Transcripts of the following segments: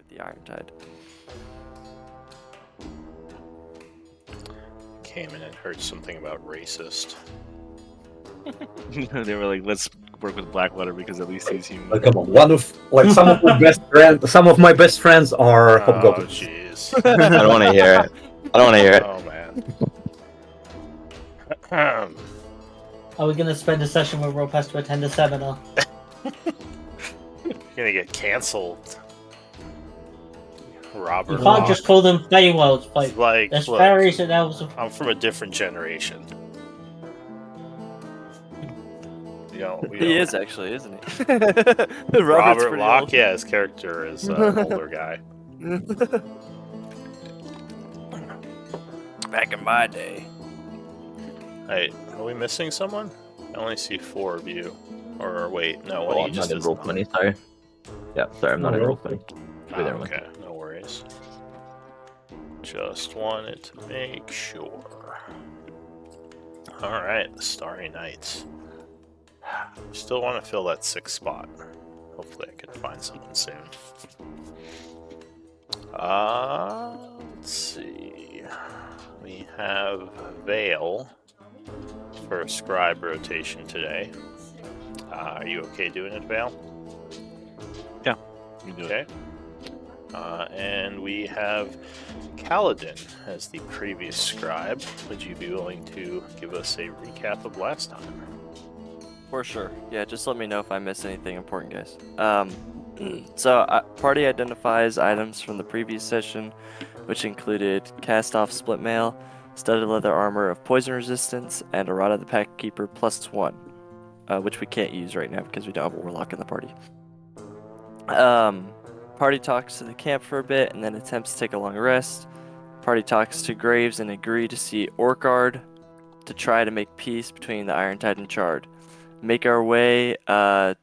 with the Irontide. Came in and heard something about racist. They were like, let's work with Blackwater because at least he's human. Like, come on, some of my best friends, are Oh, hobgoblins. jeez. I don't want to hear it. I don't want to hear it. Oh, man. Are we gonna spend a session where Rope has to attend a seminar? You're gonna get cancelled. Robert. You can't just call them Feywells. Like, There's look, fairies and elves. I'm from a different generation. He is actually, isn't he? Robert Locke, yeah, his character is an older guy. Back in my day. Hey, are we missing someone? I only see 4 of you. Or wait, no, one Oh, of I'm you not just in isn't on. Roll20, sorry. Yeah, sorry, I'm not in Roll20. Oh, okay, no worries. Just wanted to make sure. Alright, the Starry Nights. Still want to fill that 6th spot. Hopefully I can find someone soon. Let's see. We have Vale for a scribe rotation today. Are you okay doing it, Vale? Yeah, we do Okay. And we have Kaladin as the previous scribe. Would you be willing to give us a recap of last time? For sure. Yeah, just let me know if I miss anything important, guys. Party identifies items from the previous session, which included cast-off split mail, studded leather armor of poison resistance, and Errata the Packkeeper +1, which we can't use right now because we don't have a warlock in the party. Party talks to the camp for a bit and then attempts to take a long rest. Party talks to Graves and agree to see Orkard to try to make peace between the Irontide and Chard. Make our way to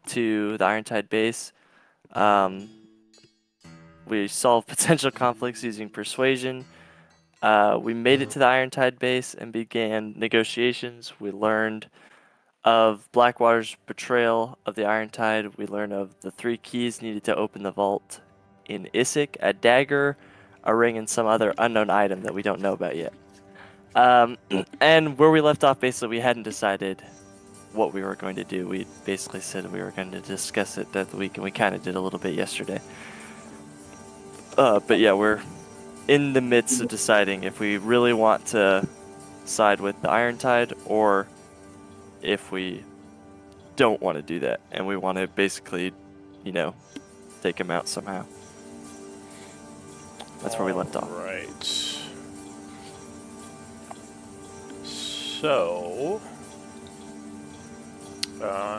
the Irontide base. We solve potential conflicts using persuasion. We made it to the Irontide base and began negotiations. We learned of Blackwater's betrayal of the Irontide. We learned of the 3 keys needed to open the vault in Issyk, a dagger, a ring, and some other unknown item that we don't know about yet. And where we left off, basically, we hadn't decided what we were going to do. We basically said we were going to discuss it that week, and we kind of did a little bit yesterday. But yeah, we're in the midst of deciding if we really want to side with the Irontide or if we don't want to do that and we want to basically, take him out somehow. That's where we left off. Right. So,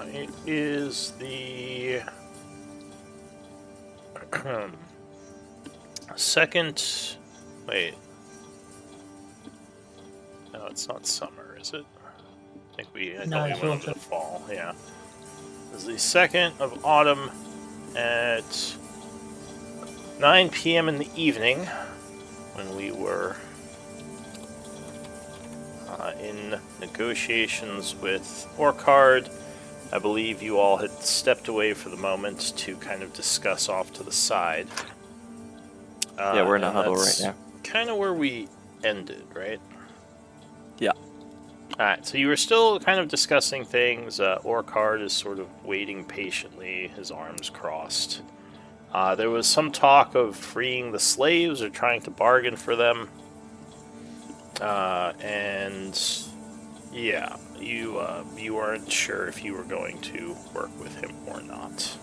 it is the second. Wait. No, it's not summer, is it? I think we went into the fall. Yeah. This is the 2nd of autumn at 9 p.m. in the evening when we were in negotiations with Orkard. I believe you all had stepped away for the moment to kind of discuss off to the side. Yeah, we're in a huddle right now. Kind of where we ended, right? Yeah. Alright, so you were still kind of discussing things. Orkard is sort of waiting patiently, his arms crossed. There was some talk of freeing the slaves or trying to bargain for them. And yeah, you weren't sure if you were going to work with him or not.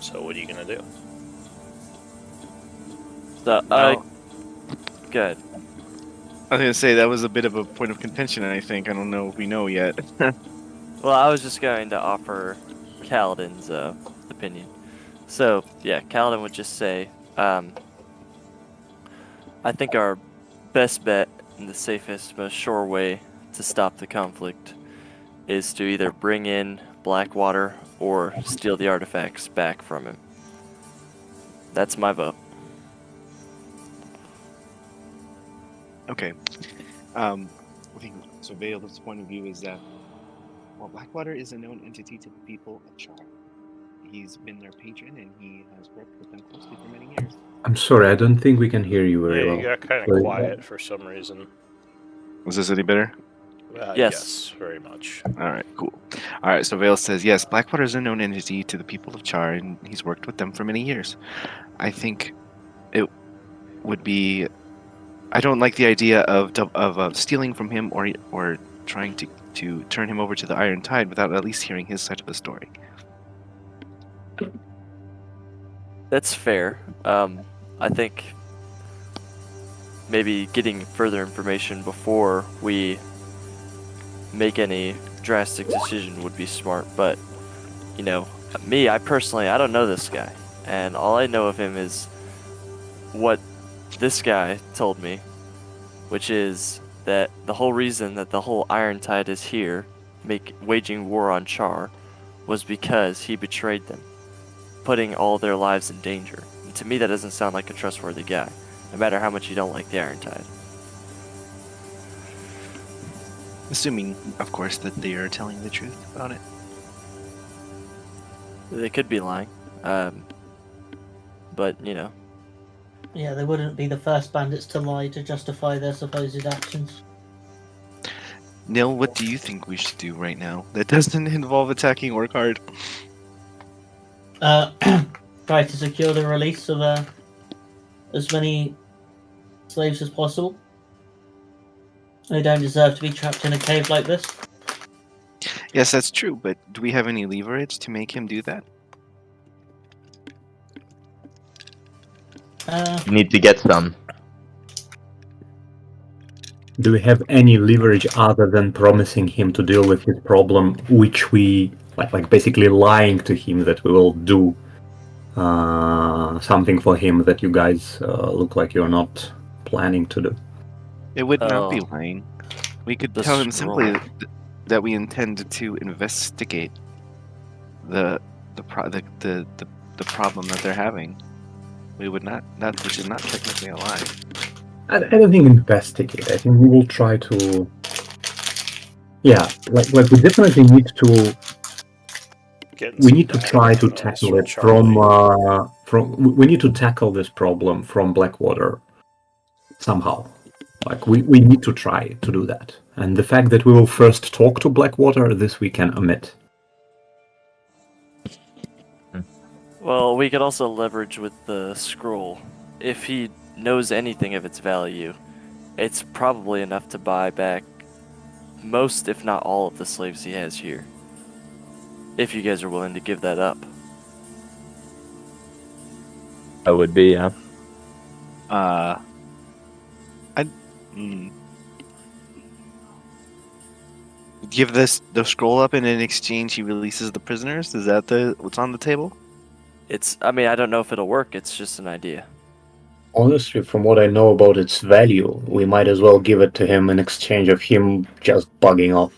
So what are you going to do? Good. I was going to say that was a bit of a point of contention, I think. I don't know if we know yet. Well, I was just going to offer Kaladin's opinion. So, yeah, Kaladin would just say, I think our best bet and the safest, most sure way to stop the conflict is to either bring in Blackwater or steal the artifacts back from him. That's my vote. Okay. I think so. Vale's point of view is that while Blackwater is a known entity to the people of Char, he's been their patron and he has worked with them closely for many years. I'm sorry, I don't think we can hear you very Yeah, well. you got kind of Sorry. quiet for some reason. Was this any better? Yes, very much. All right, cool. All right, so Vale says, yes, Blackwater is a known entity to the people of Char, and he's worked with them for many years. I think it would be. I don't like the idea of stealing from him or trying to turn him over to the Iron Tide without at least hearing his side of the story. That's fair. I think maybe getting further information before we make any drastic decision would be smart, but you know, I personally, I don't know this guy, and all I know of him is what this guy told me, which is that the whole reason that the whole Iron Tide is here, waging war on Char, was because he betrayed them, putting all their lives in danger. And to me, that doesn't sound like a trustworthy guy, no matter how much you don't like the Iron Tide. Assuming, of course, that they are telling the truth about it. They could be lying, but Yeah, they wouldn't be the first bandits to lie to justify their supposed actions. Nil, what do you think we should do right now that doesn't involve attacking Orcard? Try to secure the release of as many slaves as possible. They don't deserve to be trapped in a cave like this. Yes, that's true, but do we have any leverage to make him do that? You need to get some. Do we have any leverage other than promising him to deal with his problem, which we like basically lying to him that we will do something for him that you guys look like you're not planning to do? It would not be Oh. lying. We could The tell him scroll. simply that we intend to investigate the problem that they're having. We would not. Which is not technically a lie. I don't think investigate. I think we will try to. Yeah, like we definitely need to. Getting We some need to try to background noise tackle it Charlie. from. We need to tackle this problem from Blackwater somehow. Like we need to try to do that. And the fact that we will first talk to Blackwater, this we can omit. Well, we could also leverage with the scroll. If he knows anything of its value, it's probably enough to buy back most, if not all, of the slaves he has here. If you guys are willing to give that up. I would be, yeah. Give the scroll up, and in exchange he releases the prisoners. Is that what's on the table? I don't know if it'll work, it's just an idea. Honestly, from what I know about its value, we might as well give it to him in exchange of him just bugging off.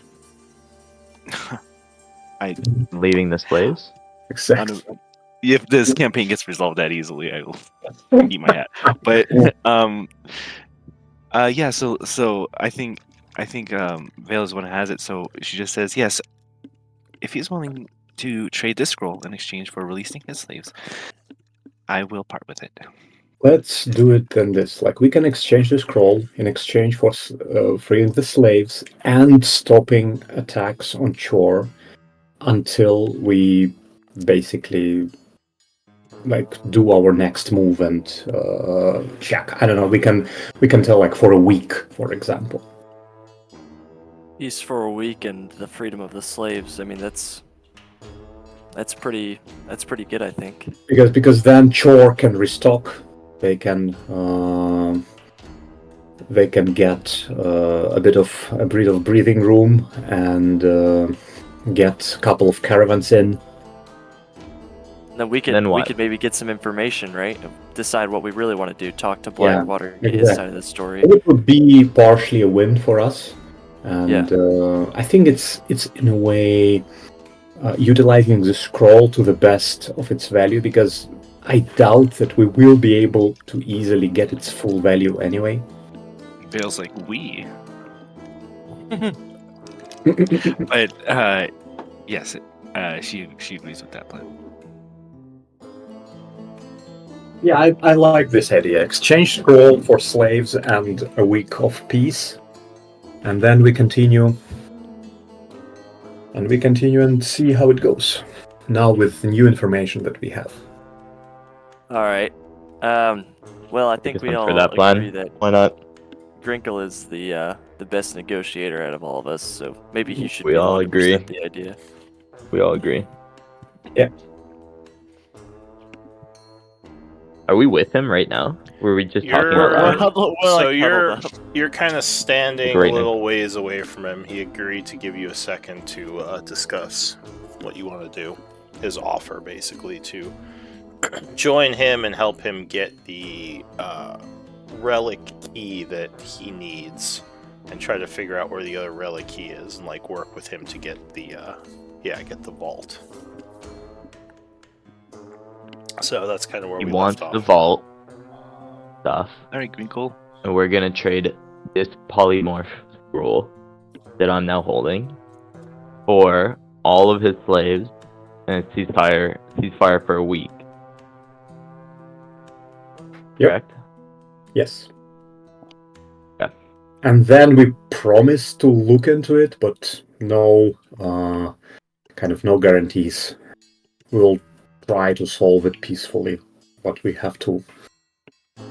Leaving the slaves? Exactly. If this campaign gets resolved that easily, I will eat my hat. But yeah. So I think Vale is the one who has it. So she just says yes. If he's willing to trade this scroll in exchange for releasing his slaves, I will part with it. Let's do it then this. Like, we can exchange the scroll in exchange for freeing the slaves and stopping attacks on shore until we basically do our next move and check. I don't know. We can tell like for a week, for example. Peace for a week and the freedom of the slaves. I mean, that's pretty good, I think. Because then Chor can restock. They can get a bit of breathing room and get a couple of caravans in. Then we could maybe get some information, right? Decide what we really want to do. Talk to Blackwater, get his side of the story. It would be partially a win for us, and I think it's in a way utilizing the scroll to the best of its value, because I doubt that we will be able to easily get its full value anyway. Vale's like, we. But yes, she agrees with that plan. Yeah, I like this idea. Exchange scroll for slaves and a week of peace, and then we continue. And we continue and see how it goes. Now with the new information that we have. All right. Well, I think Guess we I'm for all that agree plan. that Why not? Grinkle is the best negotiator out of all of us, so maybe he should We be the all one to agree. present the idea. We all agree. Yeah. Are we with him right now? Were we just talking You're- out loud? So like, huddled up. you're kind of standing Right a now. little ways away from him. He agreed to give you a second to discuss what you want to do. His offer, basically, to join him and help him get the relic key that he needs, and try to figure out where the other relic key is, and like work with him to get the get the vault. So that's kind of where He we wants left the off. vault stuff, All right, Grinkle. and we're gonna trade this polymorph scroll that I'm now holding for all of his slaves and a ceasefire for a week. Yep. Correct? Yes. Yeah. And then we promise to look into it, but no, no guarantees. We'll try to solve it peacefully, but we have to.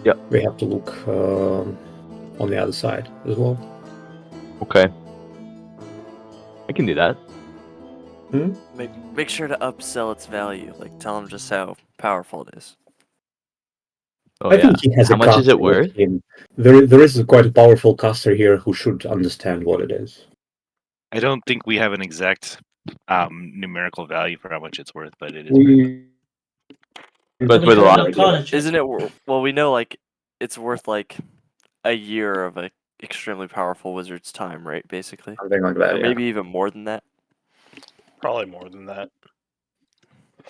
Yep. We have to look on the other side as well. Okay. I can do that. Make sure to upsell its value. Like, tell him just how powerful it is. Oh I yeah. think he has How a much is caster it worth? with him. There is quite a powerful caster here who should understand what it is. I don't think we have an exact numerical value for how much it's worth, but it is worth it. But Somebody with a can lot an of Arcana check. Isn't it? Well, we know like it's worth like a year of a extremely powerful wizard's time, right? Basically, Something like that. or Yeah. maybe even more than that. Probably more than that.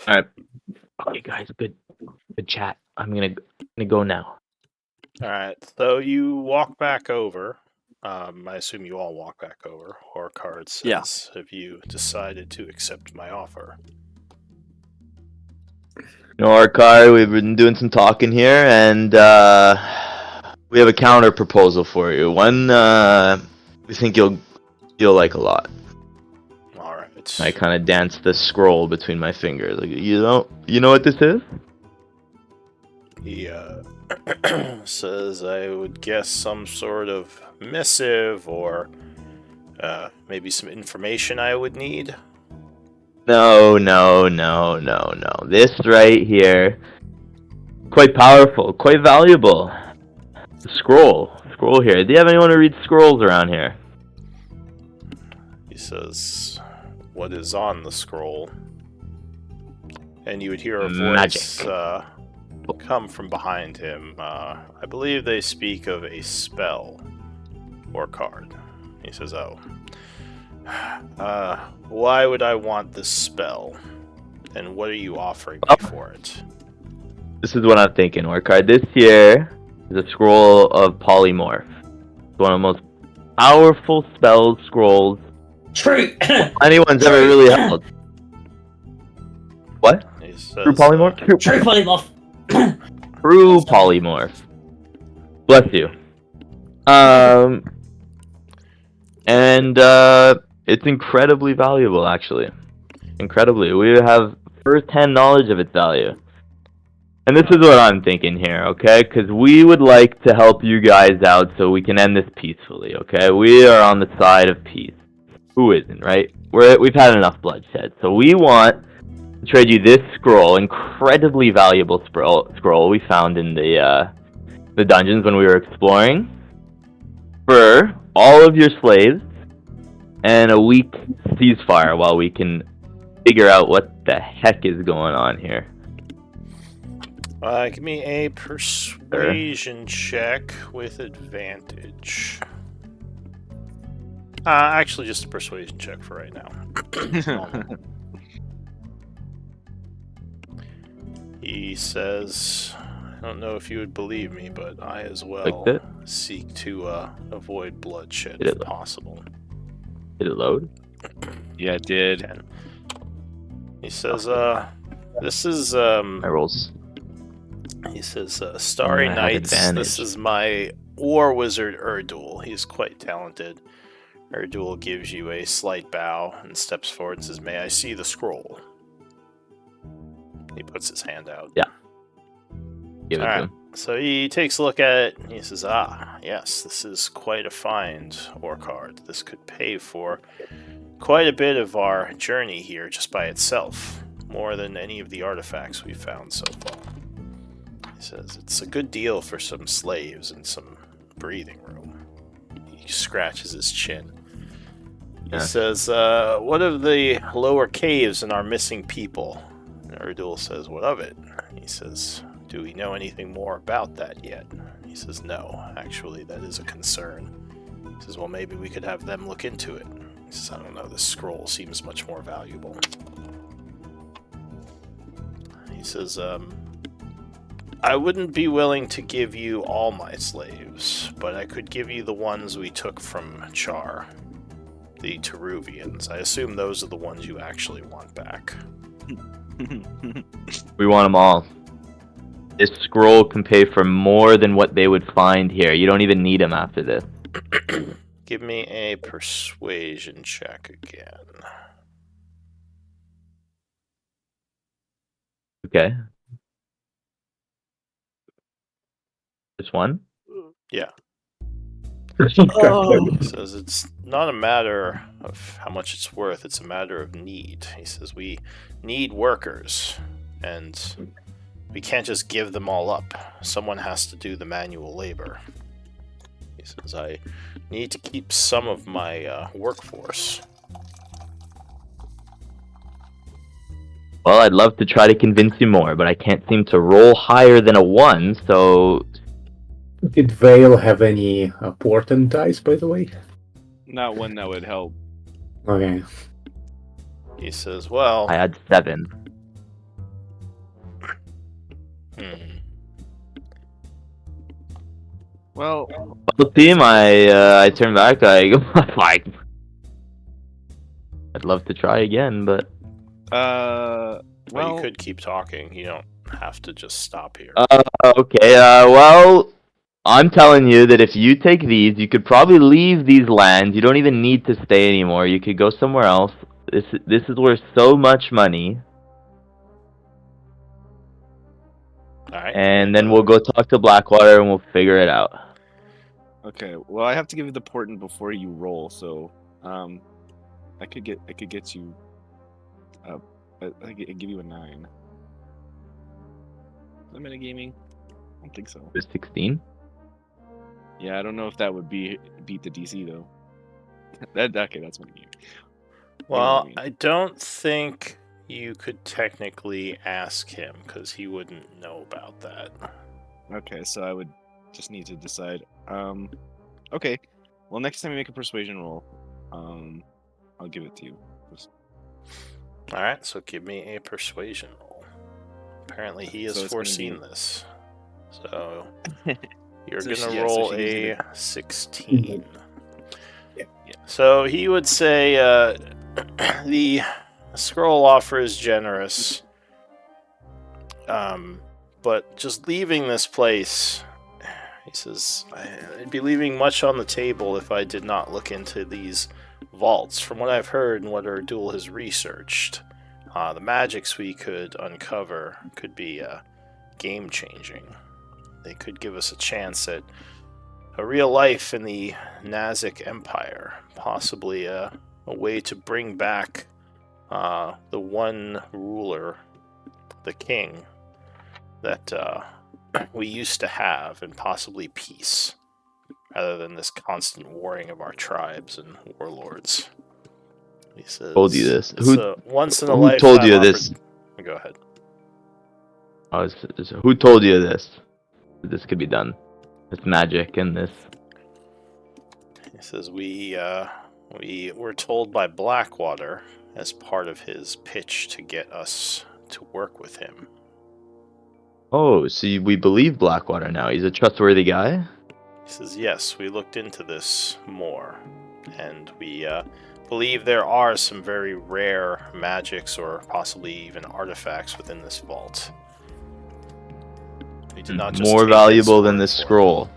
Okay, guys, good chat. I'm gonna go now. All right. So you walk back over. I assume you all walk back over. Horcard says, "Have you decided to accept my offer?" No, Arkai, we've been doing some talking here, and we have a counter proposal for you. One we think you'll like a lot. All right. I kind of dance the scroll between my fingers. Like, you know what this is? He says, "I would guess some sort of missive or maybe some information I would need." No. This right here, quite powerful, quite valuable. The scroll here. Do you have anyone who reads scrolls around here? He says, "What is on the scroll?" And you would hear a voice Magic. come from behind him. I believe they speak of a spell or card. He says, "Oh, why would I want this spell? And what are you offering me for it?" This is what I'm thinking, Orcard. This here is a scroll of polymorph. It's one of the most powerful spells, scrolls True. anyone's ever really held. What? He says, True polymorph? True polymorph. True polymorph. Bless you. And it's incredibly valuable, actually. Incredibly. We have first-hand knowledge of its value. And this is what I'm thinking here, okay? Because we would like to help you guys out so we can end this peacefully, okay? We are on the side of peace. Who isn't, right? We've had enough bloodshed. So we want to trade you this scroll, incredibly valuable scroll we found in the dungeons when we were exploring, for all of your slaves and a week ceasefire while we can figure out what the heck is going on here. give me a persuasion check with advantage. Actually, just a persuasion check for right now. He says, "I don't know if you would believe me, but I as well Like that? seek to avoid bloodshed Did if it- possible." Did it load? Yeah, it did. 10. He says, "This is My rolls. He says, Starry I have Knights, this advantage. is my war wizard Erdul. He's quite talented. Erdul gives you a slight bow and steps forward and says, "May I see the scroll?" He puts his hand out. Yeah. Give it to Alright, him. so he takes a look at it and he says, yes, this is quite a find, Orcard. This could pay for quite a bit of our journey here just by itself. More than any of the artifacts we've found so far. He says, it's a good deal for some slaves and some breathing room. He scratches his chin. He Yeah. says, what of the lower caves and our missing people? And Erdul says, what of it? He says, do we know anything more about that yet? He says, no, actually, that is a concern. He says, well, maybe we could have them look into it. He says, I don't know, this scroll seems much more valuable. He says, I wouldn't be willing to give you all my slaves, but I could give you the ones we took from Char. The Teruvians. I assume those are the ones you actually want back. We want them all. This scroll can pay for more than what they would find here. You don't even need them after this. Give me a persuasion check again. Okay. Just one? Yeah. Oh. He says it's not a matter of how much it's worth, it's a matter of need. He says we need workers, and we can't just give them all up. Someone has to do the manual labor. He says I need to keep some of my workforce. Well, I'd love to try to convince you more, but I can't seem to roll higher than a 1, so... Did Vale have any portent dice, by the way? Not one that would help. Okay. He says, well, I had 7. Well, Well, team, I turn back, I go, like... I'd love to try again, but... Well, well, you could keep talking. You don't have to just stop here. Okay, well... I'm telling you that if you take these, you could probably leave these lands. You don't even need to stay anymore. You could go somewhere else. This is worth so much money. Alright. And then we'll go talk to Blackwater and we'll figure it out. okay. Well, I have to give you the portent before you roll, so I could get you. I could give you a 9. Is that metagaming? I don't think so. There's 16. Yeah, I don't know if that would beat the DC though. Okay, that's metagaming. Well, I don't think you could technically ask him because he wouldn't know about that. Okay, so I would just need to decide. Okay. Well, next time you make a persuasion roll, I'll give it to you. Alright, so give me a persuasion roll. Apparently he has So it's gonna foreseen be- this. So you're So gonna she- yeah, so roll she needs a 16. Yeah. So he would say the scroll offer is generous. But just leaving this place, he says, I'd be leaving much on the table if I did not look into these vaults. From what I've heard and what Erdul has researched, the magics we could uncover could be game-changing. They could give us a chance at a real life in the Nazic Empire, possibly a way to bring back the one ruler, the king, that we used to have, and possibly peace, rather than this constant warring of our tribes and warlords. He says, Told you this. It's a once in a Who lifetime told you this? Go ahead. Who told you this? This could be done. This magic and this. He says we were told by Blackwater as part of his pitch to get us to work with him. Oh, so we believe Blackwater now. He's a trustworthy guy? He says, yes, we looked into this more, and we believe there are some very rare magics or possibly even artifacts within this vault. We did not just More take his valuable than word this for it. scroll.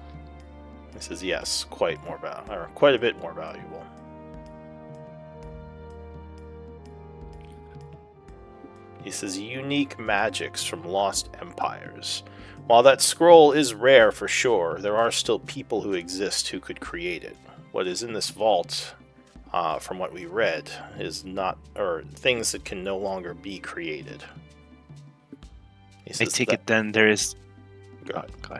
He says, yes, quite a bit more valuable. He says, unique magics from lost empires. While that scroll is rare for sure, there are still people who exist who could create it. What is in this vault, from what we read, is not, or things that can no longer be created. He I says take that, it then there is. Go ahead. Go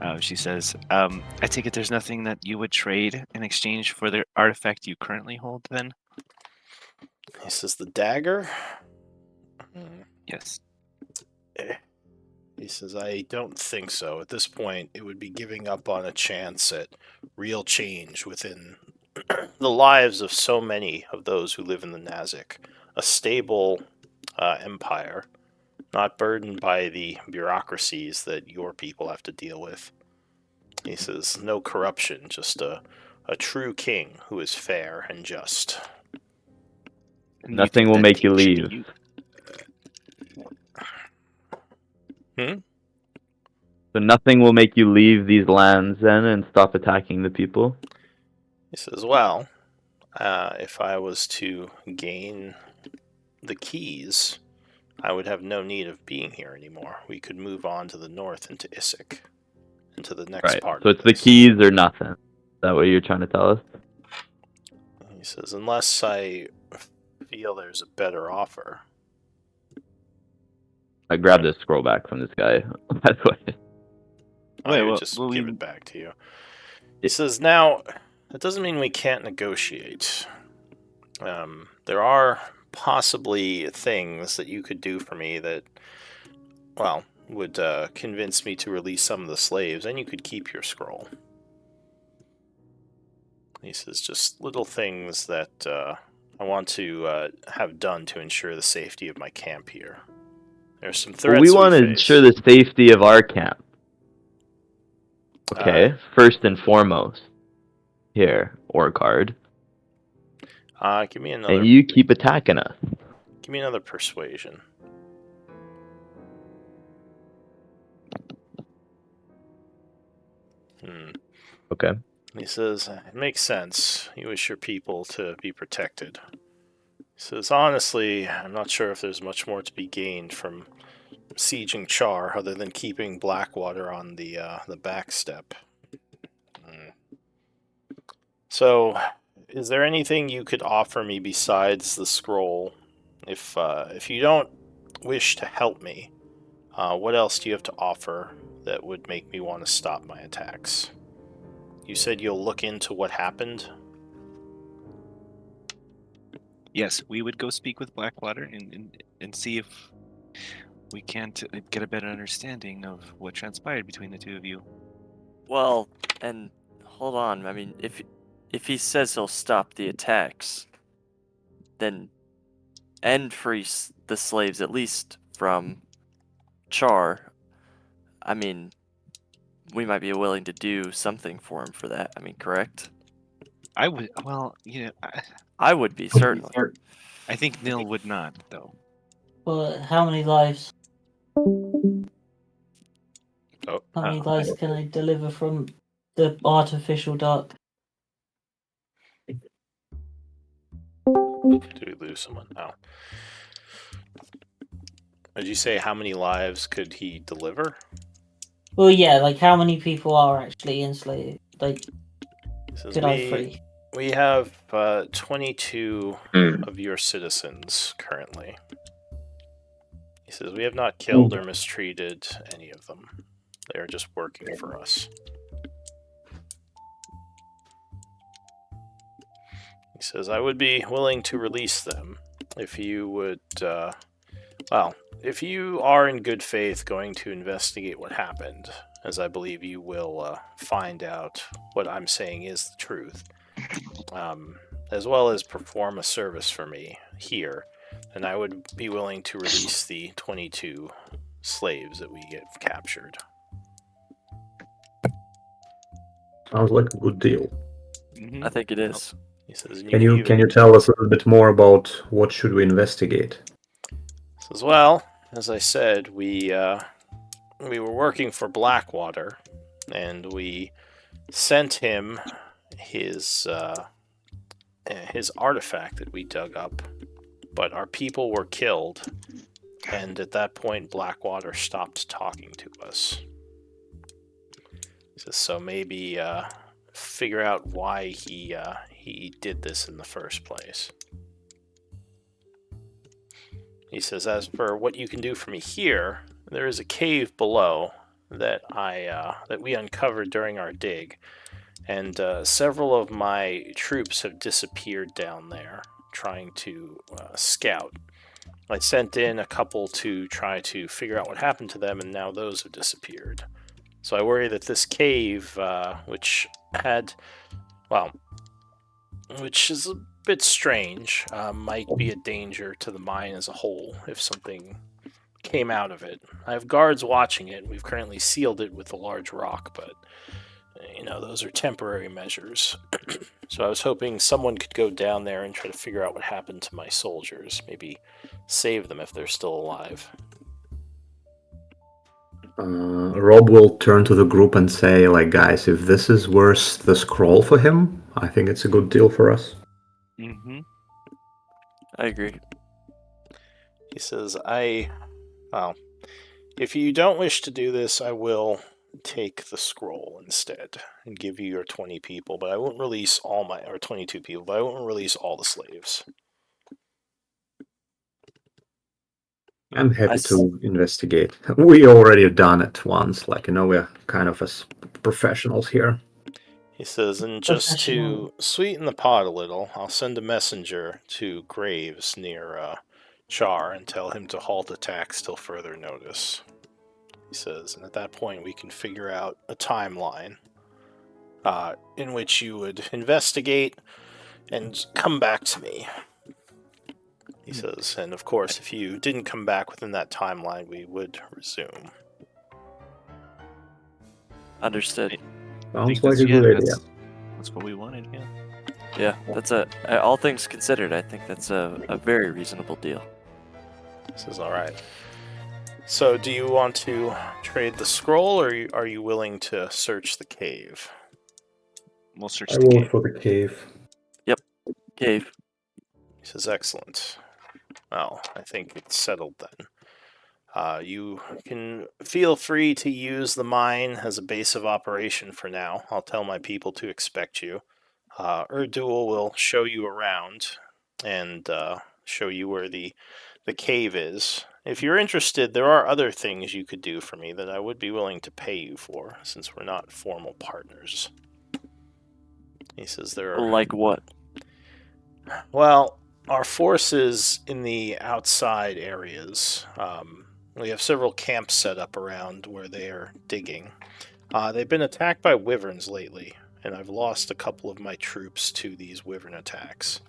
ahead. She says, I take it there's nothing that you would trade in exchange for the artifact you currently hold, then? He says, the dagger? Yes. He says, I don't think so. At this point, it would be giving up on a chance at real change within the lives of so many of those who live in the Nazic. A stable empire, not burdened by the bureaucracies that your people have to deal with. He says, no corruption, just a true king who is fair and just. And you Nothing think will that make you king should be leave. you? So nothing will make you leave these lands then and stop attacking the people? He says, well, if I was to gain the keys, I would have no need of being here anymore. We could move on to the north into Issyk, into the next Right. part So of it's the this. keys or nothing. Is that what you're trying to tell us? He says, unless I feel there's a better offer. I grabbed this scroll back from this guy, by the way. I would well, just well, give we- it back to you. He says, now, that doesn't mean we can't negotiate. There are possibly things that you could do for me that, well, would convince me to release some of the slaves, and you could keep your scroll. He says, just little things that I want to have done to ensure the safety of my camp here. There's some threats We want to face. ensure the safety of our camp. Okay, first and foremost. Here, Orgard. Give me another. And you keep attacking us. Give me another persuasion. Okay. He says, it makes sense. You wish your people to be protected. He says, honestly, I'm not sure if there's much more to be gained from sieging Char other than keeping Blackwater on the back step. So, is there anything you could offer me besides the scroll? If you don't wish to help me, what else do you have to offer that would make me want to stop my attacks? You said you'll look into what happened? Yes, we would go speak with Blackwater and see if we can't get a better understanding of what transpired between the two of you. Well, and hold on. I mean, if he says he'll stop the attacks, then and free the slaves at least from Char, I mean, we might be willing to do something for him for that. I mean, correct? I would. Well, I would be certainly. I think Nil would not, though. Well, how many lives? Oh, How many lives can I deliver from the artificial dark? did we lose someone? No. Did you say how many lives could he deliver? Well, yeah, like how many people are actually enslaved? Like, Says could I free? we have 22 of your citizens currently. He says, we have not killed or mistreated any of them. They are just working for us. He says, I would be willing to release them if you would, if you are in good faith going to investigate what happened, as I believe you will find out what I'm saying is the truth, as well as perform a service for me here, then I would be willing to release the 22 slaves that we get captured. Sounds like a good deal. Mm-hmm. I think it is. He says, Can you tell us a little bit more about what should we investigate? Says, well, as I said, we we were working for Blackwater, and we sent him his artifact that we dug up, but our people were killed, and at that point, Blackwater stopped talking to us. So maybe figure out why he did this in the first place. He says, as for what you can do for me here, there is a cave below that that we uncovered during our dig, and several of my troops have disappeared down there, trying to scout. I sent in a couple to try to figure out what happened to them, and now those have disappeared. So I worry that this cave, which is a bit strange, might be a danger to the mine as a whole if something came out of it. I have guards watching it. We've currently sealed it with a large rock, but those are temporary measures. So I was hoping someone could go down there and try to figure out what happened to my soldiers. Maybe save them if they're still alive. Rob will turn to the group and say, like, guys, if this is worth the scroll for him, I think it's a good deal for us. Mm-hmm. I agree. He says, if you don't wish to do this, I will take the scroll instead and give you your 20 people, but I won't release or 22 people, but I won't release all the slaves. I'm happy to investigate. We already done it once, we're kind of as professionals here. He says, and just to sweeten the pot a little, I'll send a messenger to Graves near Char and tell him to halt attacks till further notice. He says, and at that point we can figure out a timeline in which you would investigate and come back to me. He says, and of course, if you didn't come back within that timeline, we would resume. Understood. Sounds like a good idea. That's what we wanted, yeah. Yeah, that's all things considered, I think that's a very reasonable deal. This is all right. So, do you want to trade the scroll, or are you willing to search the cave? We'll search I the vote cave. for the cave. Yep, cave. He says, excellent. Well, I think it's settled then. You can feel free to use the mine as a base of operation for now. I'll tell my people to expect you. Erdul will show you around and show you where the cave is. If you're interested, there are other things you could do for me that I would be willing to pay you for, since we're not formal partners. He says there are... Like what? Well, our forces in the outside areas, we have several camps set up around where they are digging. They've been attacked by wyverns lately, and I've lost a couple of my troops to these wyvern attacks.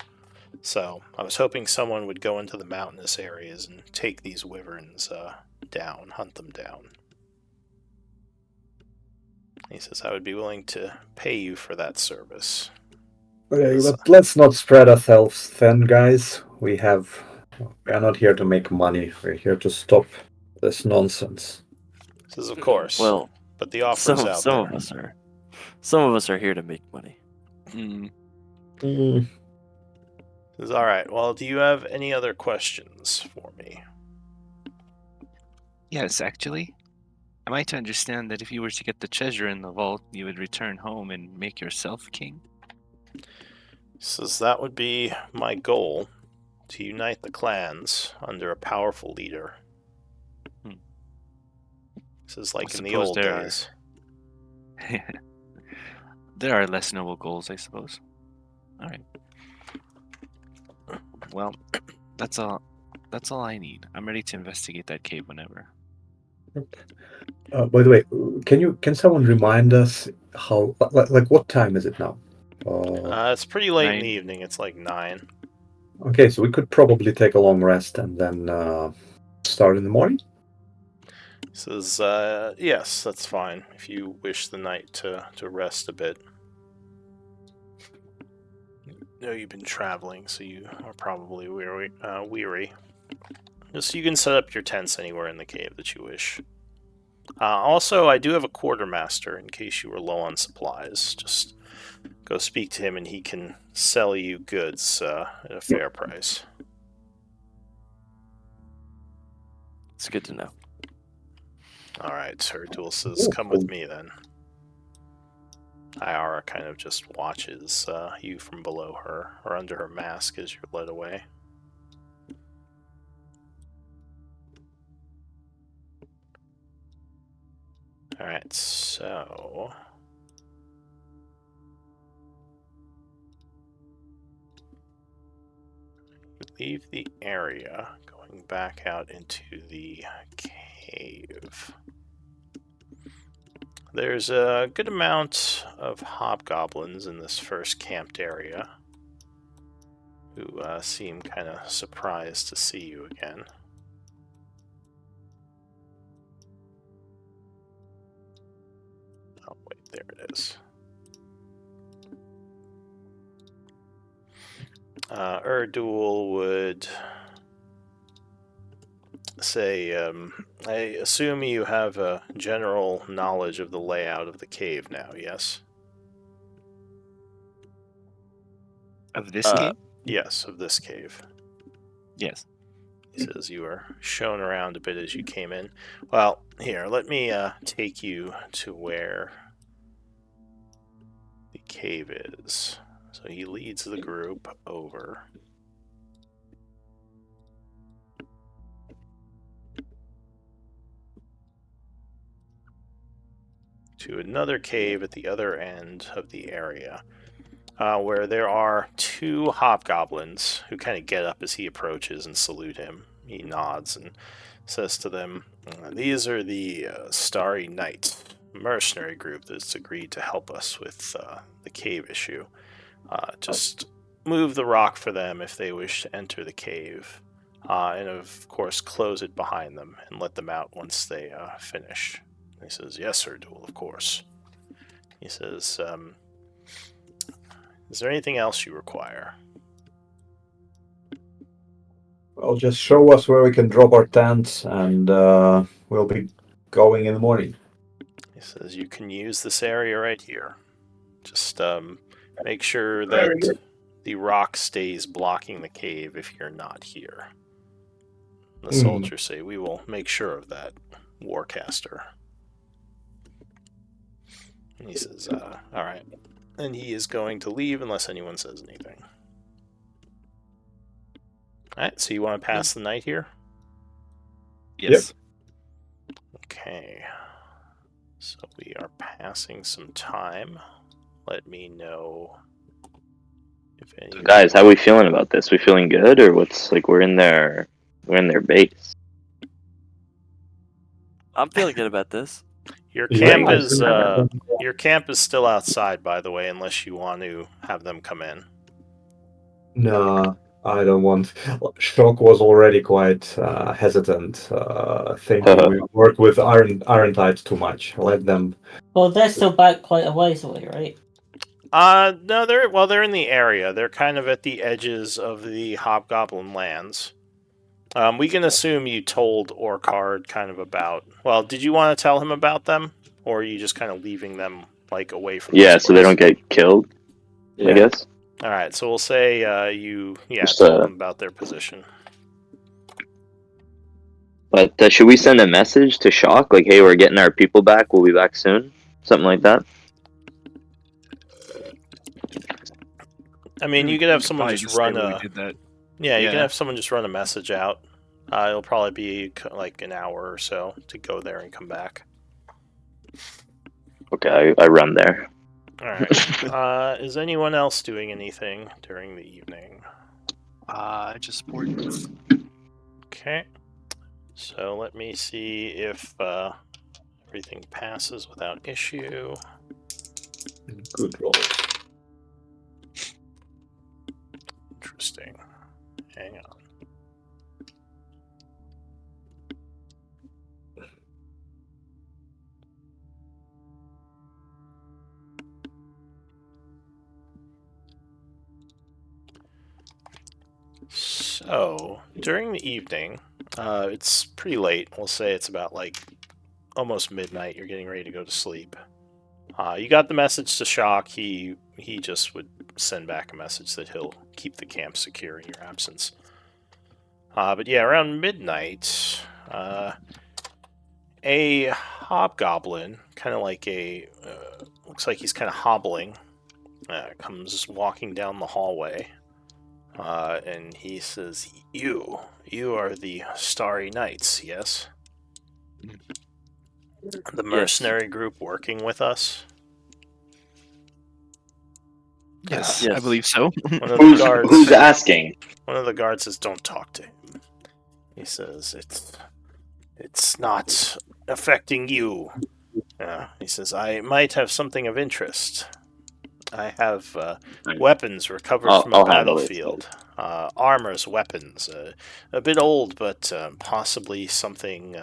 So I was hoping someone would go into the mountainous areas and take these wyverns down, hunt them down. He says I would be willing to pay you for that service. Okay, but let's not spread ourselves thin, guys. We are not here to make money. We're here to stop this nonsense. This is, of course. Well, but the offer's out some there. Some of us are here to make money. This is all right. Well, do you have any other questions for me? Yes, actually. Am I to understand that if you were to get the treasure in the vault, you would return home and make yourself king? Says that would be my goal, to unite the clans under a powerful leader. This is like in the old days. There are less noble goals, I suppose. All right. Well, that's all I need. I'm ready to investigate that cave whenever. By the way, can someone remind us how what time is it now? It's pretty late 9. in the evening. It's like 9. Okay, so we could probably take a long rest and then start in the morning. Says yes, that's fine. If you wish the night to rest a bit. I know you've been traveling, so you are probably weary. Just you can set up your tents anywhere in the cave that you wish. Also, I do have a quartermaster in case you were low on supplies. Just go speak to him and he can sell you goods at a fair price. It's good to know. Alright, Sir Duel says, come with me then. Iara kind of just watches you from below her, or under her mask as you're led away. Alright, so... leave the area, going back out into the cave. There's a good amount of hobgoblins in this first camped area who seem kind of surprised to see you again. Oh, wait, there it is. Erdul would say, I assume you have a general knowledge of the layout of the cave now, yes? Of this game? Yes, of this cave. Yes. He says you were shown around a bit as you came in. Well, here, let me take you to where the cave is. So he leads the group over. To another cave at the other end of the area, where there are two hobgoblins who kind of get up as he approaches and salute him. He nods and says to them, "These are the Starry Knights, mercenary group that's agreed to help us with the cave issue. Just move the rock for them if they wish to enter the cave, and of course close it behind them and let them out once they finish." He says, "Yes, Sir Duel, of course." He says, "Is there anything else you require?" Well, just show us where we can drop our tents, and we'll be going in the morning. He says, "You can use this area right here. Just make sure that the rock stays blocking the cave if you're not here." The soldiers say, "We will make sure of that, Warcaster." And he says, "All right." And he is going to leave unless anyone says anything. All right, so you want to pass the night here? Yes. Okay. So we are passing some time. Let me know if any. So guys, how are we feeling about this? We feeling good, or what's like we're in their base? I'm feeling good about this. Your Yeah, camp I is think- your camp is still outside, by the way, unless you want to have them come in. No, I don't want. Shock was already quite hesitant, thinking we work with Iron Tides too much. Let them. Well, they're still back quite a ways away, right? No, they're in the area. They're kind of at the edges of the Hobgoblin lands. We can assume you told Orcard kind of about. Well, did you want to tell him about them, or are you just kind of leaving them like away from? Yeah, this so they place? don't get killed. I guess. All right, so we'll say you Just, told them about their position. But should we send a message to Shock like, "Hey, we're getting our people back. We'll be back soon," something like that? I mean, you could have someone Probably just say run when we a. did that. Yeah, you can Yeah. have someone just run a message out. It'll probably be like an hour or so to go there and come back. Okay, I run there. All right. Is anyone else doing anything during the evening? Just sports. Okay. So let me see if everything passes without issue. Good roll. Interesting. Hang on. So, during the evening, it's pretty late. We'll say it's about like almost midnight. You're getting ready to go to sleep. You got the message to Shock. He just would send back a message that he'll keep the camp secure in your absence. But yeah, around midnight, a hobgoblin, kind of like looks like he's kind of hobbling, comes walking down the hallway, and he says, "You are the Starry Knights, yes? The mercenary group working with us." Yes, Yes. I believe so. One of the guards. Who's asking? One of the guards says, "Don't talk to him." He says, "It's not affecting you." He says, "I might have something of interest. I have weapons recovered from a I'll handle it. battlefield. Armors, weapons. A bit old, but possibly something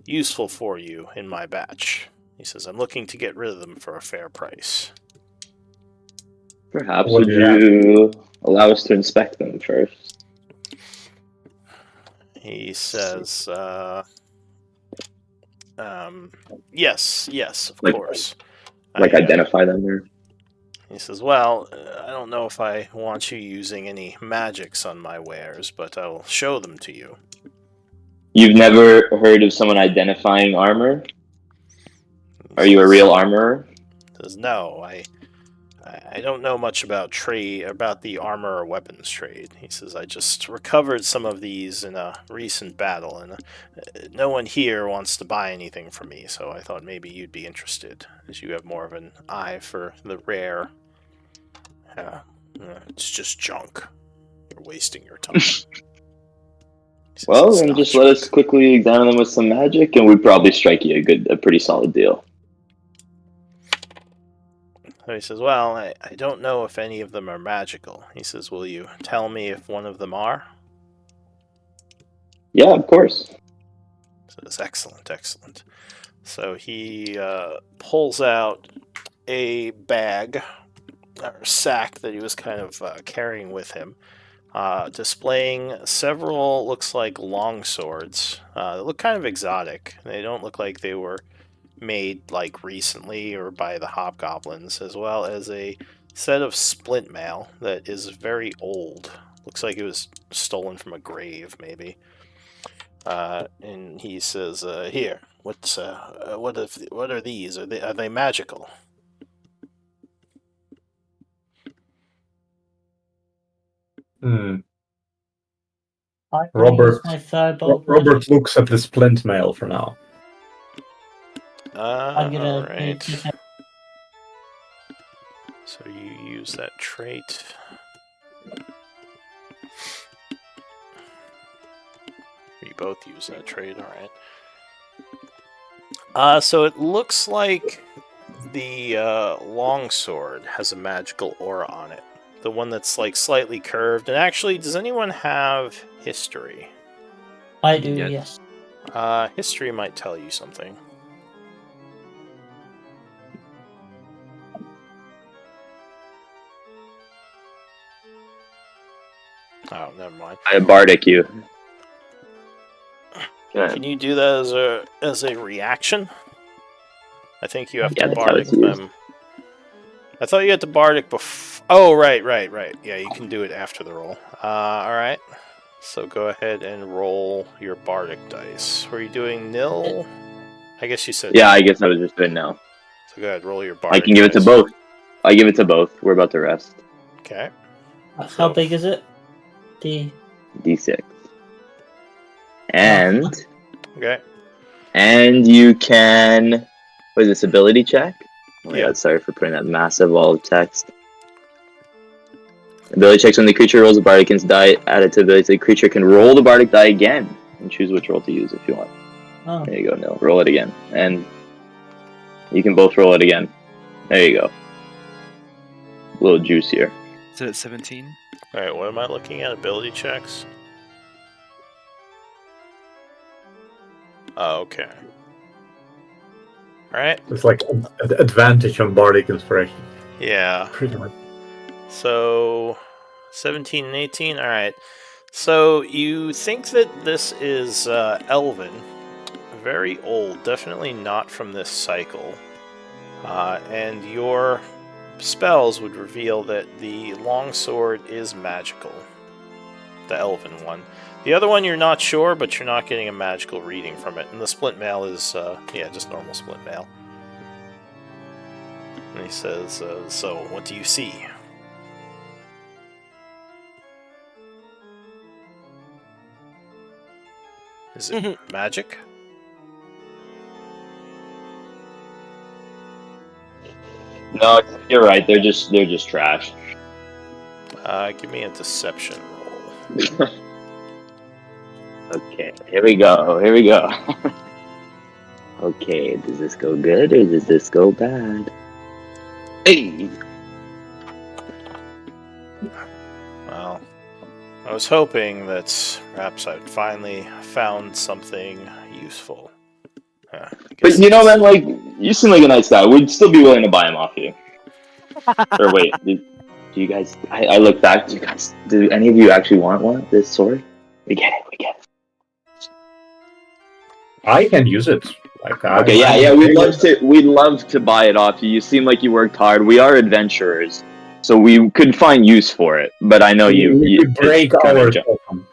useful for you in my batch." He says, "I'm looking to get rid of them for a fair price." Perhaps What would do you have? you allow us to inspect them first? He says, yes, of Like- course. Like I, identify them or He says, "Well, I don't know if I want you using any magics on my wares, but I'll show them to you." you've never heard of someone identifying armor? He Are you a says- real armorer? Says, "No, I don't know much about the armor or weapons trade." He says, "I just recovered some of these in a recent battle, and no one here wants to buy anything from me, so I thought maybe you'd be interested, as you have more of an eye for the rare. It's just junk. You're wasting your time." He says, Well, "It's then not just let us junk." quickly examine them with some magic, and we'd probably strike you a pretty solid deal. So he says, "Well, I don't know if any of them are magical." He says, "Will you tell me if one of them are?" Yeah, of course. So it's excellent. So he pulls out a bag or sack that he was kind of carrying with him, displaying several, looks like long swords. They look kind of exotic. They don't look like they were made like recently or by the hobgoblins, as well as a set of splint mail that is very old. Looks like it was stolen from a grave, maybe. And he says, "Here, what are these? Are they magical?" Hmm. I can Robert, use my firebolt Robert magic. looks at the splint mail for now. I'm gonna All right. detect. So you use that trait. You both use that trait, all right. So it looks like the longsword has a magical aura on it. The one that's like slightly curved. And actually, does anyone have history? I do, Yes. yes. History might tell you something. Oh, never mind. I bardic you. Go Can ahead. you do that as a reaction? I think you have Yeah, to that's how bardic it's used. them. I thought you had to bardic before. Oh, right. Yeah, you can do it after the roll. All right. So go ahead and roll your bardic dice. Were you doing nil? I guess you said. Yeah, I guess I was just doing now. So go ahead, roll your bardic. I can give it to dice. both. I give it to both. We're about to rest. Okay. How So- big is it? D6. And Okay. you can. What is this, ability check? Oh my Yeah. god, sorry for putting that massive wall of text. Ability checks: when the creature rolls a bardic die added to ability, the creature can roll the bardic die again and choose which roll to use if you want. Oh, There you go, Nil. Roll it again. And you can both roll it again. There you go. A little juicier. Is it at 17? All right. What am I looking at? Ability checks. Oh, okay. All right. It's like advantage on bardic inspiration. Yeah. Pretty much. So 17 and 18. All right. So you think that this is Elven, very old, definitely not from this cycle. And your spells would reveal that the longsword is magical. The elven one. The other one you're not sure, but you're not getting a magical reading from it. And the splint mail is, just normal splint mail. And he says, so what do you see? Is it magic? No, you're right. They're just trash. Give me a deception roll. Okay, here we go. Okay, does this go good or does this go bad? Hey! Well, I was hoping that perhaps I'd finally found something useful. But you know, man, like, you seem like a nice guy. We'd still be willing to buy him off you. Or wait, do you guys... I look back, do any of you actually want this sword? We get it. I can use it. Okay, yeah, we'd love to buy it off you. You seem like you worked hard. We are adventurers, so we could find use for it. But I know we could break ours open.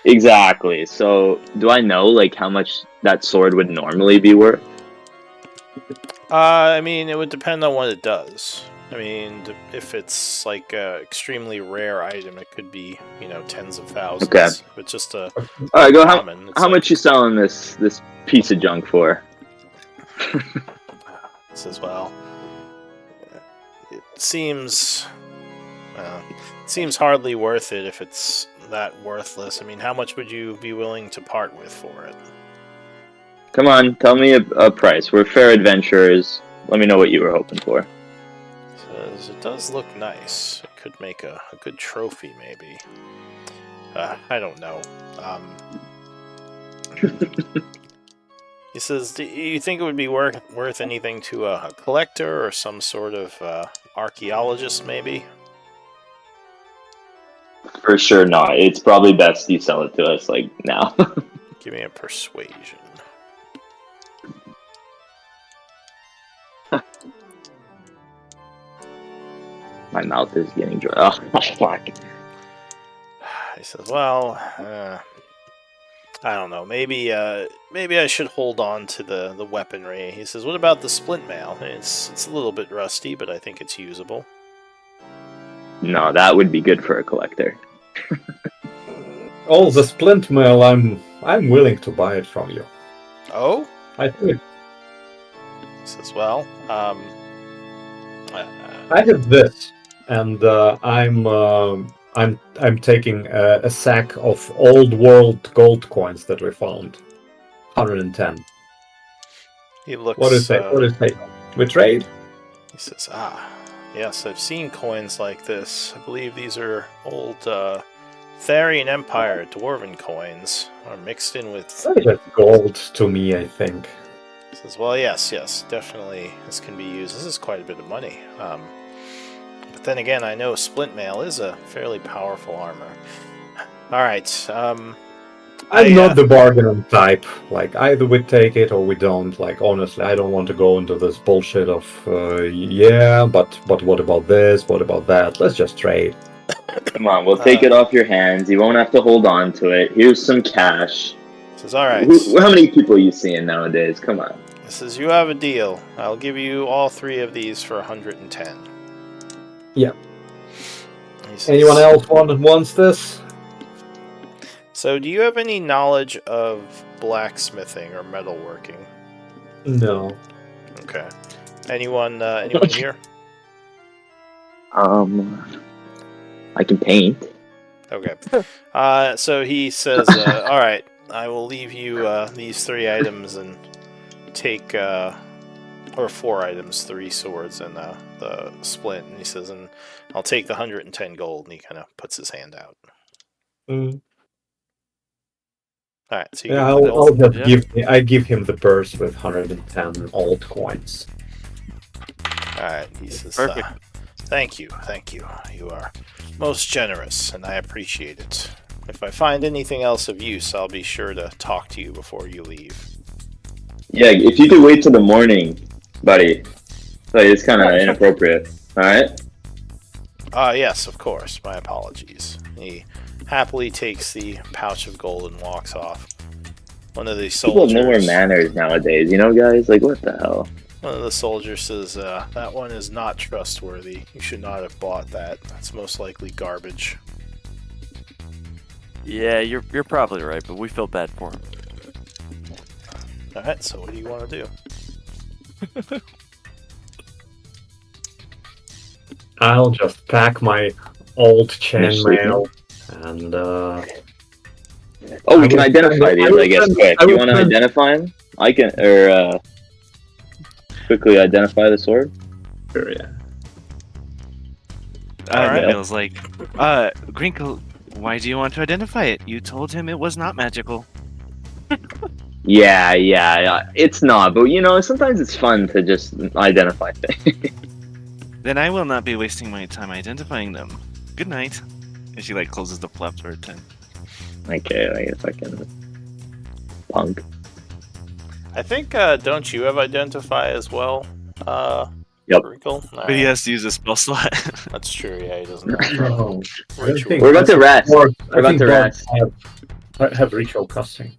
Exactly. So, do I know like how much that sword would normally be worth? I mean, it would depend on what it does. I mean, if it's like an extremely rare item, it could be, tens of thousands. Okay. But just All right, go. How much you selling this piece of junk for? Says, well, it seems hardly worth it if it's that worthless. I mean, how much would you be willing to part with for it? Come on, tell me a price. We're fair adventurers. Let me know what you were hoping for. Says, it does look nice. It could make a good trophy, maybe. I don't know. He says, do you think it would be worth anything to a collector or some sort of archaeologist, maybe? For sure not. It's probably best you sell it to us, like, now. Give me a persuasion. My mouth is getting dry. Oh, fuck. He says, well, I don't know. Maybe I should hold on to the weaponry. He says, what about the splint mail? It's a little bit rusty, but I think it's usable. No, that would be good for a collector. Oh, the splint mail, I'm willing to buy it from you. Oh? I think He says, well, I have this, and I'm taking a sack of old world gold coins that we found. 110. he looks... What is it? What is it? We trade? He says, yes, I've seen coins like this. I believe these are old Tharian Empire Dwarven coins, are mixed in with... That's gold to me, I think. He says, well, yes, definitely this can be used. This is quite a bit of money. But then again, I know splint mail is a fairly powerful armor. Alright, I'm not the bargaining type. Like, either we take it or we don't. Like, honestly, I don't want to go into this bullshit of, but what about this? What about that? Let's just trade. Come on, we'll take it off your hands. You won't have to hold on to it. Here's some cash. Says, alright. How many people are you seeing nowadays? Come on. He says, you have a deal. I'll give you all 3 of these for 110. Yeah. Says, anyone else wants this? So, do you have any knowledge of blacksmithing or metalworking? No. Okay. Anyone here? I can paint. Okay. So he says, all right, I will leave you these 3 items and take, or 4 items, 3 swords and the splint. And he says, and I'll take the 110 gold. And he kind of puts his hand out. Mm. All right. So I'll just give him the purse with 110 old coins. All right. He says, Perfect. Thank you. You are most generous, and I appreciate it. If I find anything else of use, I'll be sure to talk to you before you leave. Yeah, if you could wait till the morning, buddy. Like, it's kind of Sure. inappropriate. All right. Yes, of course. My apologies. He happily takes the pouch of gold and walks off. One of the People have soldiers. no more manners nowadays, you know, guys. Like, what the hell? One of the soldiers says, "That one is not trustworthy. You should not have bought that. That's most likely garbage." Yeah, you're probably right, but we feel bad for him. All right. So what do you want to do? I'll just pack my old Machine. chainmail and Oh, I we can will identify send- these, I will I guess. send- Quick, I you will want to send- identify them? I can, or quickly identify the sword. sure, yeah. Alright. Neville's like, Grinkle, why do you want to identify it? You told him it was not magical. Yeah, it's not, but you know, sometimes it's fun to just identify things. Then I will not be wasting my time identifying them. Good night. And she like closes the flap for a 10. Okay, like a fucking punk. I think. Don't you have identify as well? Yep. Wrinkle? But he has to use a spell slot. That's true. Yeah, he doesn't have No, I don't ritual. think We're about to rest. Or, We're I about think to dogs rest. have ritual casting.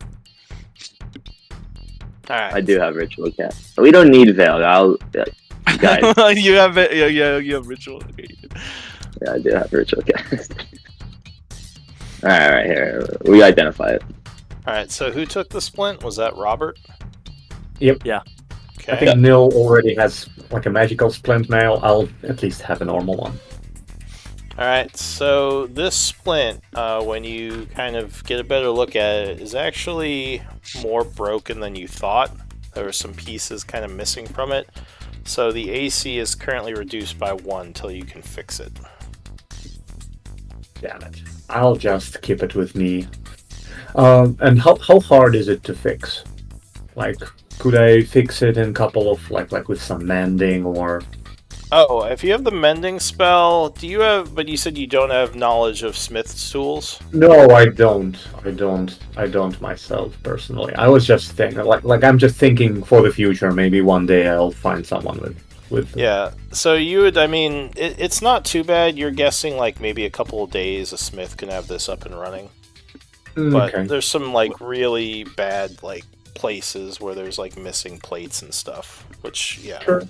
All right. I do have ritual cat. We don't need Veil. Guys. you have it. Yeah, you have ritual. Okay. Yeah, I do have ritual cat. Alright, here. We identify it. All right. So who took the splint? Was that Robert? Yep. Yeah. Okay. I think Nil already has like a magical splint mail. I'll at least have a normal one. All right. So this splint, when you kind of get a better look at it, is actually more broken than you thought. There were some pieces kind of missing from it. So the AC is currently reduced by 1 till you can fix it. Damn it. I'll just keep it with me. And how hard is it to fix? Like, could I fix it in a couple of like with some mending or? Oh, if you have the mending spell, do you have? But you said you don't have knowledge of smith's tools. No, I don't. I don't myself personally. I was just thinking, like I'm just thinking for the future. Maybe one day I'll find someone with. Yeah. So you would. I mean, it's not too bad. You're guessing like maybe a couple of days a smith can have this up and running. But Okay. there's some like really bad like places where there's like missing plates and stuff. Which yeah. Sure.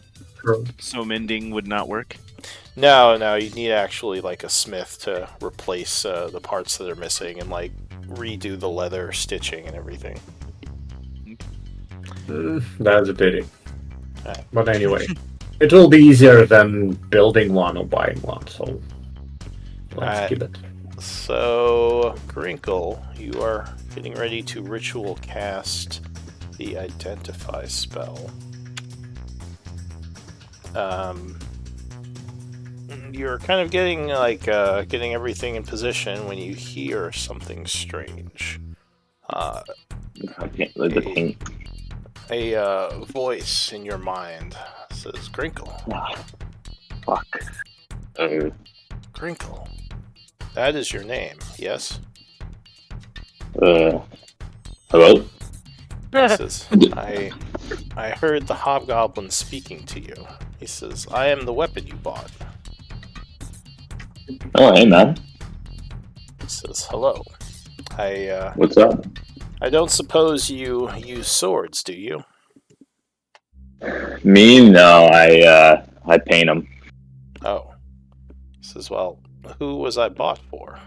So mending would not work. No, you need actually like a smith to replace the parts that are missing and like redo the leather stitching and everything. That's a pity. Alright. But anyway, it will be easier than building one or buying one. So let's Alright. keep it. So, Grinkle, you are getting ready to ritual cast the Identify spell. You're kind of getting like getting everything in position when you hear something strange. Okay, the paint. A voice in your mind says, "Grinkle, Fuck. Grinkle, that is your name, yes?" Hello? He says, I heard the hobgoblin speaking to you. He says, I am the weapon you bought. Oh, hey, man. He says, hello. What's up? I don't suppose you use swords, do you? Me? No, I paint them. Oh. He says, well, who was I bought for?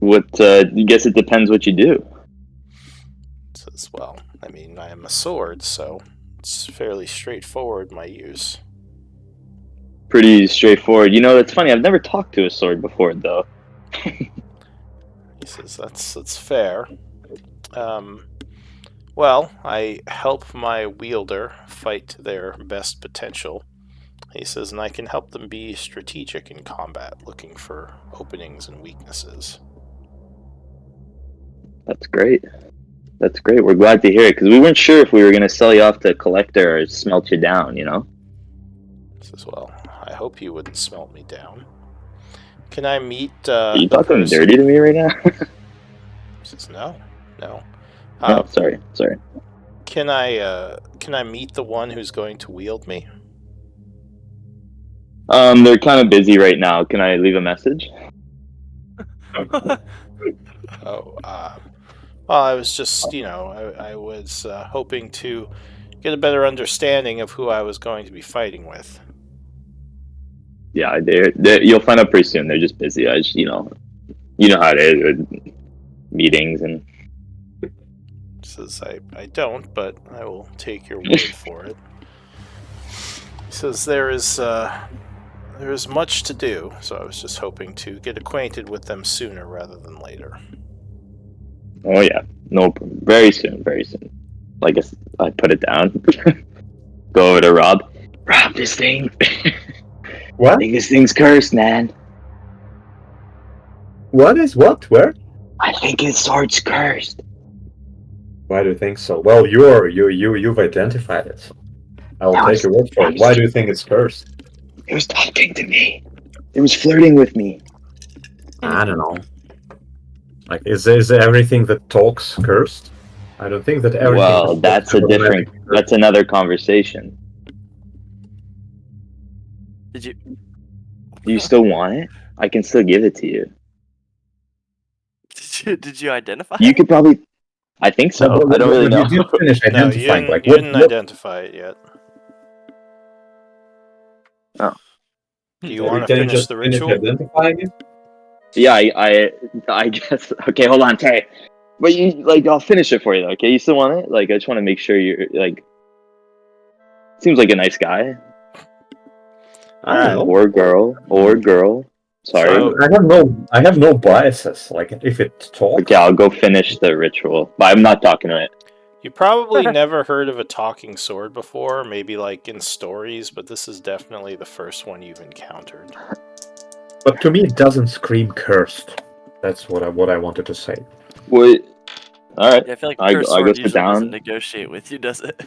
I guess it depends what you do. He says, well, I mean, I am a sword, so it's fairly straightforward, my use. Pretty straightforward. You know, it's funny, I've never talked to a sword before, though. He says, that's fair. Well, I help my wielder fight to their best potential. He says, and I can help them be strategic in combat, looking for openings and weaknesses. That's great. That's great. We're glad to hear it, because we weren't sure if we were going to sell you off to a collector or smelt you down, you know? He says, well, I hope you wouldn't smelt me down. Can I meet Are you the talking person? dirty to me right now? He says, no. Oh, sorry. Can I meet the one who's going to wield me? They're kind of busy right now. Can I leave a message? Oh, well, I was just, I was hoping to get a better understanding of who I was going to be fighting with. Yeah, you'll find out pretty soon. They're just busy. I just, you know how it is with meetings and. Says I don't, but I will take your word for it. He says there is much to do, so I was just hoping to get acquainted with them sooner rather than later. Oh yeah, no, very soon, very soon. I guess I put it down. Go over to Rob. Rob, this thing. What? I think this thing's cursed, man. What is what? Where? I think his sword's cursed. Why do you think so? Well, you've identified it. So I'll That take was- your word for that it. was- Why do you think it's cursed? It was talking to me. It was flirting with me. I don't know. Like, is everything that talks cursed? I don't think that everything. Well, that talks that's a is different. automatically cursed. That's another conversation. Did you? Do you still want it? I can still give it to you. Did you identify? You could probably. I think so. But I don't really know. You didn't finish No, identifying. you Like, didn't what? identify it yet. Oh. Do you want to Can you finish just the finish ritual? identifying it? Yeah, I guess. Okay, hold on, Terry. But I'll finish it for you, though, okay? You still want it? Like, I just want to make sure you're, like... Seems like a nice guy. I don't know. Or girl. Sorry. So- I have no biases. Like, if it talks. Okay, I'll go finish the ritual. But I'm not talking to it. You probably never heard of a talking sword before, maybe like in stories, but this is definitely the first one you've encountered. But to me, it doesn't scream cursed. That's what I wanted to say. What? Alright. Yeah, I feel like I Cursed go Sword sit usually doesn't down. negotiate with you, does it?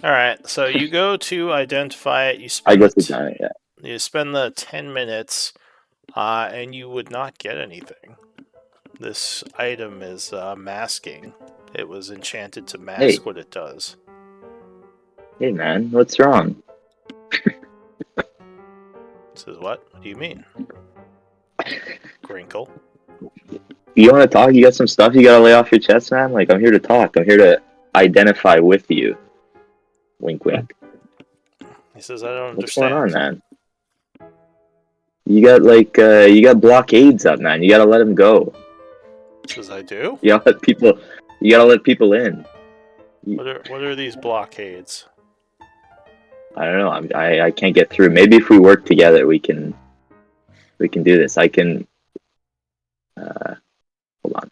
Alright, so you go to identify it, you I spend, go sit down, yeah. you spend the 10 minutes, and you would not get anything. This item is masking. It was enchanted to mask Hey. what it does. Hey, man, what's wrong? Says, what do you mean? Grinkle. You want to talk? You got some stuff you gotta lay off your chest, man? Like, I'm here to talk. I'm here to identify with you. Wink, wink. He says, I don't What's going understand. on, man? You got blockades up, man. You gotta let them go. Says, I do? You gotta let people in. What are these blockades? I don't know. I can't get through. Maybe if we work together, we can do this. I can. Hold on.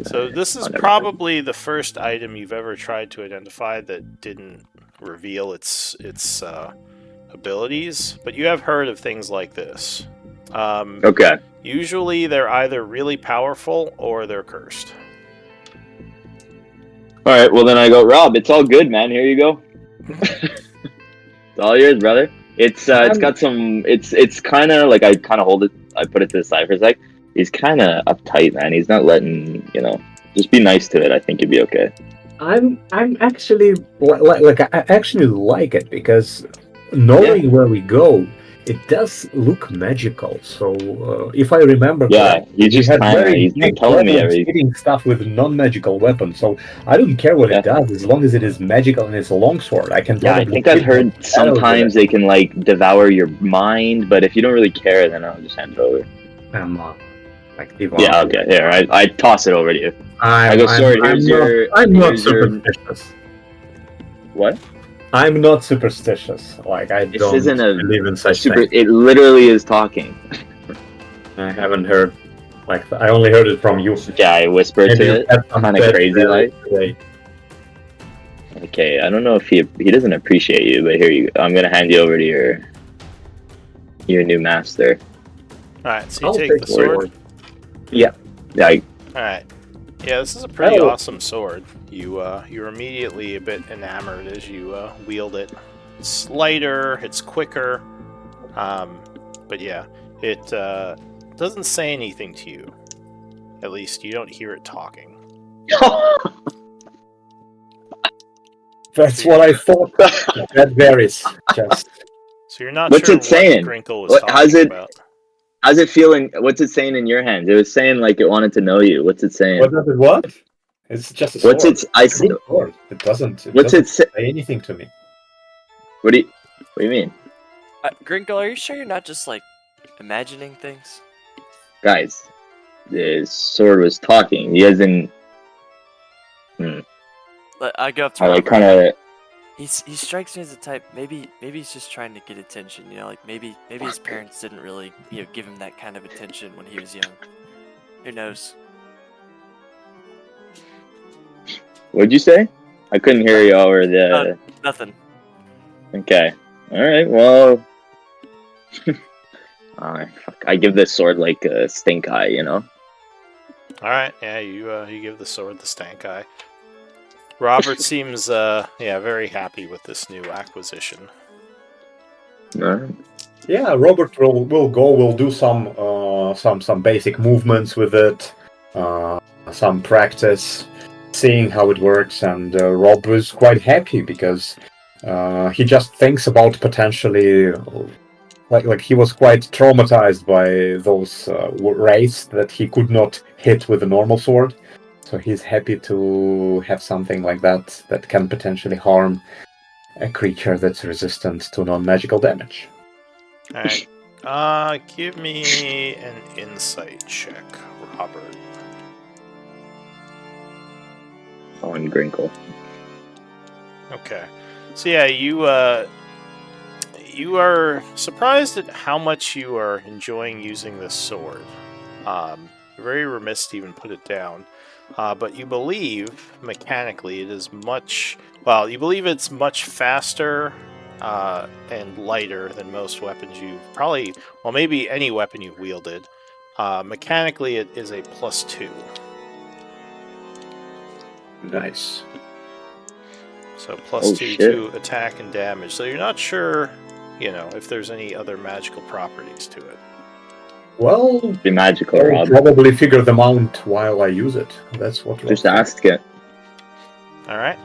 So this is I'll never- probably the first item you've ever tried to identify that didn't reveal its abilities, but you have heard of things like this. Okay. Usually they're either really powerful or they're cursed. All right. Well, then I go, Rob. It's all good, man. Here you go. It's all yours, brother. It's got some. It's kind of like I kind of hold it. I put it to the side for a sec. He's kind of uptight, man. He's not letting Just be nice to it. I think you'd be okay. I'm actually like I actually like it because knowing where we go, it does look magical. So if I remember correctly, he's just he's been telling me everything. hitting stuff with non-magical weapons. So I don't care what it does as long as it is magical and it's a longsword. I can. Yeah, I think I've heard sometimes they can like devour your mind, but if you don't really care, then I'll just hand it over. Yeah, okay. Here, I toss it over to you. I go, sorry. I'm not superstitious. What? I'm not superstitious. Like I This don't isn't a believe in such super. things. It literally is talking. I haven't heard. Like I only heard it from you. Yeah, I whispered to it, kind of crazy like. Okay, I don't know if he doesn't appreciate you, but here you go. I'm gonna hand you over to your new master. All right, so you I'll take the sword. Yeah. Alright. Yeah, this is a pretty awesome sword. You're immediately a bit enamored as you wield it. It's lighter, it's quicker, but yeah, it doesn't say anything to you. At least you don't hear it talking. That's what I thought. That varies. Just So you're not What's sure it saying? what Grinkle was How's talking it? about. How's it feeling? What's it saying in your hands? It was saying like it wanted to know you. What's it saying? what does it what? It's just a What's sword. it? It's a good sword. It doesn't. It What's doesn't it say? say anything to me. What do you mean, Grinkle, are you sure you're not just like imagining things? guys? The sword was talking. He hasn't. I go up to I like Robert. kind of. He strikes me as the type. Maybe he's just trying to get attention. You know, like maybe his parents didn't really give him that kind of attention when he was young. Who knows? What'd you say? I couldn't hear you over the. Nothing. Okay. All right. Well. Fuck. I give this sword like a stink eye. You know. All right, yeah, you give the sword the stank eye. Robert seems very happy with this new acquisition. Alright. Yeah, Robert will go. We'll do some basic movements with it, some practice, seeing how it works. And Rob was quite happy because he just thinks about potentially, like he was quite traumatized by those wraiths that he could not hit with a normal sword. So he's happy to have something like that that can potentially harm a creature that's resistant to non-magical damage. Alright. Give me an insight check, Robert. On Grinkle. Okay. So yeah, you are surprised at how much you are enjoying using this sword. Very remiss to even put it down. But you believe, mechanically, it is much... Well, you believe it's much faster and lighter than most weapons you've... Probably... Well, maybe any weapon you've wielded. Mechanically, it is a +2. Nice. So Oh, +2 shit. to attack and damage. So you're not sure, if there's any other magical properties to it. Well, Be magical, I'll Rob. probably figure them out while I use it. That's what. Just ask it. Alright.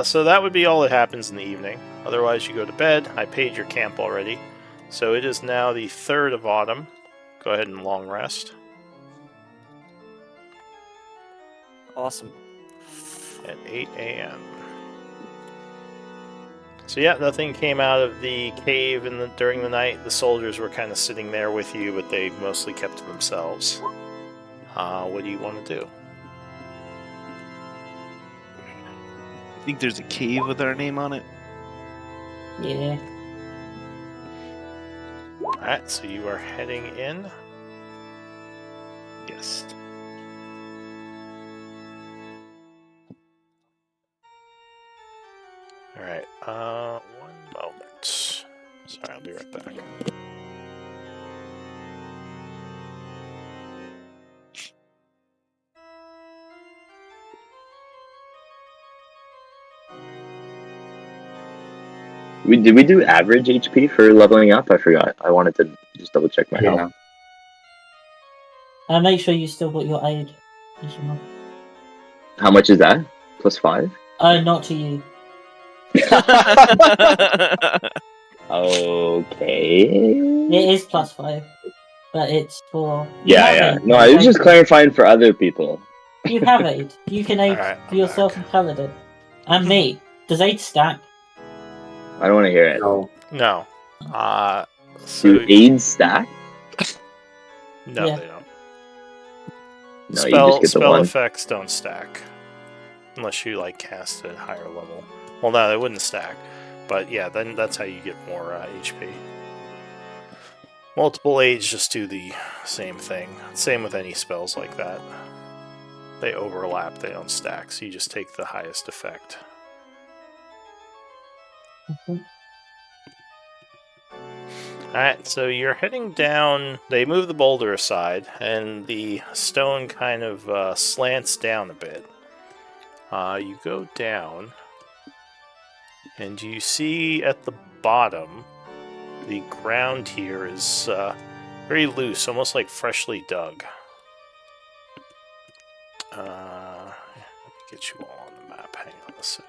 So that would be all that happens in the evening. Otherwise, you go to bed. I paid your camp already. So it is now the 3rd of autumn. Go ahead and long rest. Awesome. At 8 a.m. So yeah, nothing came out of the cave during the night. The soldiers were kind of sitting there with you, but they mostly kept to themselves. What do you want to do? I think there's a cave with our name on it. Yeah. Alright, so you are heading in. Yes. Alright, one moment. Sorry, I'll be right back. Did we do average HP for leveling up? I forgot. I wanted to just double check my health. And make sure you still got your aid as well. How much is that? +5? Not to you. Okay. It is +5, but it's for... You Yeah, have yeah. aid, No, though, I was don't just you? clarifying for other people. You have aid. You can aid Alright, I'm yourself back. and Paladin. And me. Does aid stack? I don't want to hear it. No. No. So... Do aids stack? No, Yeah. they don't. No, you just get the Spell one. effects don't stack. Unless you, cast at a higher level. Well, no, they wouldn't stack. But yeah, then that's how you get more HP. Multiple aids just do the same thing. Same with any spells like that. They overlap, they don't stack, so you just take the highest effect. Alright, so you're heading down. They move the boulder aside, and the stone kind of slants down a bit. You go down, and you see at the bottom, the ground here is very loose, almost like freshly dug. get you all on the map. Hang on a sec.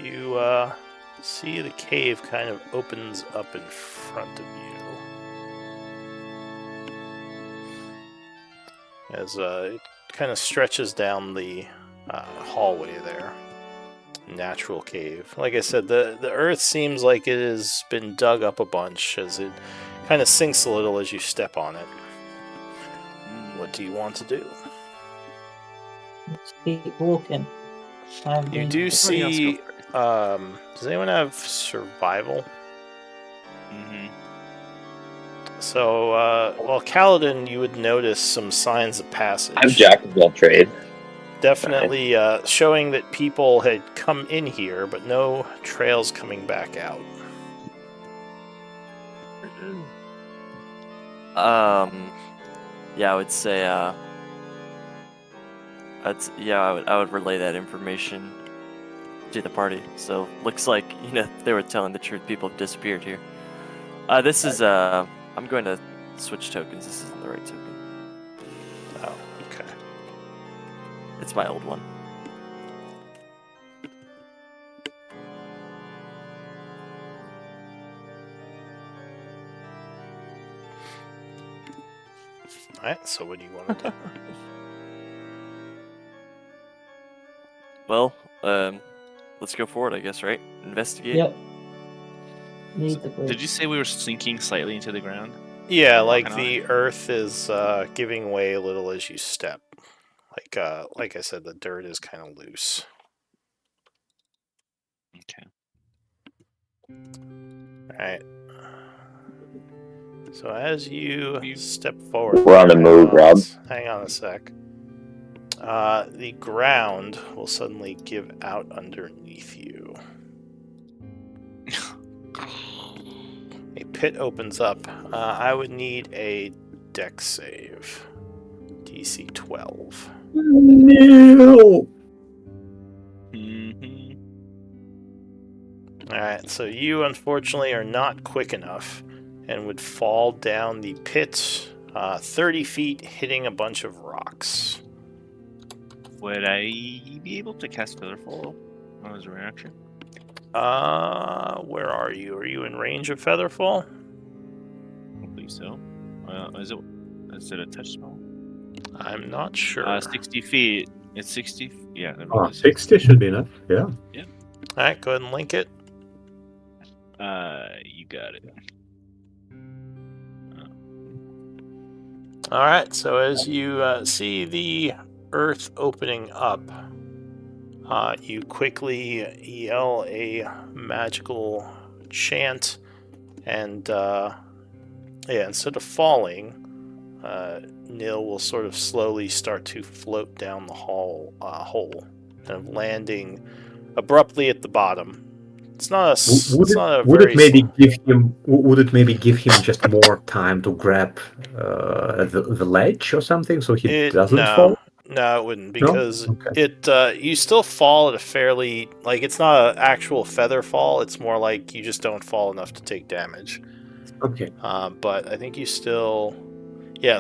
You see the cave kind of opens up in front of you. As it kind of stretches down the hallway there. Natural cave. Like I said, the earth seems like it has been dug up a bunch as it kind of sinks a little as you step on it. What do you want to do? Let's keep walking. You do see. Does anyone have survival? Mm-hmm. So, well, Kaladin, you would notice some signs of passage. I'm jack of all trade. Definitely showing that people had come in here, but no trails coming back out. Yeah, I would say, I would relay that information to the party. So looks like, they were telling the truth. People have disappeared here. This is, I'm going to switch tokens. This isn't the right token. Oh, okay. It's my old one. Alright, so what do you want to do? Well, let's go forward, I guess, right? Investigate. Yep. Need the bridge. Did you say we were sinking slightly into the ground? Yeah, Or like walking on the it? earth is giving way a little as you step. Like I said, the dirt is kind of loose. Okay. Alright. So as you step forward, We're on the move, Rob. hang on a sec. The ground will suddenly give out underneath you. A pit opens up. I would need a dex save. DC 12. No. Mm-hmm. Alright, so you unfortunately are not quick enough and would fall down the pit 30 feet, hitting a bunch of rocks. Would I be able to cast Featherfall as a reaction? Where are you? Are you in range of Featherfall? I believe so. Is it a touch spell? I'm not sure. 60 feet. It's 60. Yeah. That Oh, makes 60 should be enough. Yeah. Alright, go ahead and link it. You got it. Alright, so as you see the earth opening up, you quickly yell a magical chant, and instead of falling, Nil will sort of slowly start to float down the hole, kind of landing abruptly at the bottom. It's not a. Would it maybe give him just more time to grab the ledge or something so he doesn't fall? No, it wouldn't, No? because Okay. you still fall at a fairly, like, it's not an actual feather fall. It's more like you just don't fall enough to take damage. Okay. But I think you still,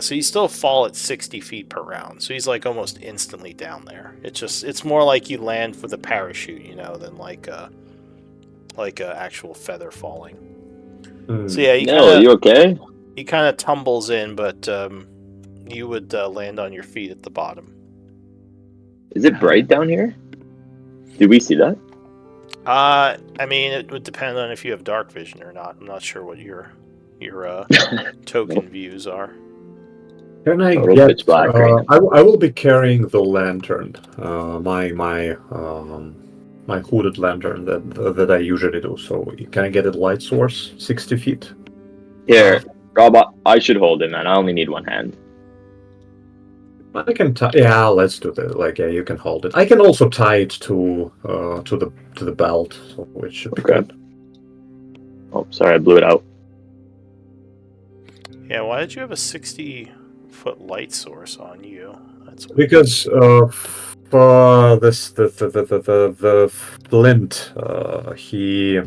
so you still fall at 60 feet per round. So he's like almost instantly down there. It's more like you land with a parachute, than like a actual feather falling. So yeah, Are you okay? he kind of tumbles in, but you would land on your feet at the bottom. Is it bright down here? Did we see that? I mean, it would depend on if you have dark vision or not. I'm not sure what your token views are. Can I Total get? pitch black, right? I will be carrying the lantern, my hooded lantern that I usually do. So can I get a light source 60 feet? Here, Rob, I should hold it, man. I only need one hand. I can tie. Yeah, let's do that. Like, yeah, you can hold it. I can also tie it to the belt, so it should be Okay. good. Oh, sorry, I blew it out. Yeah, why did you have a 60-foot light source on you? That's weird. Because for this the flint, he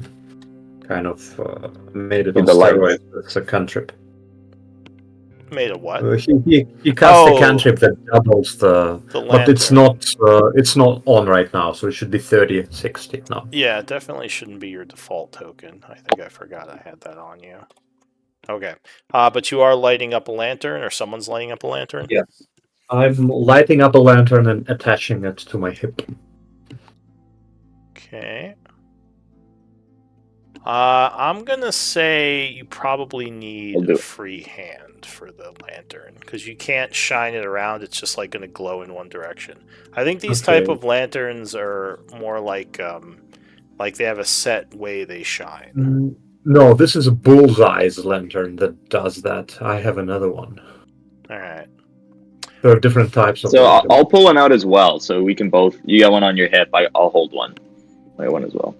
kind of made it With on the lights. steroids. It's a cantrip. Made a what? He cast a Oh. cantrip that doubles the, The but it's lantern. not on right now, so it should be 30 and 60 now. Yeah, it definitely shouldn't be your default token. I think I forgot I had that on you. Okay. But you are lighting up a lantern, or someone's lighting up a lantern? Yes. I'm lighting up a lantern and attaching it to my hip. Okay. I'm gonna say you probably need I'll do a it. free hand for the lantern because you can't shine it around. It's just like gonna glow in one direction. I think these Okay. type of lanterns are more like they have a set way they shine. No, this is a bullseye's lantern that does that. I have another one. All right. There are different types of So lanterns. I'll pull one out as well, so we can both. You got one on your hip. I'll hold one. I got one as well.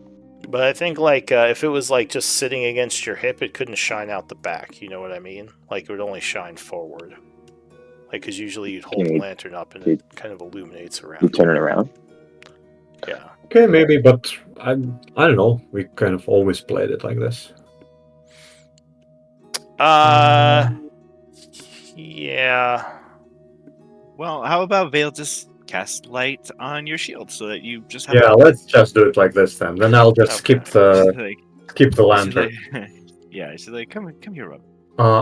But I think like if it was like just sitting against your hip, it couldn't shine out the back. You know what I mean? Like it would only shine forward. Like because usually you'd hold the You- lantern up and it kind of illuminates around. You turn it around. Yeah. Okay, maybe, but I don't know. We kind of always played it like this. Yeah. Well, how about Vale just cast light on your shield so that you just have Yeah, let's just do it like this then. Then I'll just skip the lantern. like, yeah, she's like, come here, Rob.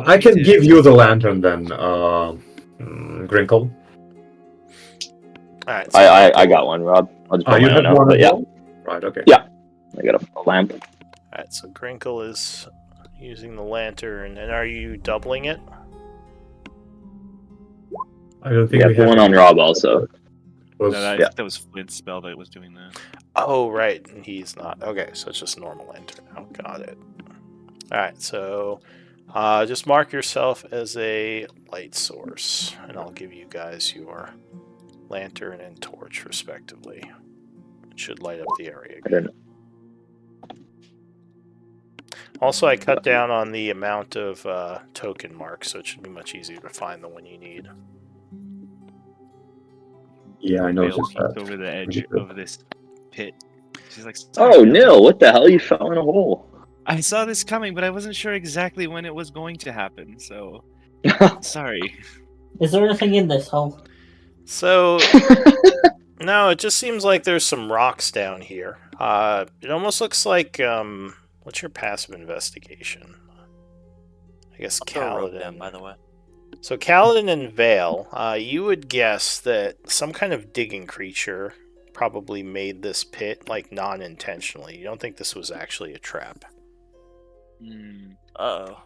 I can give you the lantern then, Grinkle. All right. So I got one, Rob. I'll just put You my have own out. one But as yeah, well? Right, okay. Yeah. I got a lamp. All right. So Grinkle is using the lantern, and are you doubling it? I don't think Yeah, we put have one on Rob also. No, I Yeah. think that was Flint's spell that was doing that. Oh, right. And he's not. Okay. So it's just normal lantern now. Got it. All right. So just mark yourself as a light source, and I'll give you guys your lantern and torch respectively. It should light up the area I don't again. Also, I cut down on the amount of token marks, so it should be much easier to find the one you need. Yeah, I Vale noticed peeks that. over the edge of this pit. She's like, Oh, "Sorry, Vale. Nil, what the hell? You fell in a hole. I saw this coming, but I wasn't sure exactly when it was going to happen. So sorry." Is there anything in this hole? So, no, it just seems like there's some rocks down here. It almost looks like, what's your passive investigation? I guess I'll throw a rope Kaladin. down, by the way. So Kaladin and Vale, you would guess that some kind of digging creature probably made this pit, like, non-intentionally. You don't think this was actually a trap? Uh-oh.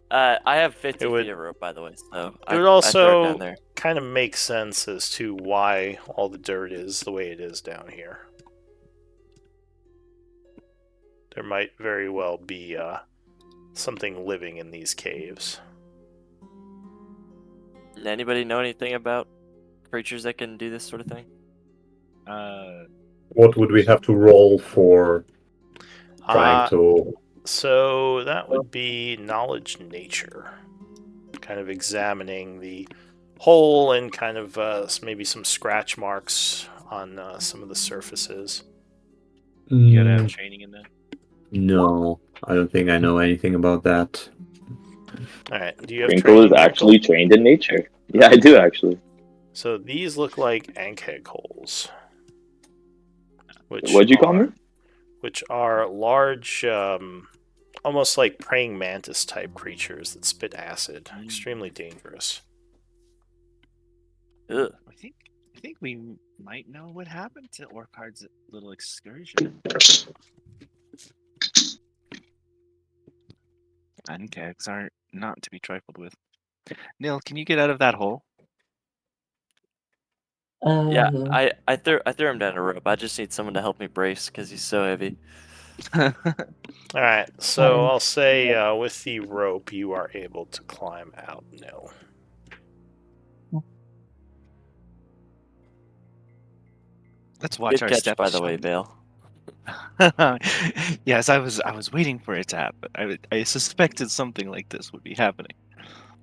I have 50 It would- feet of rope, by the way, so It would I throw it also down there. kind of make sense as to why all the dirt is the way it is down here. There might very well be something living in these caves. Anybody know anything about creatures that can do this sort of thing? What would we have to roll for trying to... So that would be knowledge nature. Kind of examining the hole and kind of maybe some scratch marks on some of the surfaces. You gotta have training in that. No, I don't think I know anything about that. Alright, do you have Crinkle training? is actually trained in nature. Yeah, I do actually. So these look like ankheg holes. What'd you call me? Which are large, almost like praying mantis type creatures that spit acid. Extremely dangerous. Ugh. I think we might know what happened to Orcard's little excursion. Ankegs are not to be trifled with. Nil, can you get out of that hole? Yeah, I threw him down a rope. I just need someone to help me brace because he's so heavy. Alright, so I'll say with the rope you are able to climb out, Nil. Let's watch Good our catch, steps. by the way, Vale. Yes, I was waiting for it to happen. I suspected something like this would be happening.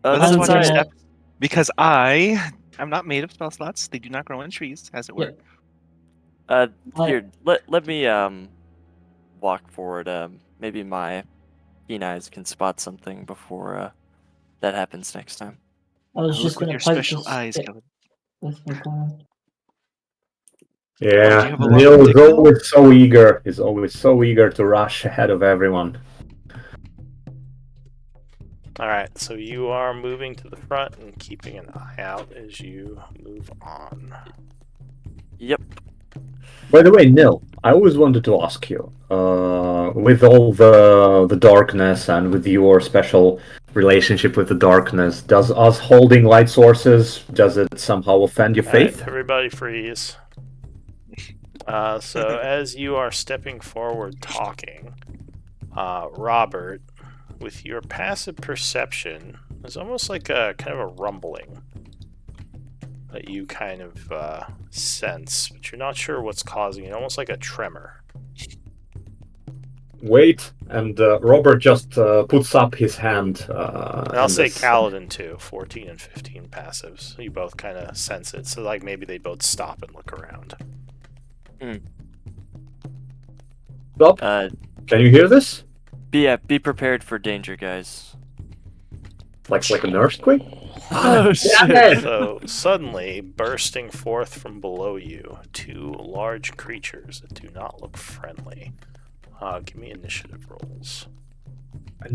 But That's let's watch our alright. steps because I'm not made of spell slots. They do not grow on trees, as it were. Here, let me walk forward. maybe my keen eyes can spot something before that happens next time. I was Look just with going your to poke special this eyes, stick Kevin. with my gun. Oh, do you Yeah, have a long Neil is stick, Neil? always so eager. He's always so eager to rush ahead of everyone. Alright, so you are moving to the front and keeping an eye out as you move on. Yep. By the way, Neil, I always wanted to ask you, with all the darkness and with your special relationship with the darkness, does us holding light sources, does it somehow offend your Alright, faith? everybody freeze. So as you are stepping forward talking, Robert, with your passive perception, there's almost like a kind of a rumbling that you kind of sense, but you're not sure what's causing it, almost like a tremor. Wait, and Robert just puts up his hand. And I'll and say this, Kaladin too, 14 and 15 passives. So you both kind of sense it, so like maybe they both stop and look around. Stop. Uh, Can you hear this? be prepared for danger, guys. Like an earthquake? Oh Damn shit! it! So suddenly, bursting forth from below you, two large creatures that do not look friendly. Give me initiative rolls.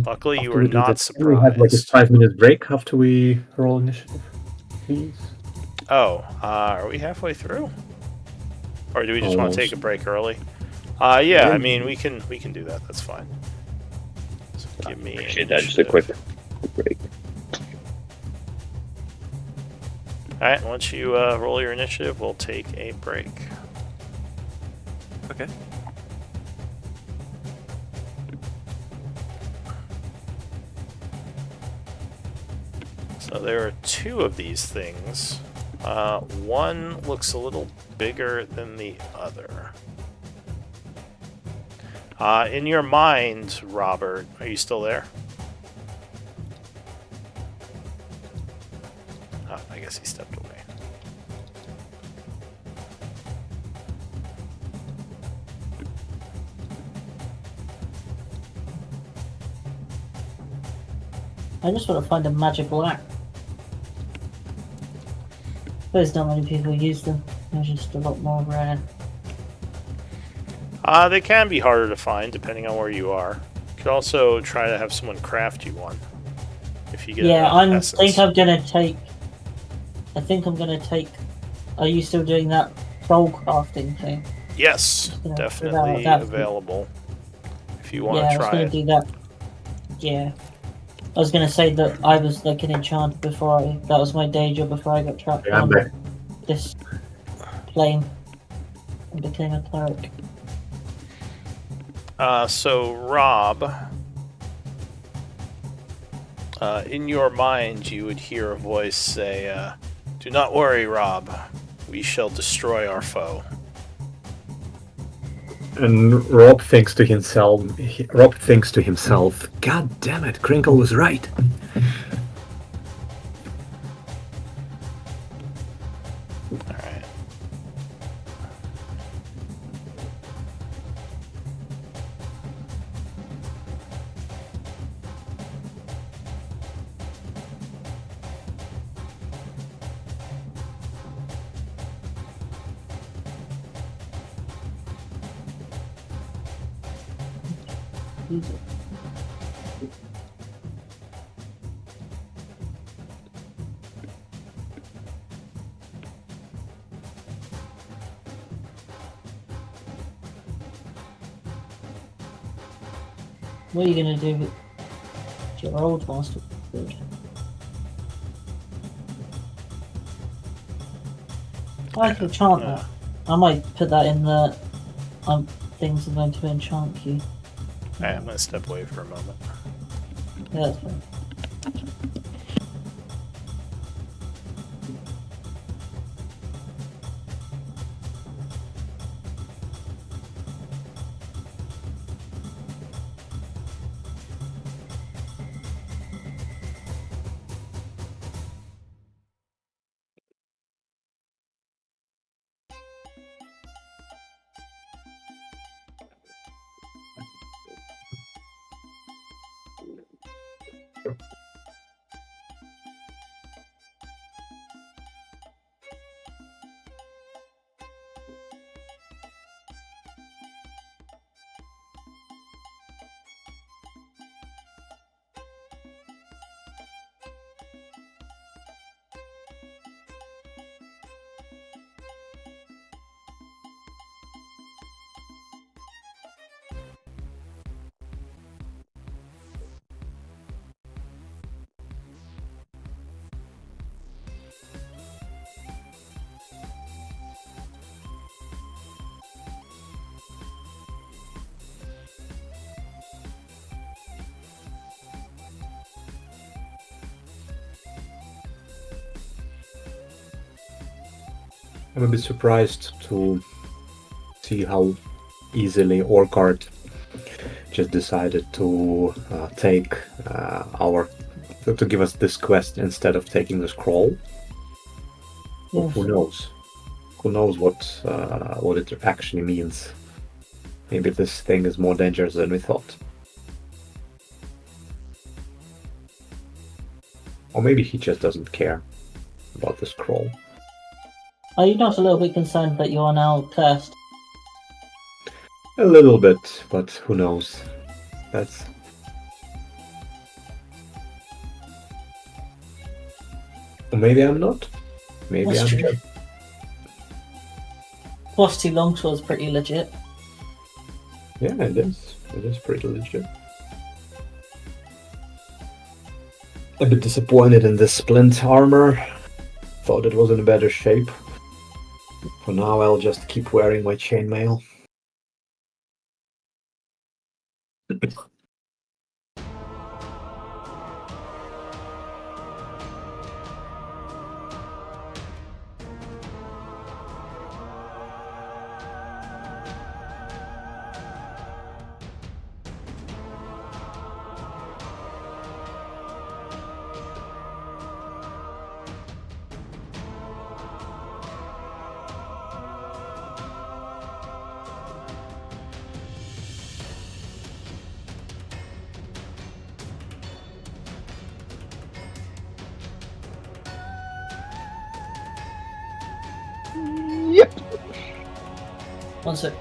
Luckily, you After are we do not this, can we have like a surprised. 5 minute break after we roll initiative, please? Oh, are we halfway through? Or do we just want to take Almost. a break early? Yeah, I mean we can do that. That's fine. So give me Appreciate that. Just a quick break. All right, once you roll your initiative, we'll take a break. Okay. So there are two of these things. One looks a little bigger than the other. In your mind, Robert, are you still there? Oh, I guess he stepped away. I just want to find a magical axe. There's not many people use them. They're just a lot more rare. They can be harder to find depending on where you are. You could also try to have someone craft you one if you get Yeah, enough I essence. think I'm gonna take. I think I'm gonna take. Are you still doing that troll crafting thing? Yes, Yeah, definitely that's- available if you want Yeah, to I was try gonna it. do that. Yeah, I was gonna say that I was like an enchanter before I. That was my day job before I got trapped Yeah, I'm on back. this plane and became a cleric. So Rob, in your mind, you would hear a voice say, "Do not worry, Rob. We shall destroy our foe." And Rob thinks to himself. God damn it, Crinkle was right. All right. What are you gonna do with your old master? Good. I can enchant that. I might put that in the things I'm going to enchant you. All right, I'm gonna step away for a moment. Yeah, that's fine. I'm a bit surprised to see how easily Orkard just decided to take to give us this quest instead of taking the scroll. But who knows? Who knows what it actually means? Maybe this thing is more dangerous than we thought. Or maybe he just doesn't care about the scroll. Are you not a little bit concerned that you are now cursed? A little bit, but who knows? That's... Or maybe I'm not. Maybe That's I'm true. just... Velocity Longsword's pretty legit. Yeah, it is. It is pretty legit. A bit disappointed in this splint armor. Thought it was in better shape. For now, I'll just keep wearing my chainmail. Yep. One sec.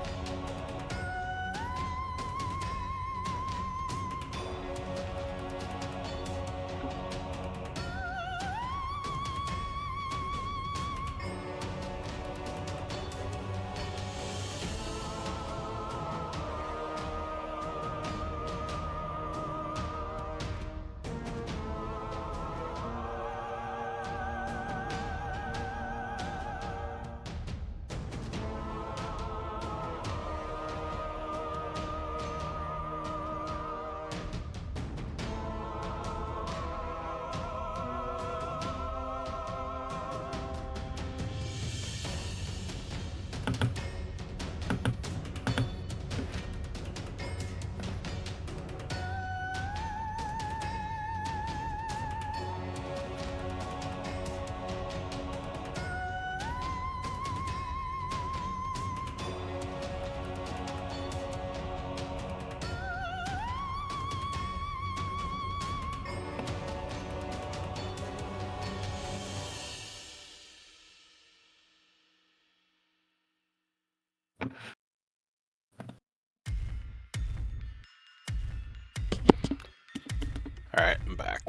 Alright, I'm back.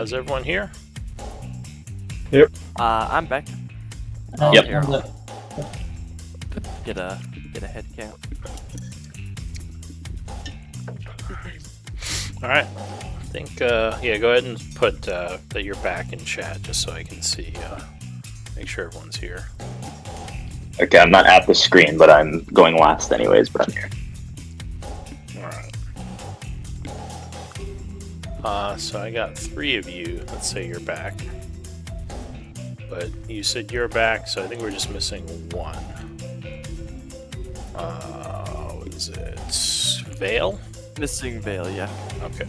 Is everyone here? Yep. I'm back. Yep. Here, one I'll sec. get a head count. Alright. I think, yeah, go ahead and put that you're back in chat just so I can see, make sure everyone's here. Okay, I'm not at the screen, but I'm going last anyways, but I'm here. Alright. So I got 3 of you. Let's say you're back. But you said you're back, so I think we're just missing 1. What is it? Vale? Missing Veil, yeah. Okay.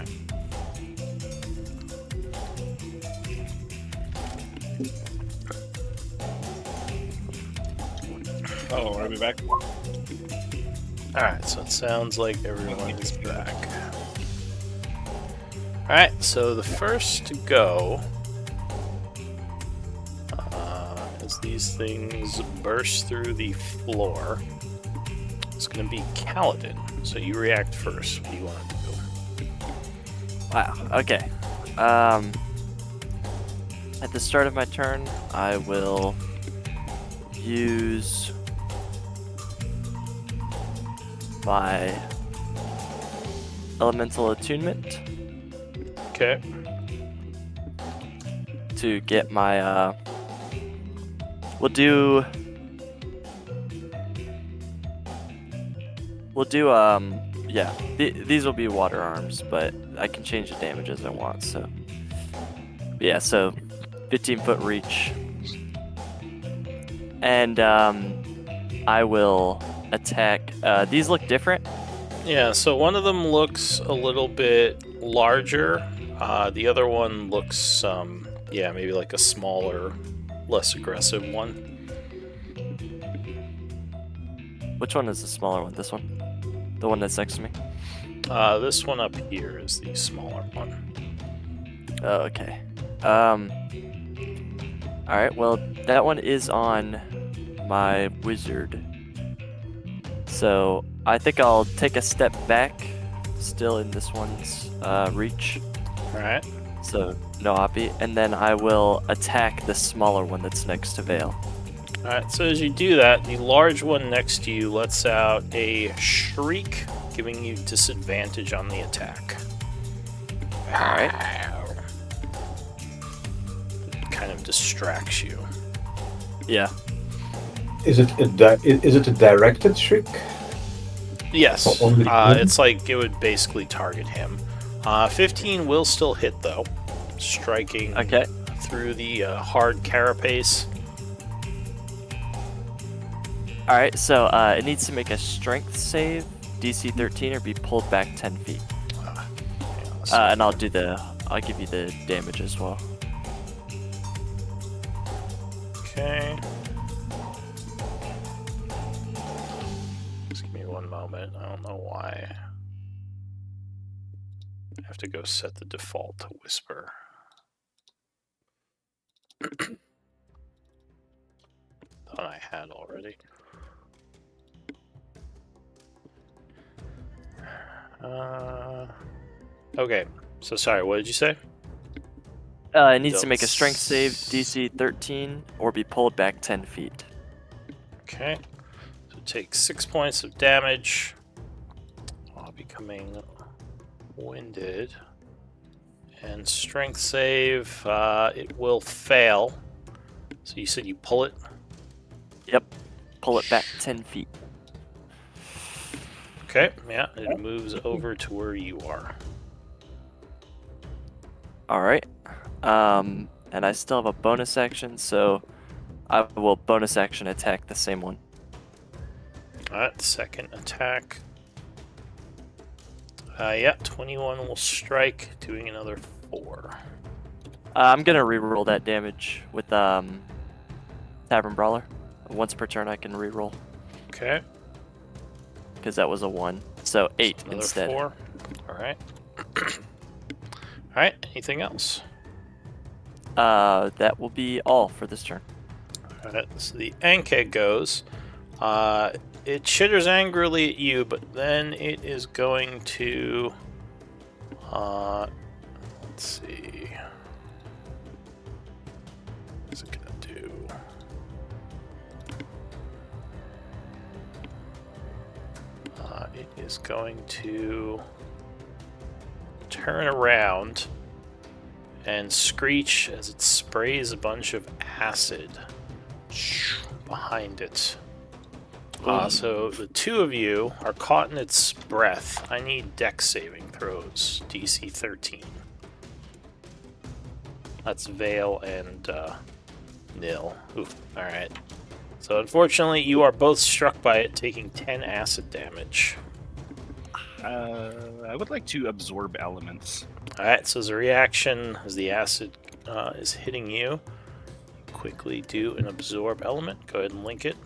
Oh, are we back? Alright, so it sounds like everyone is back. Alright, so the first to go, as these things burst through the floor, is going to be Kaladin. So you react first. What do you want to do? Wow. Okay. At the start of my turn, I will use my elemental attunement Okay. to get my we'll do yeah, these will be water arms, but I can change the damage as I want. So yeah, so 15-foot reach, and I will attack. These look different. Yeah, so one of them looks a little bit larger. The other one looks, yeah, maybe like a smaller, less aggressive one. Which one is the smaller one? This one? The one that's next to me? This one up here is the smaller one. Oh, okay. Alright, well, that one is on my wizard. So, I think I'll take a step back, still in this one's reach. Alright. So, no Hoppy. And then I will attack the smaller one that's next to Vale. Alright, so as you do that, the large one next to you lets out a shriek, giving you disadvantage on the attack. Alright. It kind of distracts you. Yeah. Is it a directed shriek? Yes. Or only him? It's like it would basically target him. 15 will still hit, though. Striking Okay. through the hard carapace. Alright, so it needs to make a strength save, DC 13, or be pulled back 10 feet. And I'll give you the damage as well. Okay. Just give me one moment. I don't know why. I have to go set the default to whisper. Thought I had already. Okay. So sorry, what did you say? It needs to make a strength save, DC 13, or be pulled back 10 feet. Okay. So take 6 points of damage while becoming winded. And strength save, it will fail. So you said you pull it? Yep. Pull it back 10 feet. Okay, yeah, it moves over to where you are. Alright. And I still have a bonus action, so I will bonus action attack the same one. Alright, second attack. Yeah, 21 will strike, doing another 4. I'm gonna reroll that damage with Tavern Brawler. Once per turn I can reroll, Okay, because that was a 1. So 8 so another instead. 4. Alright. Alright, anything else? That will be all for this turn. Alright, so the Anke goes. It chitters angrily at you, but then it is going to... let's see... What's it gonna do? It is going to turn around and screech as it sprays a bunch of acid behind it. So the two of you are caught in its breath. I need dex saving throws, DC 13. That's Vale and Nil. Oof. Alright. So unfortunately, you are both struck by it, taking 10 acid damage. I would like to absorb elements. Alright, so as a reaction, as the acid is hitting you, quickly do an absorb element. Go ahead and link it.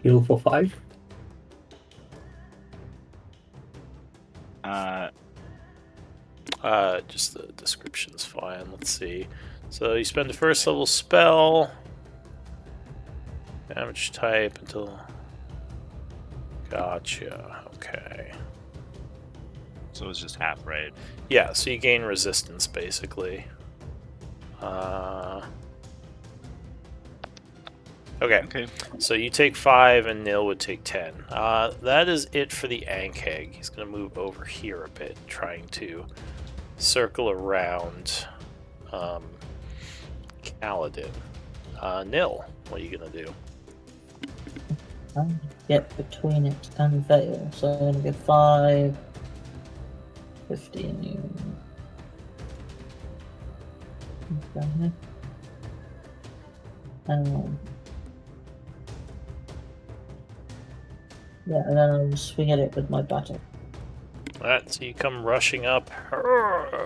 Heal for 5. Just the description's fine. Let's see. So you spend a first level spell. Damage type until. Gotcha. Okay. So it's just half, right? Yeah, so you gain resistance basically. Okay. So you take 5 and Nil would take 10. That is it for the Ankeg. He's going to move over here a bit, trying to circle around Kaladin. Nil, what are you going to do? Get between it and Veil. So I'm going to go 5, 15. Okay. Yeah, and then I'll swing at it with my battle. Alright, so you come rushing up,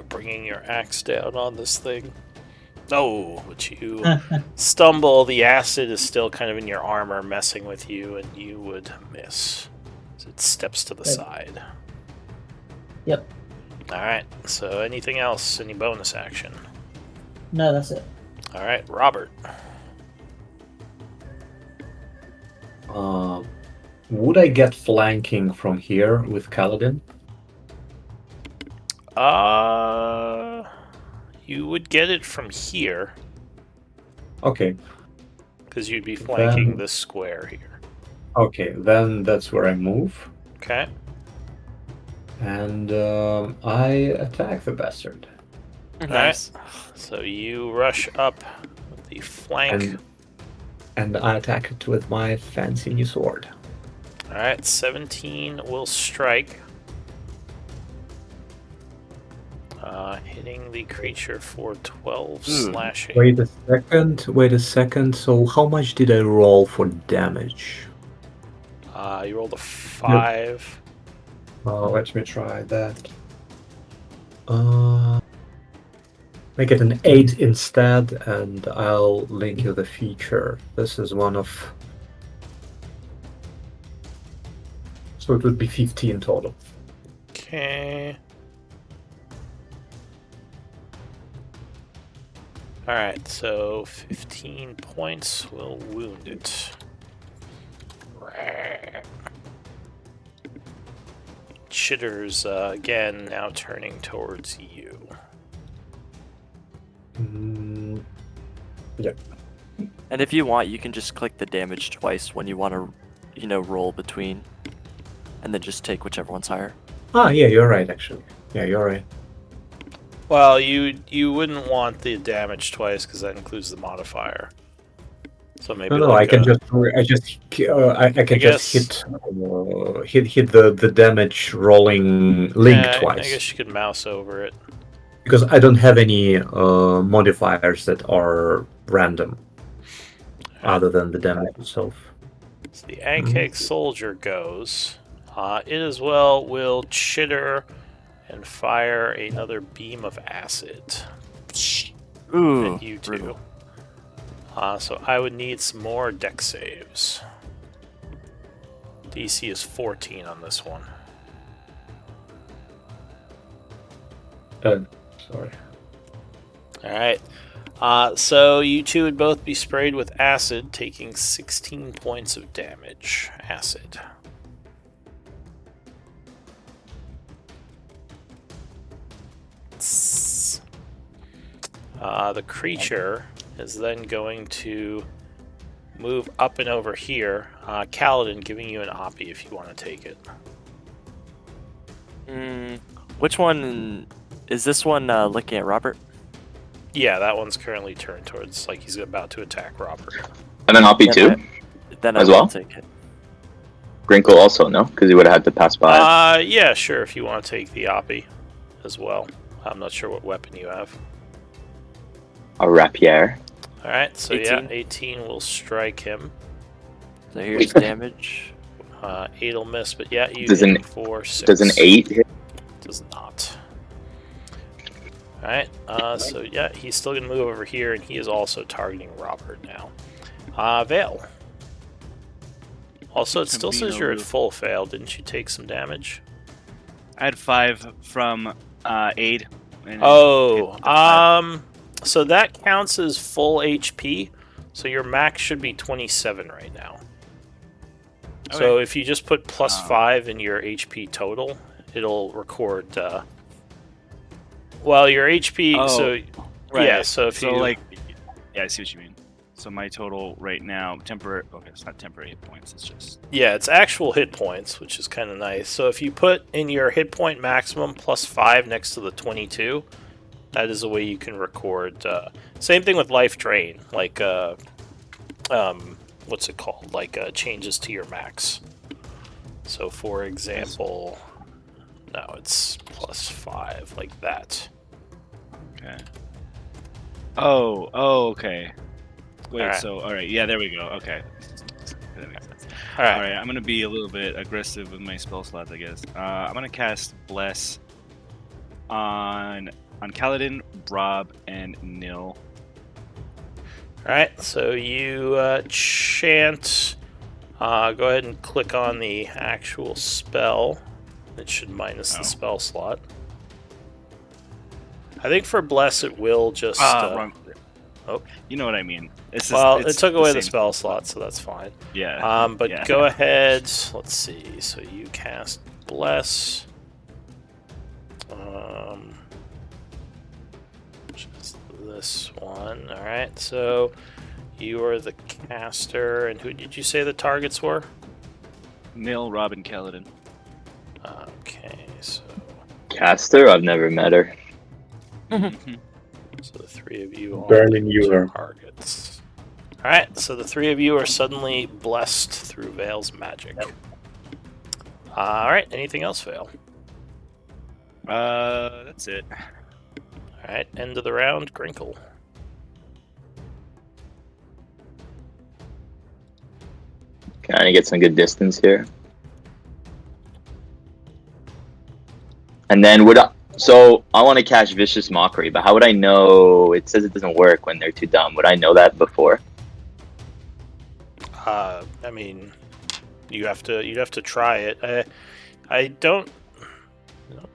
bringing your axe down on this thing. Oh, but you stumble. The acid is still kind of in your armor, messing with you, and you would miss. So it steps to the side. Yep. Alright, so anything else? Any bonus action? No, that's it. Alright, Robert. Would I get flanking from here with Kaladin? You would get it from here. Okay. Because you'd be flanking this square here. Okay, then that's where I move. Okay. And I attack the bastard. Nice. So you rush up with the flank. And I attack it with my fancy new sword. Alright, 17 will strike. Hitting the creature for 12 slashing. Wait a second. So how much did I roll for damage? You rolled a 5. Let me try that. Make it an 8 instead, and I'll link you the feature. This is one of... So it would be 15 total. Okay. Alright, so 15 points will wound it. Chitter's again now turning towards you. Yeah. And if you want, you can just click the damage twice when you want to, roll between, and then just take whichever one's higher. Yeah, you're right, actually. Yeah, you're right. Well, you wouldn't want the damage twice because that includes the modifier. So maybe I can just hit the damage rolling link twice. I guess you could mouse over it. Because I don't have any modifiers that are random, other than the damage itself. So the Ankeg soldier goes. It as well will chitter and fire another beam of acid. Ooh, at you two. brutal. So I would need some more dex saves. DC is 14 on this one. Sorry. Alright. So you two would both be sprayed with acid, taking 16 points of damage. Acid. The creature is then going to move up and over here. Kaladin giving you an oppie if you want to take it. Which one is this one looking at Robert? Yeah, that one's currently turned towards, like he's about to attack Robert. And an Oppie too? Then as I will well? take it. Grinkle also, no? Because he would have had to pass by. Yeah, sure, if you want to take the oppie as well. I'm not sure what weapon you have. A rapier. Alright, so 18. yeah, 18 will strike him. So here's damage. 8 will miss, but yeah, you Does hit an- him for 6. Does an 8 hit? Does not. Alright, so yeah, he's still going to move over here, and he is also targeting Robert now. Vale. Also, it still says you're at full fail. Didn't you take some damage? I had 5 from aid. And Oh, hit the 5. so that counts as full HP. So your max should be 27 right now. So Okay. if you just put plus Oh. 5 in your HP total, it'll record. Well, your HP. Oh, so right. yeah. So if you like, yeah, I see what you mean. So my total right now, temporary. Okay, it's not temporary hit points. It's just. yeah, it's actual hit points, which is kind of nice. So if you put in your hit point maximum plus 5 next to the 22, that is a way you can record. Same thing with life drain, like what's it called? Like changes to your max. So for example, no, it's plus 5, like that. Okay. Oh, okay. Wait, Alright. so, alright, yeah, there we go. Okay. That makes sense. Alright. Alright, I'm gonna be a little bit aggressive with my spell slots, I guess. I'm gonna cast Bless on Kaladin, Rob, and Nil. Alright, so you chant. Go ahead and click on the actual spell. It should minus the spell slot. I think for Bless it will just. Wrong. Oh. You know what I mean. It took away the spell slot, so that's fine. Yeah. But yeah. go ahead. Let's see. So you cast Bless. Which is this one. Alright, so you are the caster, and who did you say the targets were? Nil, Rob, and Kaladin. Okay, so Caster? I've never met her. so the 3 of you Burning are Euler. targets. Alright, so the 3 of you are suddenly blessed through Vale's magic. Alright, anything else, Vale? That's it. Alright, end of the round, Grinkle. Kind of get some good distance here. And then so I want to catch Vicious Mockery, but how would I know? It says it doesn't work when they're too dumb. Would I know that before? I mean, you'd have to try it. I don't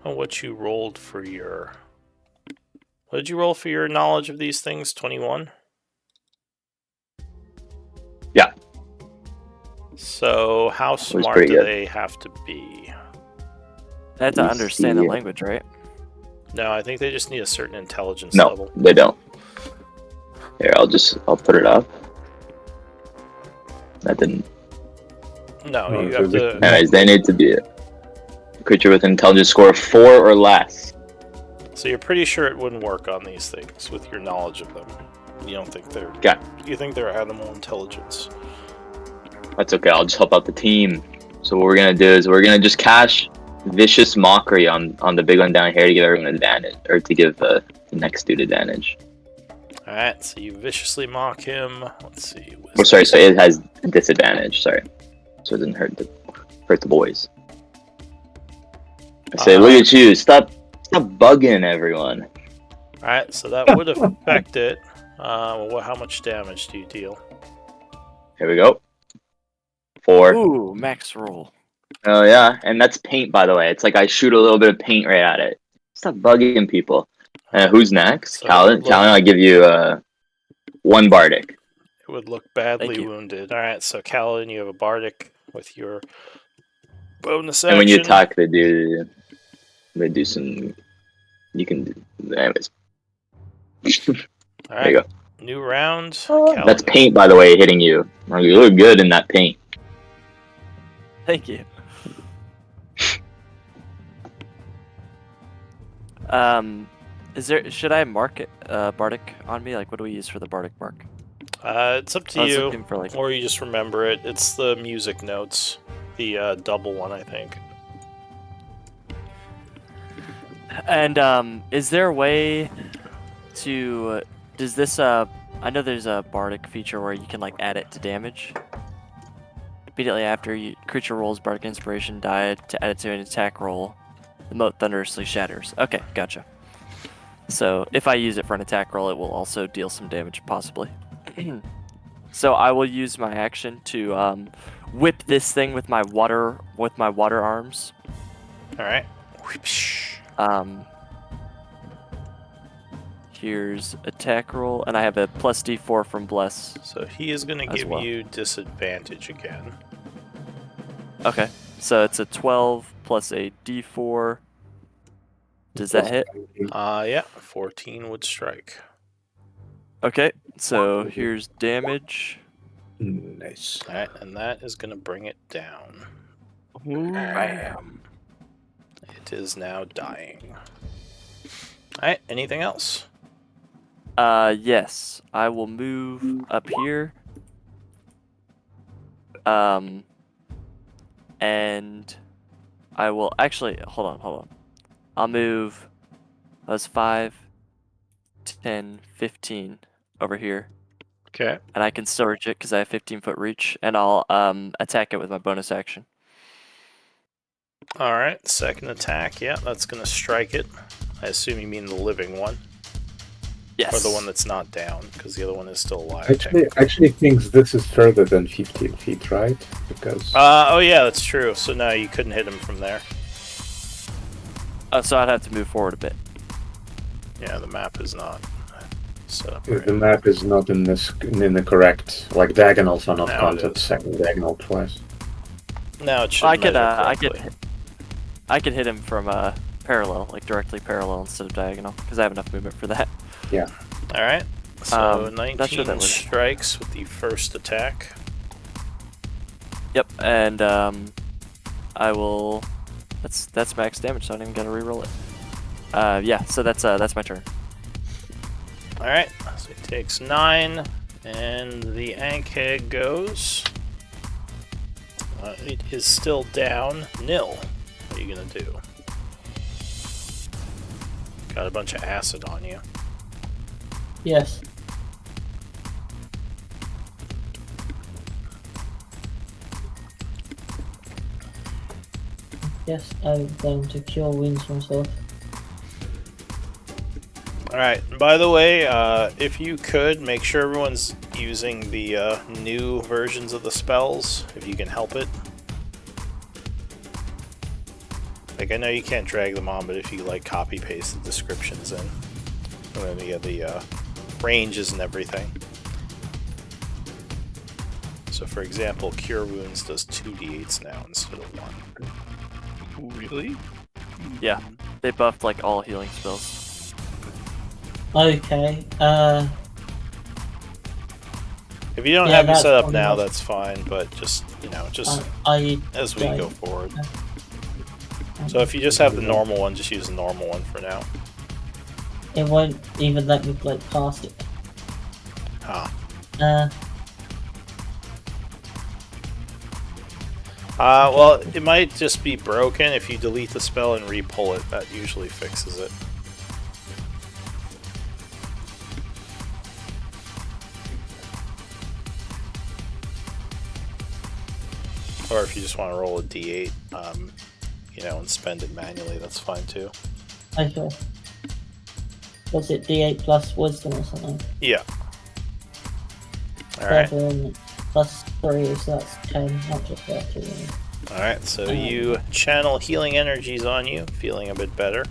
know what you rolled for your. What did you roll for your knowledge of these things? 21? Yeah. So how smart pretty do good. they have to be? They have to We understand the see- language, right? No, I think they just need a certain intelligence No, level. they don't. Here, I'll put it up. That didn't. No, Oh, you so have to. Anyways, they need to be a creature with an intelligence score of 4 or less. So you're pretty sure it wouldn't work on these things with your knowledge of them. You don't think they're. Yeah. You think they're animal intelligence. That's okay. I'll just help out the team. So what we're gonna do is we're gonna just cash Vicious Mockery on the big one down here to give everyone advantage, or to give the next dude advantage. Alright, so you viciously mock him. Let's see. Oh, sorry. So it has disadvantage. Sorry. So it doesn't hurt the boys. I say, look at you! Stop bugging everyone. Alright, so that would affect it. How much damage do you deal? Here we go. 4. Ooh, max roll. Oh yeah, and that's paint, by the way. It's like I shoot a little bit of paint right at it. Stop bugging people. Who's next? So Callan? Callan, I'll give you 1 Bardic. It would look badly Thank you. wounded. Alright, so Kaladin, you have a Bardic with your bonus action. And when you attack, they do some. You can do. Anyways. There you go. New round. That's Kaladin. paint, by the way, hitting you. You look good in that paint. Thank you. Should I mark it, Bardic on me? Like, what do we use for the Bardic mark? It's up to I was you, looking for, like- or you just remember it. It's the music notes, the double one, I think. And is there a way to? Does this? I know there's a Bardic feature where you can like add it to damage. Immediately after creature rolls Bardic Inspiration die to add it to an attack roll, the moat thunderously shatters. Okay, gotcha. So if I use it for an attack roll, it will also deal some damage, possibly. So I will use my action to whip this thing with my water arms. All right. Whip. Here's attack roll, and I have a plus D4 from Bless. So he is going to As give well. you disadvantage again. Okay, so it's a 12 plus a D4. Does that hit? Yeah, 14 would strike. Okay, so here's damage. Nice. Alright, and that is going to bring it down. Bam. It is now dying. Alright, anything else? Yes, I will move up here. And I will actually hold on. I'll move. That's 5, 10, 15 over here, Okay. and I can still reach it because I have 15-foot reach, and I'll attack it with my bonus action. Alright, second attack. Yeah, that's going to strike it. I assume you mean the living one. Yes. Or the one that's not down, because the other one is still alive. Actually thinks this is further than 15 feet, right? Because Oh yeah, that's true. So no, you couldn't hit him from there. Oh, so I'd have to move forward a bit. Yeah, the map is not set up the right. map is not in the correct, like diagonals are not Now it counted is. second diagonal twice. Now it should Well, measure I could hit him from parallel, like directly parallel instead of diagonal, because I have enough movement for that. Yeah. Alright, so not sure that 19 was- strikes with the first attack. Yep, and I will. That's max damage, so I don't even gotta reroll it. Yeah, so that's my turn. Alright, so he takes 9, and the Ankheg goes. It is still down. Nil. What are you gonna do? Got a bunch of acid on you. Yes. Yes, I'm going to cure wounds myself. Alright, by the way, if you could, make sure everyone's using the new versions of the spells, if you can help it. Like, I know you can't drag them on, but if you, like, copy-paste the descriptions in. And then you get the ranges and everything. So, for example, Cure Wounds does 2d8s now instead of 1. Really? Yeah, they buffed like all healing spells. Okay, If you don't Yeah, have it that's set up probably now, not- that's fine, but just, you know, just I as we don't- go forward. So if you just have the normal one, just use the normal one for now. It won't even let me like cast it. Ah. Well, it might just be broken. If you delete the spell and re-pull it, that usually fixes it. Or if you just want to roll a d8, you know, and spend it manually, that's fine too. Okay. Was it D8 plus wisdom or something? Yeah. Alright. 7 plus 3, so that's 10, not just 13. Alright, so you channel healing energies on you, feeling a bit better.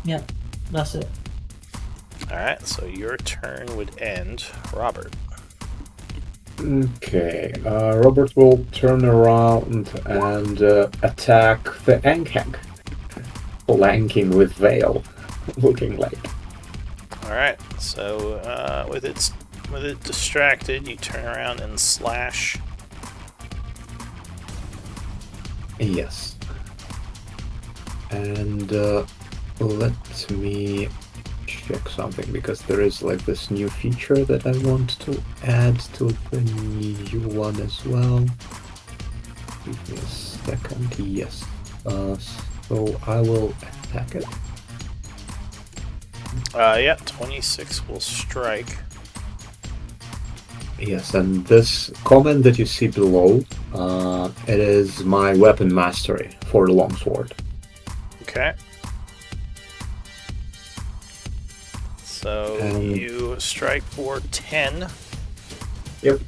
Yep, that's it. Alright, so your turn would end. Robert. Okay, Robert will turn around and attack the Ankheg. Flanking with Veil, looking like. Alright, so with it distracted, you turn around and slash. Yes. And let me check something, because there is like this new feature that I want to add to the new one as well. Give me a second. Yes. So I will attack it. Yeah, 26 will strike. Yes, and this comment that you see below, it is my weapon mastery for the longsword. Okay. So And- you strike for 10. Yep.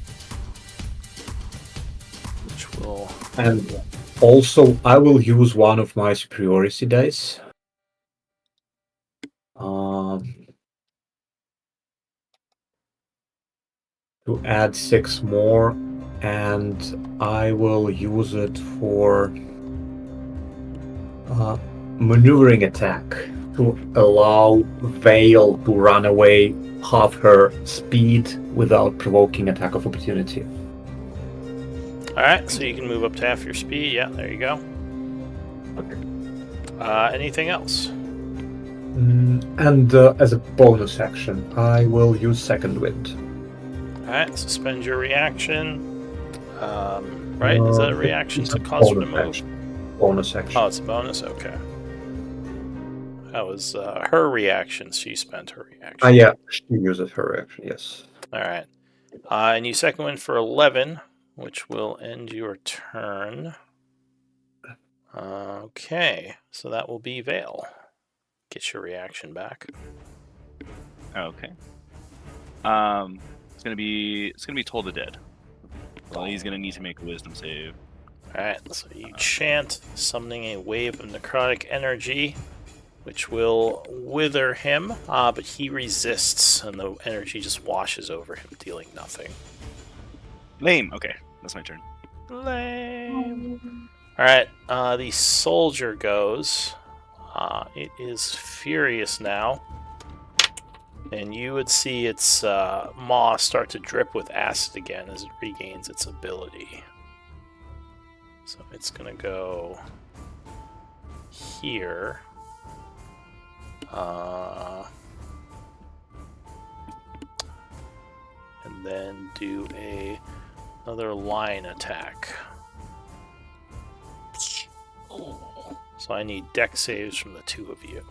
Which will. And Also, I will use one of my superiority dice. To add 6 more, and I will use it for maneuvering attack to allow Vale to run away half her speed without provoking attack of opportunity. Alright, so you can move up to half your speed. Yeah, there you go. Okay. Anything else? And as a bonus action, I will use Second Wind. Alright, suspend your reaction. Right? Is that a reaction to cause her to move? Action. Bonus action. Oh, it's a bonus? Okay. That was her reaction. She spent her reaction. Yeah, she uses her reaction, yes. Alright. And you second wind for 11, which will end your turn. Okay, so that will be Vale. Get your reaction back. Okay. It's gonna be Toll the Dead. Well, he's gonna need to make a Wisdom save. Alright, so you chant, summoning a wave of necrotic energy, which will wither him, but he resists, and the energy just washes over him, dealing nothing. Lame. Okay, that's my turn. Lame. Alright, the soldier goes. It is furious now. And you would see its maw start to drip with acid again as it regains its ability. So it's going to go here. And then do another line attack. So I need dex saves from the two of you.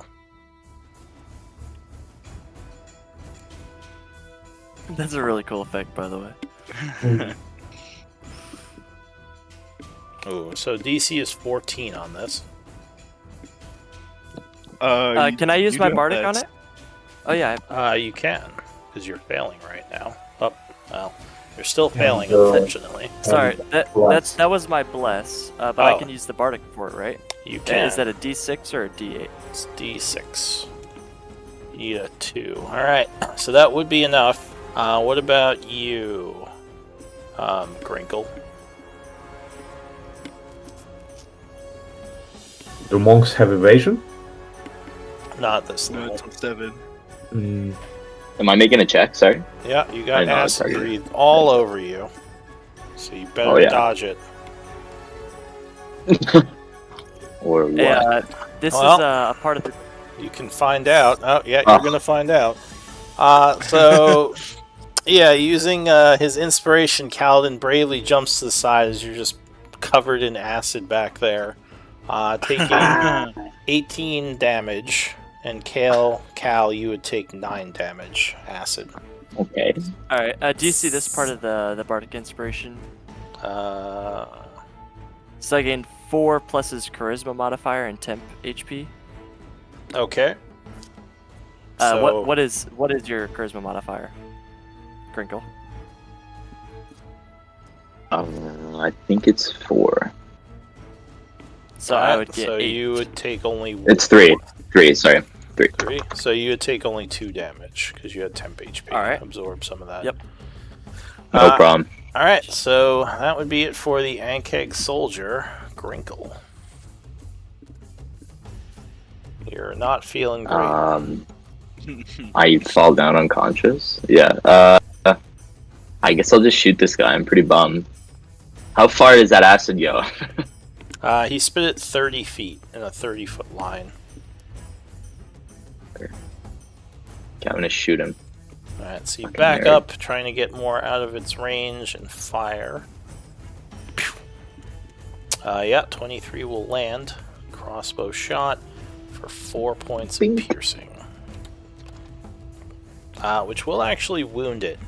That's a really cool effect, by the way. Oh, so DC is 14 on this. Can I use my bardic on it? Oh yeah. You can, because you're failing right now. Oh, well, you're still failing, unfortunately. Sorry, that was my bless, but I can use the bardic for it, right? You can. Is that a D6 or a D8? It's D6. You need a 2. Alright, so that would be enough. What about you, Grinkle? Do monks have evasion? Not this level. No, it's 7. Am I making a check? Sorry. Yeah, you got I know, acid sorry. breathe all over you. So you better dodge it. Or what? Hey, this is a part of the... You can find out. Oh, yeah, you're going to find out. So, yeah, using his inspiration, Kaladin bravely jumps to the side as you're just covered in acid back there. Taking 18 damage. And Cal, you would take 9 damage acid. Okay. Alright, do you see this part of the bardic inspiration? So I gain 4 plus his charisma modifier and temp HP. Okay. What is your charisma modifier, Crinkle? I think it's 4. So I would get 8. You would take only... It's 3. 3, sorry. 3. So you would take only 2 damage, because you had temp HP. Alright. Absorb some of that. Yep. No problem. Alright, so that would be it for the Ankeg soldier, Grinkle. You're not feeling great. I fall down unconscious. Yeah. I guess I'll just shoot this guy. I'm pretty bummed. How far does that acid go? He spit it 30 feet in a 30-foot line. Okay, I'm gonna shoot him. Alright, so you back up, trying to get more out of its range and fire. Yeah, 23 will land. Crossbow shot for 4 points of piercing. Which will actually wound it,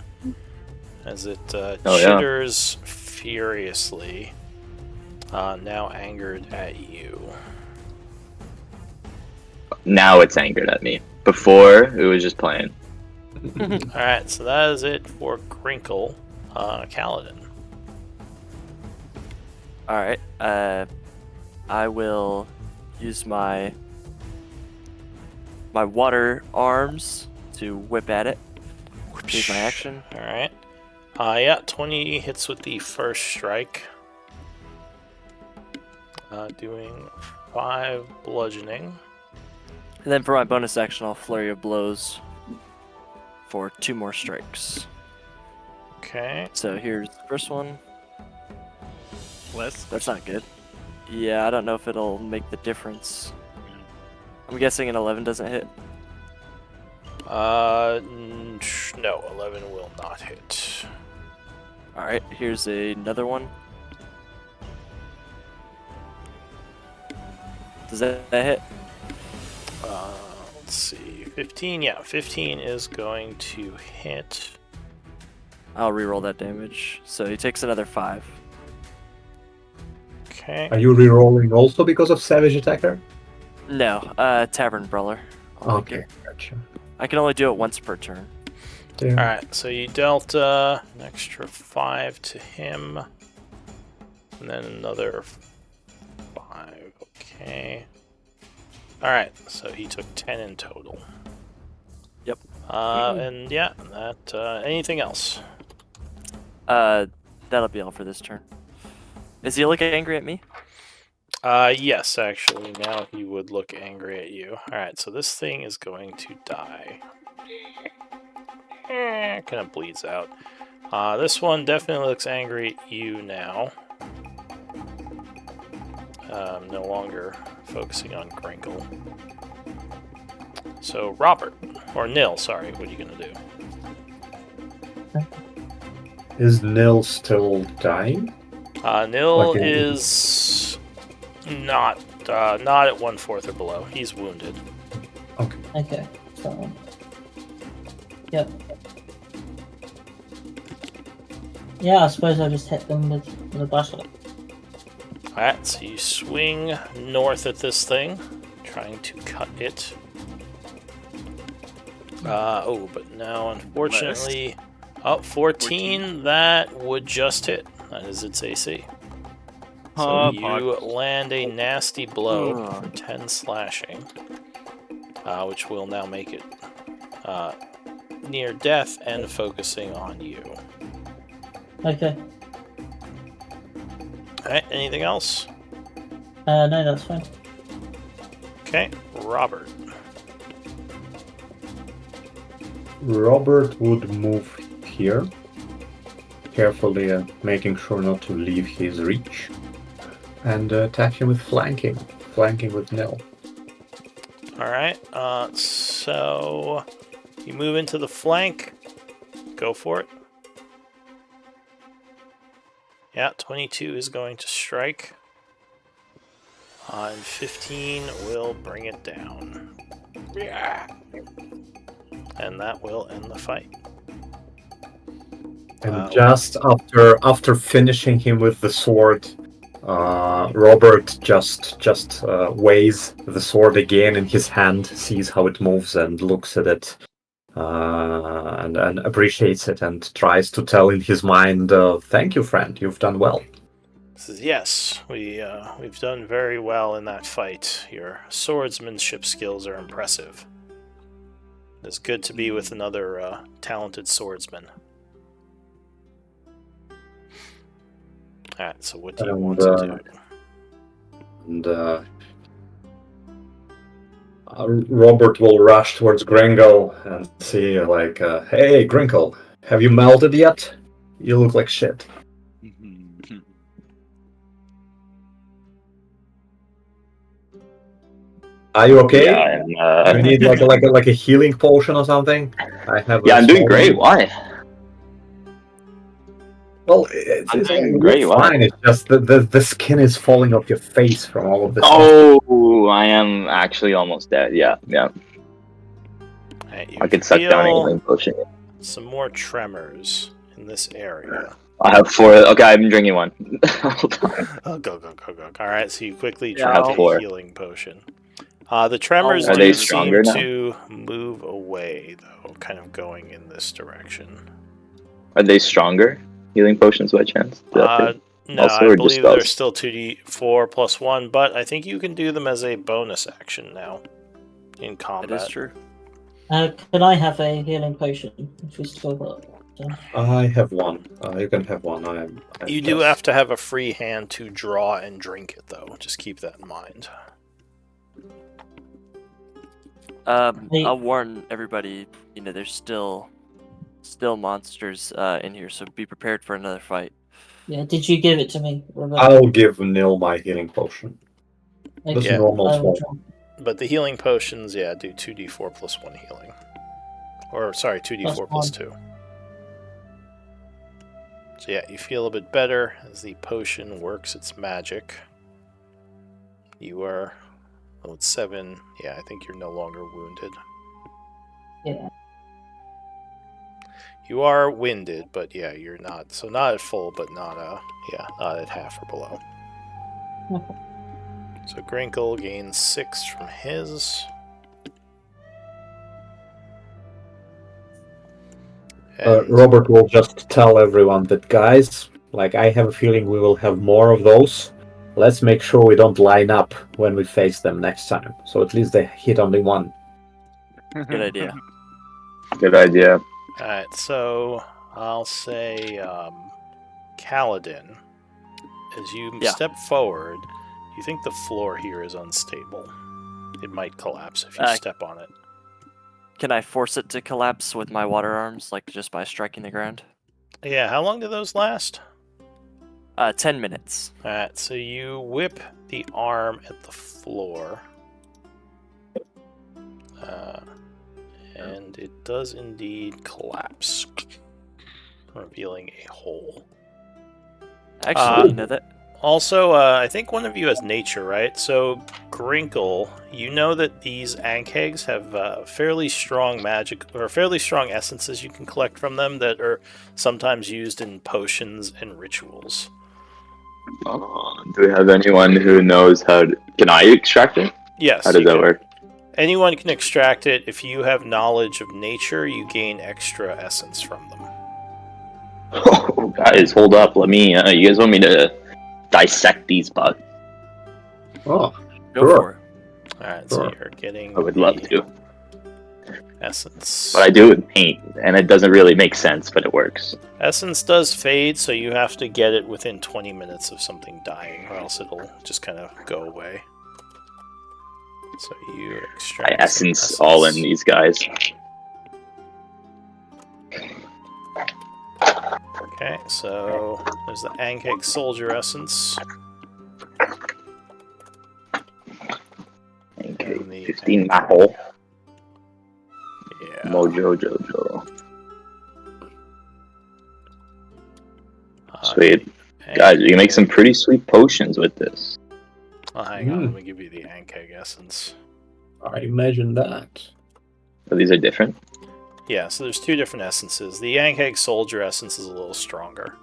as it chitters furiously, now angered at you. Now it's angered at me. Before, it was just playing. Alright, so that is it for Grinkle. Kaladin. Alright, I will use my water arms to whip at it. Use my action. All right. Yeah, 20 hits with the first strike. Doing 5 bludgeoning. And then for my bonus action, I'll flurry of blows for 2 more strikes. Okay. So here's the first one. Less. That's not good. Yeah, I don't know if it'll make the difference. I'm guessing an 11 doesn't hit. No, 11 will not hit. Alright, here's another one. Does that hit? Let's see. 15, yeah, 15 is going to hit. I'll reroll that damage. So he takes another 5. Okay. Are you re-rolling also because of Savage Attacker? No, Tavern Brawler. I'll make Okay, it. gotcha. I can only do it once per turn. Yeah. Alright, so you dealt an extra 5 to him. And then another 5. Okay. Alright, so he took 10 in total. Yep. And yeah, that. Anything else? That'll be all for this turn. Is he looking angry at me? Yes, actually, now he would look angry at you. Alright, so this thing is going to die. Kind of bleeds out. This one definitely looks angry at you now. No longer focusing on Grinkle. So, Robert, or Nil, sorry, what are you going to do? Is Nil still dying? Nil Okay. is not at 1/4 or below. He's wounded. Okay, so. Yep. Yeah, I suppose I'll just hit them with a flashlight. Alright, so you swing north at this thing, trying to cut it. But now, unfortunately... Oh, 14, that would just hit. That is its AC. So you land a nasty blow for 10 slashing, which will now make it near death and focusing on you. Okay. Alright, anything else? No, that's fine. Okay, Robert. Robert would move here, carefully making sure not to leave his reach, and attack him with flanking with Nil. Alright, so you move into the flank. Go for it. Yeah, 22 is going to strike. And 15 will bring it down. Yeah. And that will end the fight. And just after finishing him with the sword, Robert just weighs the sword again in his hand, sees how it moves, and looks at it, and appreciates it, and tries to tell in his mind, "Thank you, friend. You've done well." Says, yes, we've done very well in that fight. Your swordsmanship skills are impressive. It's good to be with another talented swordsman. Alright, so what do you want to do? And Robert will rush towards Gringle and see, like, "Hey, Gringle, have you melted yet? You look like shit." Are you okay? Yeah, Do you need like a healing potion or something? I have. yeah, I'm doing small great. one. Why? Well, I'm doing you're great. Why? fine. It's just the skin is falling off your face from all of this. Oh, I am actually almost dead. Yeah. Right, I could suck down a healing potion. some more tremors in this area. I have 4. Okay, I've been drinking one. Hold on. Oh, go. Alright, so you quickly Yeah, drink I'll- a 4. healing potion. The tremors Are do they seem stronger now? to move away, though, kind of going in this direction. Are they stronger healing potions by chance? No, Also, I or believe they're dispels? still 2d4 plus 1, but I think you can do them as a bonus action now in combat. That is true. Can I have a healing potion if we still got some? I have one. You can have one. You do have to have a free hand to draw and drink it, though. Just keep that in mind. I'll warn everybody. There's still monsters in here, so be prepared for another fight. Yeah, did you give it to me, Robert? I'll give Nil my healing potion. Okay, This Yeah. normal I will small. But the healing potions, yeah, do 2d4 plus 1 healing. Or, sorry, 2d4 plus 2. So yeah, you feel a bit better as the potion works its magic. You are... Oh, it's 7. Yeah, I think you're no longer wounded. Yeah. You are winded, but yeah, you're not. So not at full, but not not at half or below. Okay. So Grinkle gains 6 from his. And Robert will just tell everyone that, guys, I have a feeling we will have more of those. Let's make sure we don't line up when we face them next time. So at least they hit only one. Good idea. Good idea. alright, so I'll say Kaladin, as you step forward, you think the floor here is unstable. It might collapse if you step on it. Can I force it to collapse with my water arms, just by striking the ground? Yeah, how long do those last? 10 minutes. Alright, so you whip the arm at the floor. And it does indeed collapse, revealing a hole. Actually, that... Also, I think one of you has nature, right? So, Grinkle, you know that these Ankhegs have fairly strong magic, or fairly strong essences you can collect from them that are sometimes used in potions and rituals. Do we have anyone who knows how to... Can I extract it? Yes. How does that work? Anyone can extract it. If you have knowledge of nature, you gain extra essence from them. Oh, guys, hold up. Let me... you guys want me to dissect these bugs? Oh, Go for it. Alright, so you're getting... I would love to. Essence. But I do it with paint, and it doesn't really make sense, but it works. Essence does fade, so you have to get it within 20 minutes of something dying, or else it'll just kind of go away. So you extract I essence all in these guys. Okay, so there's the Ankheg Soldier Essence. Okay, And the 15 Mahol. Yeah. Mojo Jojo. Sweet. Guys, you can make some pretty sweet potions with this. Oh, hang on, let me give you the Ankheg Essence. I imagine that. So these are different. Yeah, so there's 2 different essences. The Ankheg Soldier Essence is a little stronger.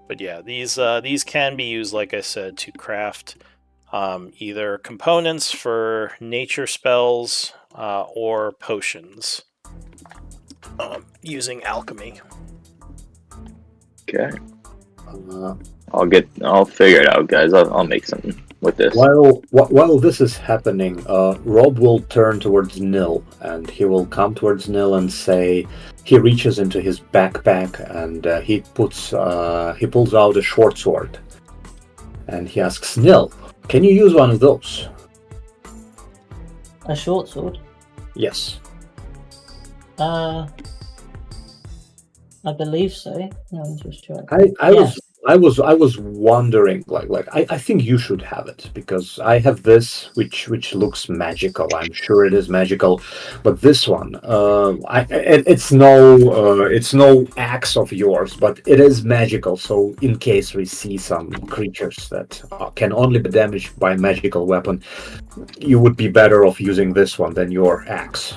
But yeah, these can be used, like I said, to craft either components for nature spells or potions using alchemy. Okay. I'll figure it out, guys. I'll make something with this. While this is happening, Rob will turn towards Nil, and he will come towards Nil and say, he reaches into his backpack and he pulls out a short sword, and he asks Nil, "Can you use one of those?" A short sword? Yes. I believe so. No, I'm just sure. I was wondering, I think you should have it, because I have this which looks magical. I'm sure it is magical, but this one, it's no axe of yours, but it is magical. So in case we see some creatures that can only be damaged by a magical weapon, you would be better off using this one than your axe.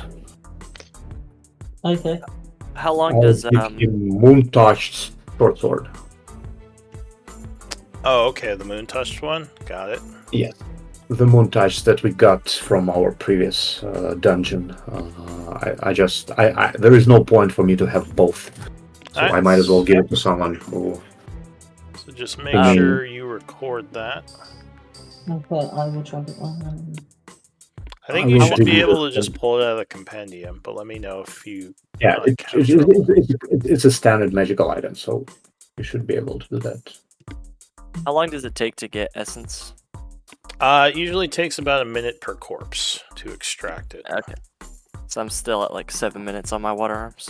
Okay. How long does Moon touched short sword? Oh, okay, the Moon Touched one? Got it. Yes. The moon touch that we got from our previous dungeon. There is no point for me to have both, so I might as well give it to someone who just make Um, sure you record that. Okay, I will try to. I think I you will should do be able to this. just pull it out of the compendium, but let me know if you Yeah, have trouble. it's a standard magical item, so you should be able to do that. How long does it take to get essence? It usually takes about a minute per corpse to extract it. Okay. So I'm still at like 7 minutes on my water arms.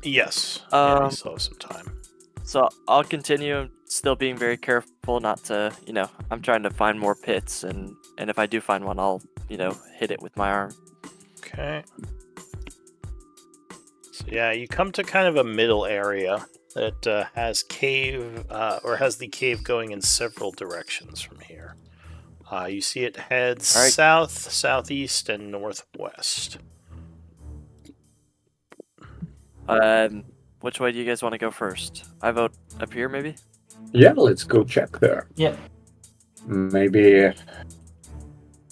Yes. Yeah, you Um, still have some time. So I'll continue still being very careful not to, I'm trying to find more pits, and if I do find one, I'll, hit it with my arm. Okay. So yeah, you come to kind of a middle area that has the cave going in several directions from here. You see it heads All right. south, southeast, and northwest. Which way do you guys want to go first? I vote up here, maybe? Yeah, let's go check there. Yep. Maybe.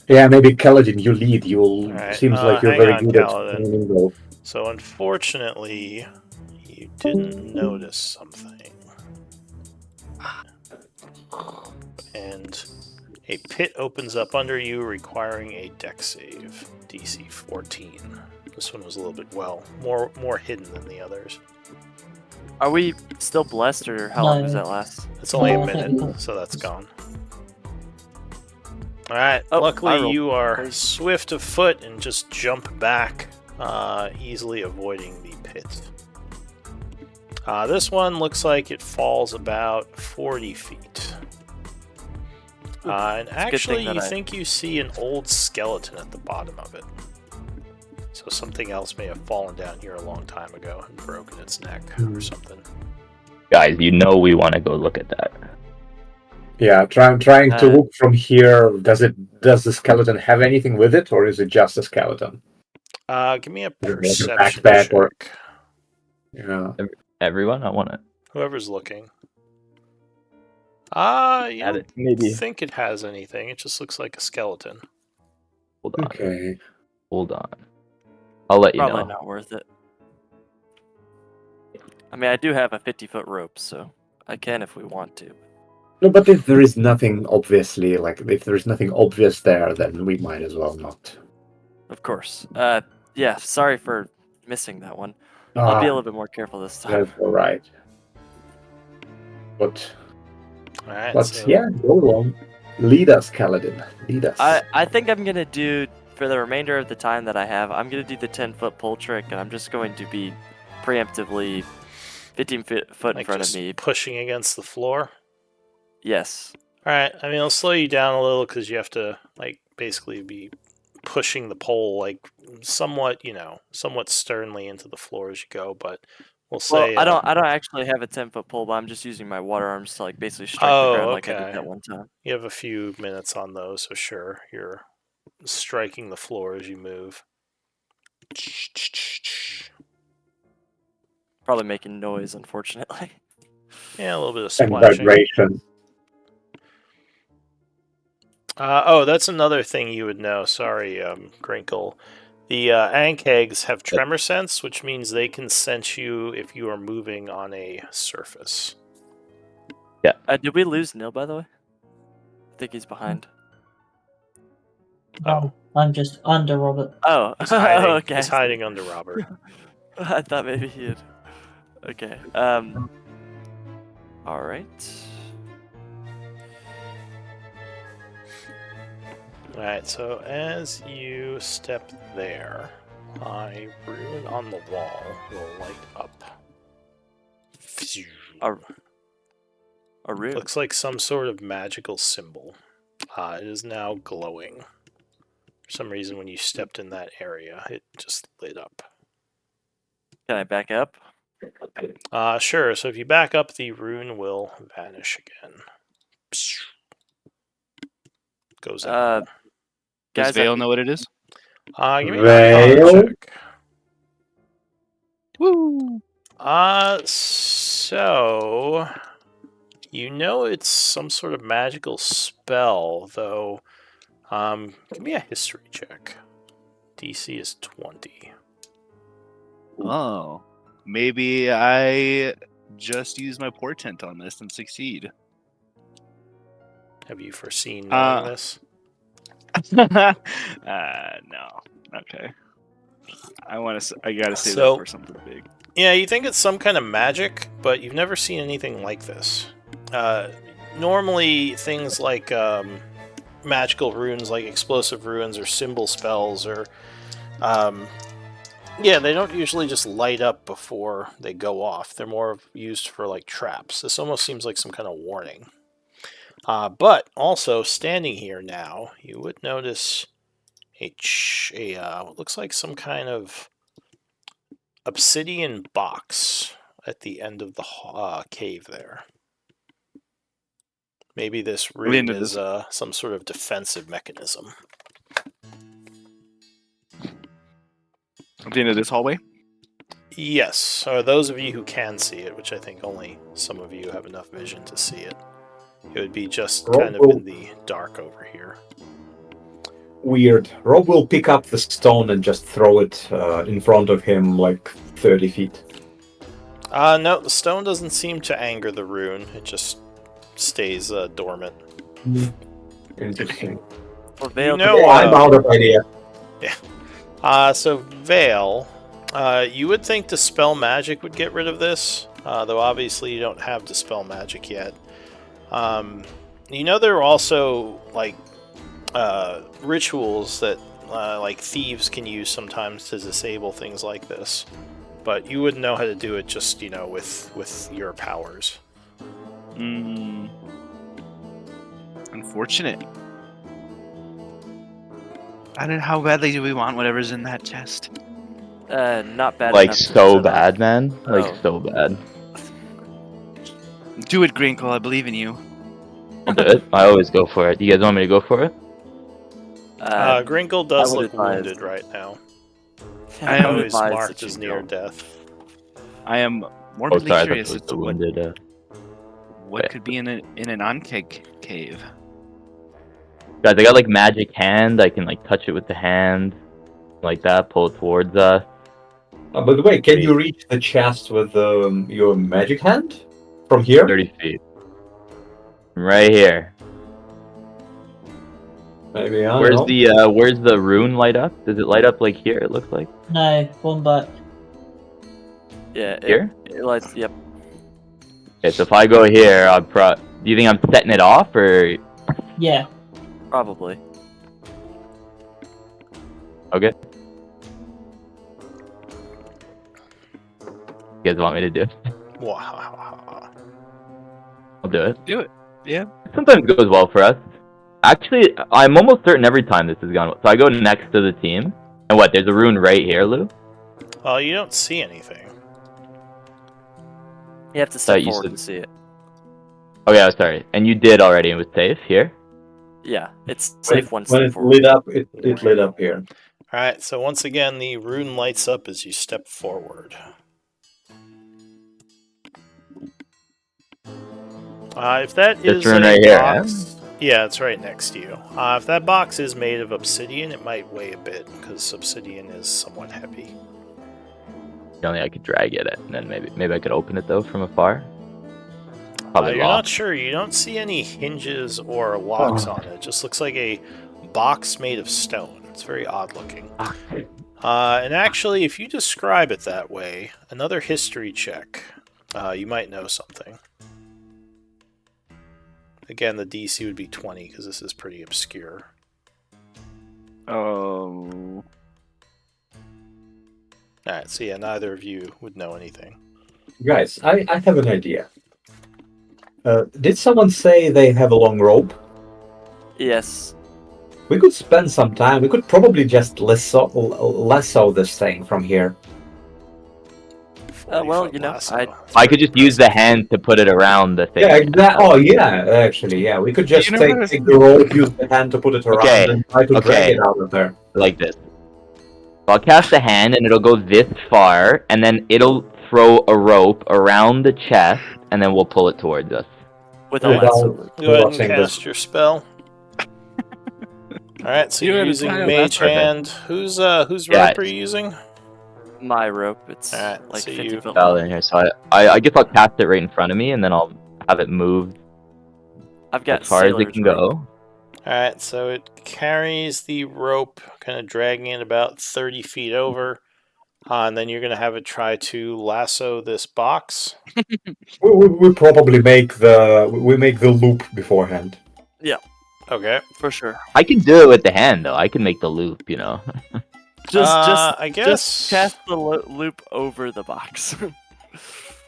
Yeah, maybe Kaladin, you lead. Alright, Seems like you're hang very on, good at Kaladin. finding those. So unfortunately, you didn't notice something. And a pit opens up under you, requiring a dex save, DC 14. This one was a little bit more hidden than the others. Are we still blessed, or how long does that last? It's only a No, I think we minute, got- so that's gone. Alright, Oh, I luckily rolled you are crazy. swift of foot and just jump back, easily avoiding the pit. This one looks like it falls about 40 feet. And a good actually, thing that you I- think you see an old skeleton at the bottom of it. So something else may have fallen down here a long time ago and broken its neck or something. Guys, you know we want to go look at that. Yeah, trying to Uh, look from here. Does the skeleton have anything with it, or is it just a skeleton? Give me a Is it like a perception backpack check. or- Yeah. Everyone, I want to Whoever's looking. You add don't it. Maybe. think it has anything. It just looks like a skeleton. Hold on. Okay. Hold on. I'll let you Probably know. not worth it. I mean, I do have a 50-foot rope, so I can if we want to. No, but if there is nothing obviously, like if there is nothing obvious there, then we might as well not. Of course. Yeah, sorry for missing that one. I'll be a little bit more careful this time. That's all right. But Alright, so yeah, go on. Lead us, Kaladin. Lead us. I think I'm going to do, for the remainder of the time that I have, I'm going to do the 10-foot pole trick, and I'm just going to be preemptively 15 foot in like front of just me. pushing against the floor. Yes. Alright, I mean, I'll slow you down a little because you have to, like, basically be pushing the pole, like, somewhat sternly into the floor as you go, but we'll Well, say... I don't actually have a 10-foot pole, but I'm just using my water arms to, like, basically strike the ground like I did that one time. You have a few minutes on those, so sure, you're striking the floor as you move. Probably making noise, unfortunately. Yeah, a little bit of and splashing. vibration. That's another thing you would know. Sorry, Grinkle. The Ankhegs have tremor sense, which means they can sense you if you are moving on a surface. Did we lose Nil, by the way? I think he's behind. Oh. I'm just under Robert. Oh, He's hiding. okay. He's hiding under Robert. I thought maybe he had. Okay. All right. Alright, so as you step there, a rune on the wall will light up. A rune. Looks like some sort of magical symbol. It is now glowing. For some reason, when you stepped in that area, it just lit up. Can I back up? Sure, so if you back up, the rune will vanish again. Goes out. Does Guys, Vale know what it is? Give me an Arcana Vale? check. Woo! So you know it's some sort of magical spell, though. Give me a history check. DC is 20. Oh, maybe I just use my portent on this and succeed. Have you foreseen knowing Uh, this? No. Okay. I gotta save that So- for something big. Yeah, you think it's some kind of magic, but you've never seen anything like this. Normally, things like magical runes, like explosive runes or symbol spells, or yeah, they don't usually just light up before they go off. They're more used for like traps. This almost seems like some kind of warning. But also, standing here now, you would notice what looks like some kind of obsidian box at the end of the cave there. Maybe this room is some sort of defensive mechanism. At the end of this hallway? Yes, or those of you who can see it, which I think only some of you have enough vision to see it. It would be just kind of in the dark over here. Weird. Rob will pick up the stone and just throw it in front of him like 30 feet. No, the stone doesn't seem to anger the rune. It just stays dormant. Interesting. Well, Vale You know, Oh, I'm out of idea. So Vale, you would think Dispel Magic would get rid of this, though obviously you don't have Dispel Magic yet. You know there are also like rituals that like thieves can use sometimes to disable things like this, but you wouldn't know how to do it just with your powers. Unfortunate. How badly do we want whatever's in that chest? Not bad. Like enough to so set up. bad, man. Like Oh. so bad. Do it, Grinkle. I believe in you. I'll do it. I always go for it. You guys want me to go for it? Grinkle does I would look advise- wounded right now. I am would Always advise marked that as you near go. death. I am Oh, morbidly sorry. I thought it curious was as the to wounded. what could be in an Ankeg cave. Guys, I got like magic hand. I can like touch it with the hand, like that. Pull it towards us. By the way, can you reach the chest with your magic hand from here? 30 feet. Right here. Maybe I Where's don't know. the rune light up? Does it light up like here? It looks like No, one back. Yeah. here. It lights. Yep. Okay, so if I go here, do you think I'm setting it off or Yeah. Probably. okay? You guys want me to do it? Wow. I'll do it. Do it. Yeah. Sometimes it goes well for us. Actually, I'm almost certain every time this has gone well. So I go next to the team, and what? There's a rune right here, Lou. Well, you don't see anything. You have to step you forward said- to see it. Okay, I'm sorry. And you did already. It was safe here. Yeah, it's safe one When step it forward. lit up, it lit up here. Alright, so once again, the rune lights up as you step forward. If that This is rune a right here, box, yeah, it's right next to you. If that box is made of obsidian, it might weigh a bit because obsidian is somewhat heavy. Only I could drag it, and then maybe I could open it though from afar. Probably You're not locked. sure. You don't see any hinges or locks on it. It just looks like a box made of stone. It's very odd looking. And actually, if you describe it that way, another history check, you might know something. Again, the DC would be 20 because this is pretty obscure. Oh. Alright, so yeah, neither of you would know anything. Guys, I have an idea. Did someone say they have a long rope? Yes. We could spend some time. We could probably just lasso this thing from here. Well, 40-foot you know, lasso. I- That's I could pretty just use the impressive. hand to put it around the thing. Yeah, exactly. Oh, yeah. Actually, yeah. We could just You know what I was- take the rope, use the hand to put it around, Okay, and try to drag okay. it out of there. Like this. So I'll cast a hand, and it'll go this far, and then it'll throw a rope around the chest, and then we'll pull it towards us. With a Without- lasso. Go ahead and Watching cast this. your spell. Alright, so You you're had a using time, Mage that's perfect. Hand. Whose Yeah. rope are you using? my rope. It's Alright, like so 50 you- foot Valid long. in here. So I guess I'll cast it right in front of me, and then I'll have it move I've got as far as it sailor's can rope. go. Alright, so it carries the rope, kind of dragging it about 30 feet over. And then you're going to have it try to lasso this box. We probably make the loop beforehand. Okay. For sure. I can do it with the hand though. I can make the loop, you know. I guess. Just cast the loop over the box.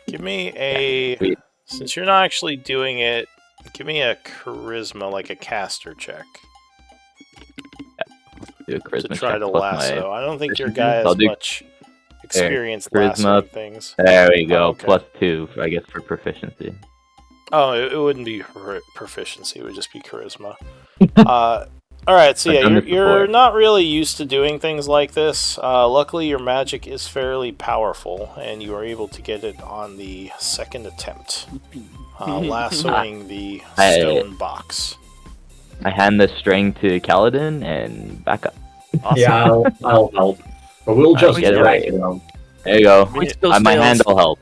Give me a. Sweet. Since you're not actually doing it, give me a charisma, like a caster check. Do a To charisma try check to plus my lasso. I don't think your proficiency. guy I'll has do- much experience charisma. lassoing things. There we go. Oh, okay. Plus 2, I guess, for proficiency. Oh, it wouldn't be proficiency. It would just be charisma. All right, so I've yeah, done you're, this you're before. not really used to doing things like this. Luckily, your magic is fairly powerful, and you are able to get it on the second attempt, lassoing the stone box. I hand the string to Kaladin and back up. Awesome. Yeah, I'll help. But we'll Alright, just get it drag right. it out. There you go. Me and My hand will help.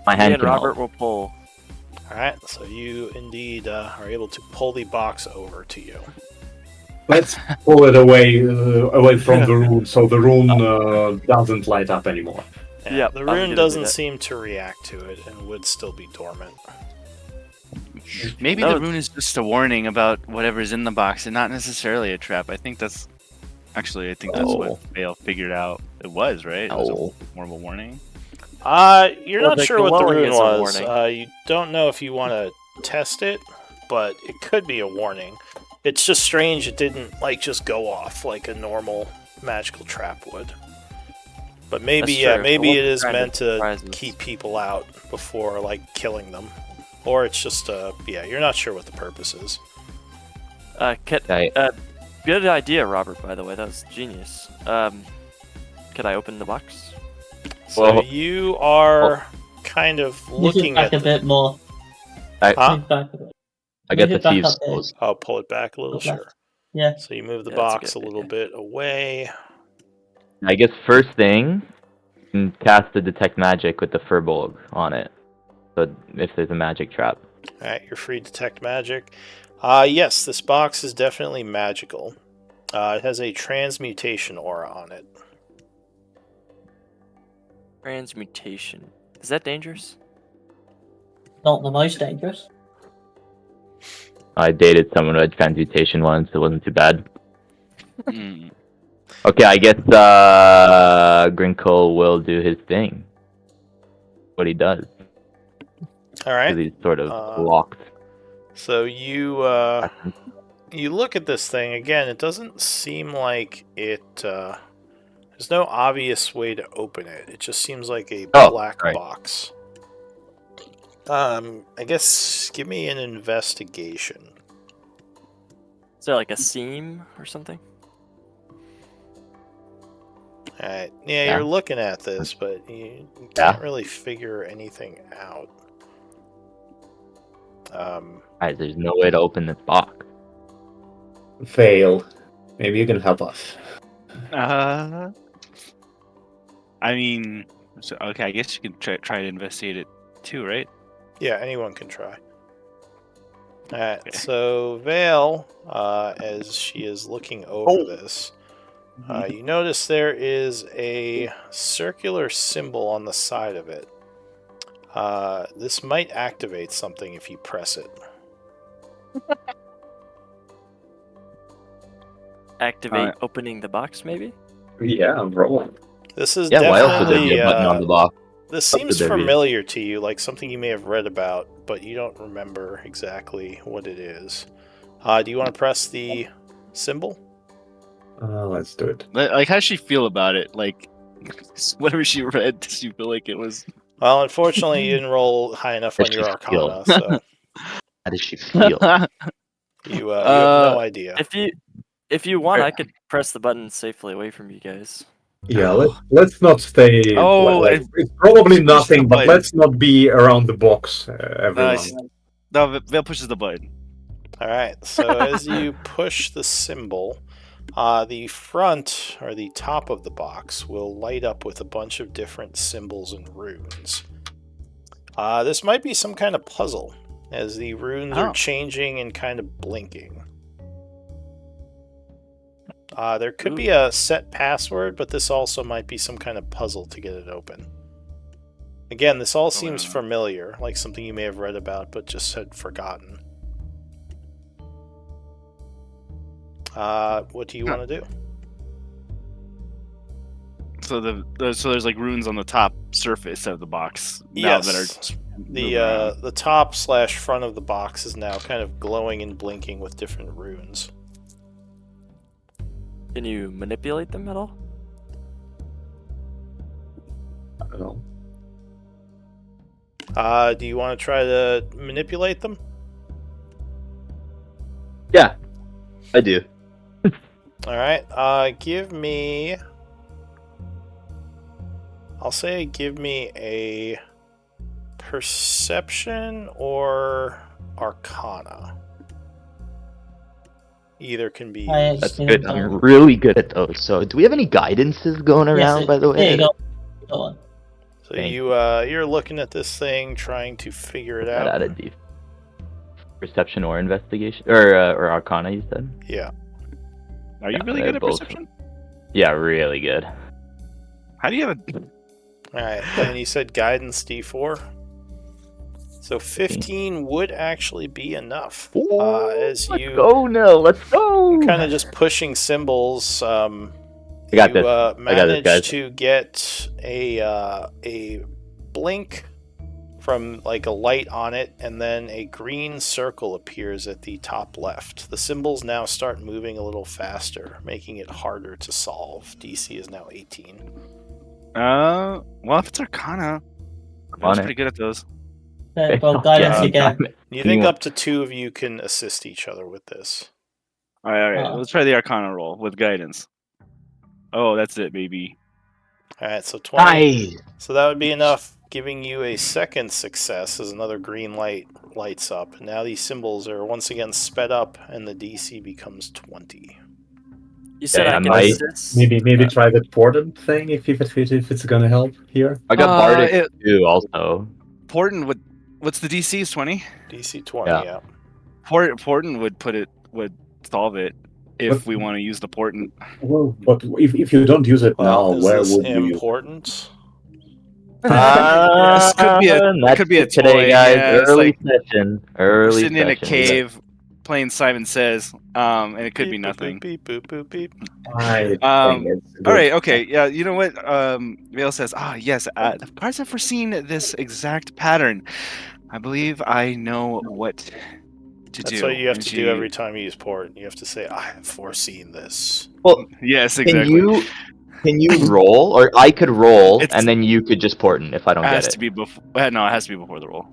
My Me hand and can Robert help. will pull. All right, so you indeed are able to pull the box over to you. Let's pull it away from the rune, so the rune doesn't light up anymore. Yeah, Yep, the I'm gonna rune do doesn't that. seem to react to it and would still be dormant. Maybe No. the rune is just a warning about whatever's in the box and not necessarily a trap. I think that's that's Oh. what Vale figured out. It was, right? It was Oh. more of a warning. You're Well, not the sure what the glowing rune is a was. warning. You don't know if you want to test it, but it could be a warning. It's just strange it didn't just go off like a normal magical trap would. But maybe That's true. maybe It it is kind of meant to surprises. keep people out before killing them. Or it's just you're not sure what the purpose is. Right. Good idea, Robert. By the way, that was genius. Could I open the box? So Well- you are kind of Move it looking back at a bit more. Huh? Move back a bit. I get Move the it back thieves' up there. tools. I'll pull it back a little, Okay. sure. Yeah. So you move the Yeah, that's a box good a little idea. bit away. I guess first thing, you can cast the detect magic with the furbolg on it. So if there's a magic trap. Alright, you're free to detect magic. Yes, this box is definitely magical. It has a transmutation aura on it. Transmutation. Is that dangerous? Not the most dangerous. I dated someone who had transmutation once. It wasn't too bad. Hmm. Okay, I guess Grinkle will do his thing. What he does. Alright, Because he's sort of Uh, locked. so you look at this thing again. It doesn't seem like it. There's no obvious way to open it. It just seems like a Oh, black right. box. I guess give me an investigation. Is there like a seam or something? Alright, yeah, Yeah. you're looking at this, but you Yeah. can't really figure anything out. Guys, there's no way to open this box. Fail. Maybe you can help us. I mean, so, okay. I guess you can try to investigate it too, right? Yeah, anyone can try. Alright, Okay. so Vale, as she is looking over this, you notice there is a circular symbol on the side of it. This might activate something if you press it. Activate opening the box, maybe? Yeah, I'm rolling. This is Yeah, why else would there be definitely a button on the box? this What seems would there be? familiar to you, like something you may have read about, but you don't remember exactly what it is. Do you want to press the symbol? Let's do it. Like, how does she feel about it? Like, whatever she read, does she feel like it was? Well, unfortunately, you didn't roll high enough Does on she your feel? Arcana, so How does she feel? you have no idea. If you want, I could press the button safely away from you guys. Yeah, let's not stay. Oh, it's probably push the nothing, but button. let's not be around the box, everyone. No, Vale pushes the button. All right. So as you push the symbol, The front, or the top of the box, will light up with a bunch of different symbols and runes. This might be some kind of puzzle, as the runes are changing and kind of blinking. There could be a set password, but this also might be some kind of puzzle to get it open. Again, this all seems familiar, like something you may have read about but just had forgotten. What do you want to do? So so there's like runes on the top surface of the box now that are the top / front of the box is now kind of glowing and blinking with different runes. Can you manipulate them at all? I don't know. Do you want to try to manipulate them? Yeah, I do. Alright, give me... I'll say give me a perception or arcana. Either can be... That's good. I'm really good at those. So, do we have any guidances going around, by the way? Yeah, go on. So you're looking at this thing, trying to figure it out. That added deep. Perception or investigation, or arcana, you said? Yeah. Are you really good at perception? Yeah, really good. How do you have Alright, and you said guidance D4. So 15 would actually be enough. As Let's you go, Nil. Let's go. kind of just pushing symbols. I got this. I got this, guys. To get a blink from like a light on it, and then a green circle appears at the top left. The symbols now start moving a little faster, making it harder to solve. DC is now 18. Well, if it's Arcana, I'm pretty good at those. Okay, well, guidance again. You think up to 2 of you can assist each other with this? All right. Let's try the Arcana roll with guidance. Oh, that's it, baby. All right, so 20. Nice. So that would be enough, giving you a second success as another green light lights up. Now these symbols are once again sped up, and the DC becomes 20. You said I can assist? Maybe try the portent thing if it's gonna help here. I got Bardic too, also. Portent would. What's the DC? Is 20? DC 20, yeah. Portent would solve it if we want to use the portent. Well, but if you don't use it now, where would you? Important? This could be a today, toy, guys. yeah, Early session. We're sitting in a cave playing Simon Says, and it could be nothing. Beep, boop, boop, beep. All right, okay, yeah. You know what? Vale says, yes. The cards have foreseen this exact pattern. I believe I know what to do. That's what you have to do every time you use port. You have to say, "I have foreseen this." Well, yes, exactly. Can you roll, or I could roll, and then you could just portent if I don't get it? It has to be before. No, it has to be before the roll.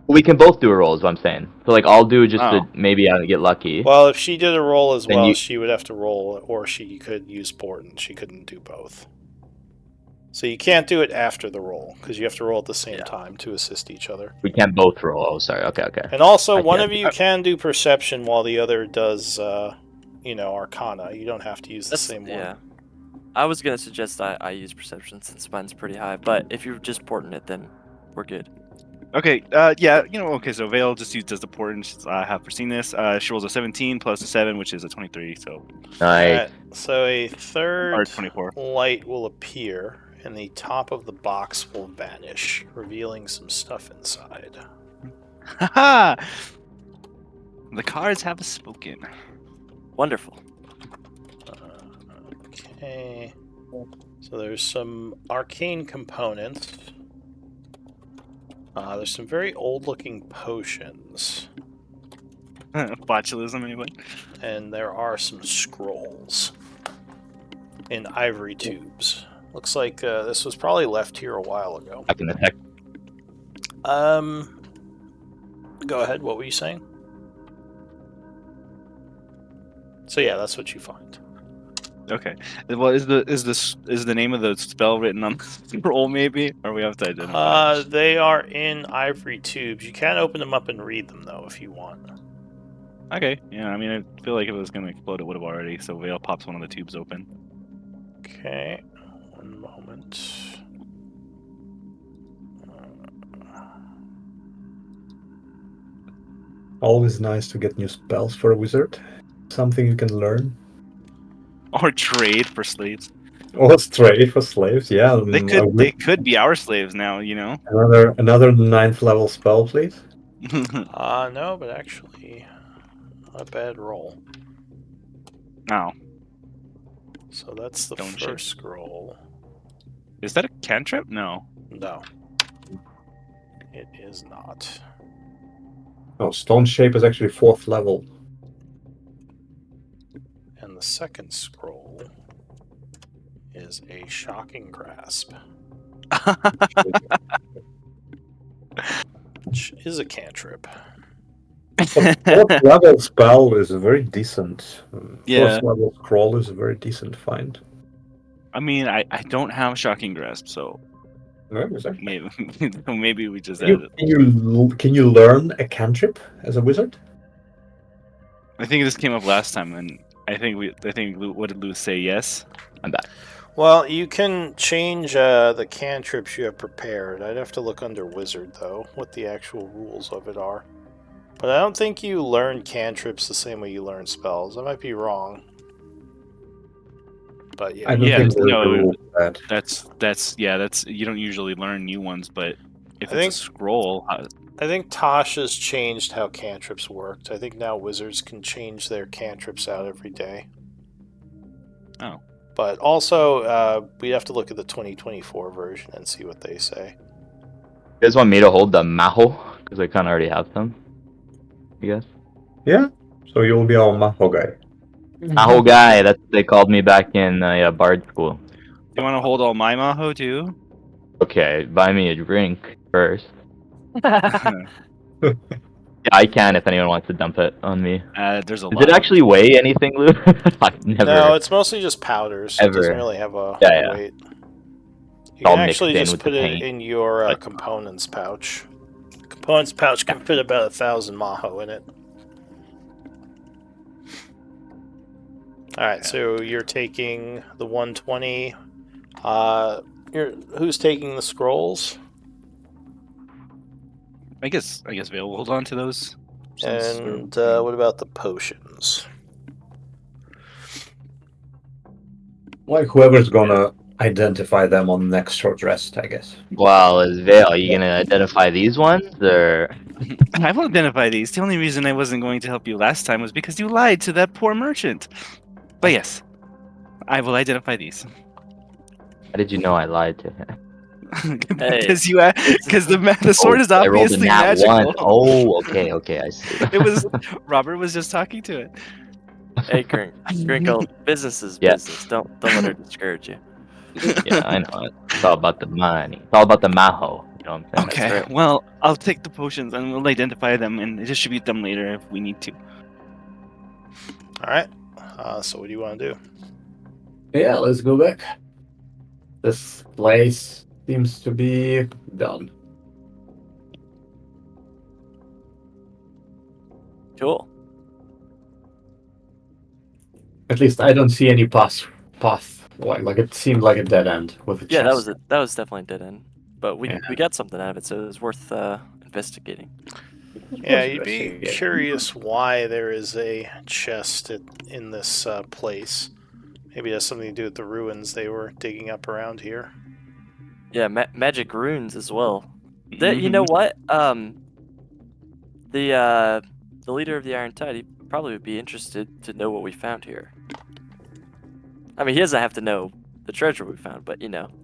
We can both do a roll, is what I'm saying. So, like, I'll do just maybe I get lucky. Well, if she did a roll as well, she would have to roll, or she could use portent. She couldn't do both. So you can't do it after the roll, because you have to roll at the same time to assist each other. We can't both roll. Oh, sorry. Okay. And also, one of you can do perception while the other does, arcana. You don't have to use the same one. Yeah. I was going to suggest I use perception since mine's pretty high, but if you're just porting it, then we're good. Okay, so Vale just used as the portent. I have foreseen this. She rolls a 17 plus a 7, which is a 23, so... Nice. So a third 24. light will appear, and the top of the box will vanish, revealing some stuff inside. Haha! The cards have spoken. Wonderful. Okay. So there's some arcane components. There's some very old-looking potions. Botulism, anybody? And there are some scrolls in ivory tubes. Looks like this was probably left here a while ago. I can detect. Go ahead. What were you saying? So yeah, that's what you find. Okay. Well, is the name of the spell written on the scroll, maybe, or we have to identify? They are in ivory tubes. You can open them up and read them though, if you want. Okay. Yeah. I mean, I feel like if it was gonna explode, it would have already. So Vale pops one of the tubes open. Okay, one moment. Always nice to get new spells for a wizard. Something you can learn. Or trade for slaves. Or trade for slaves, yeah. They could be our slaves now. You know. Another 9th level spell, please. No, but actually, not a bad roll. Oh, So that's the Don't first scroll. is that a cantrip? No. No, it is not. Oh, Stone Shape is actually 4th level. And the second scroll is a Shocking Grasp, which is a cantrip. But 4th level spell is a very decent. Yeah. 1st level scroll is a very decent find. I mean, I don't have shocking grasp, so No, exactly. maybe we just Can add it. can you learn a cantrip as a wizard? I think this came up last time, and I think what did Lou say? Yes. I'm back. Well, you can change the cantrips you have prepared. I'd have to look under Wizard, though, what the actual rules of it are. But I don't think you learn cantrips the same way you learn spells. I might be wrong. But yeah. I don't think there's a rule for that. That's you don't usually learn new ones, but if it's a scroll, I think Tosh has changed how cantrips worked. I think now wizards can change their cantrips out every day. Oh. But also, we have to look at the 2024 version and see what they say. You guys want me to hold the Maho? Because I kind of already have them. You guys? Yeah. So you'll be our Maho guy. Maho guy. That's what they called me back in Bard school. You want to hold all my Maho too? Okay, buy me a drink first. Yeah, I can if anyone wants to dump it on me. There's a lot. Does it actually weigh anything, Lou? I've never. No, it's mostly just powders. So it doesn't really have a weight. You can actually just put it in your components pouch. Components pouch can fit about 1,000 Maho in it. Alright, so you're taking the 120. Who's taking the scrolls? I guess Vale will hold on to those. And what about the potions? Like whoever's gonna identify them on the next short rest, I guess. Well, as Vale, are you gonna identify these ones, or? I will identify these. The only reason I wasn't going to help you last time was because you lied to that poor merchant. But yes, I will identify these. How did you know I lied to him? Because the sword is obviously magical. Oh, okay, I see. It was Robert was just talking to it. Hey, Grinkle, business is business. Don't let her discourage you. Yeah, I know. It's all about the money. It's all about the Maho. You know what I'm saying? Okay, well, I'll take the potions and we'll identify them and distribute them later if we need to. Alright, so what do you want to do? Yeah, let's go back. This place seems to be done. Cool. At least I don't see any path. Like it seemed like a dead end with a chest. Yeah, that was definitely a dead end. But we got something out of it, so it was worth investigating. Yeah, you'd be curious why there is a chest in this place. Maybe it has something to do with the ruins they were digging up around here. Yeah, magic runes as well. You know what? The leader of the Iron Tide, he probably would be interested to know what we found here. I mean, he doesn't have to know the treasure we found, but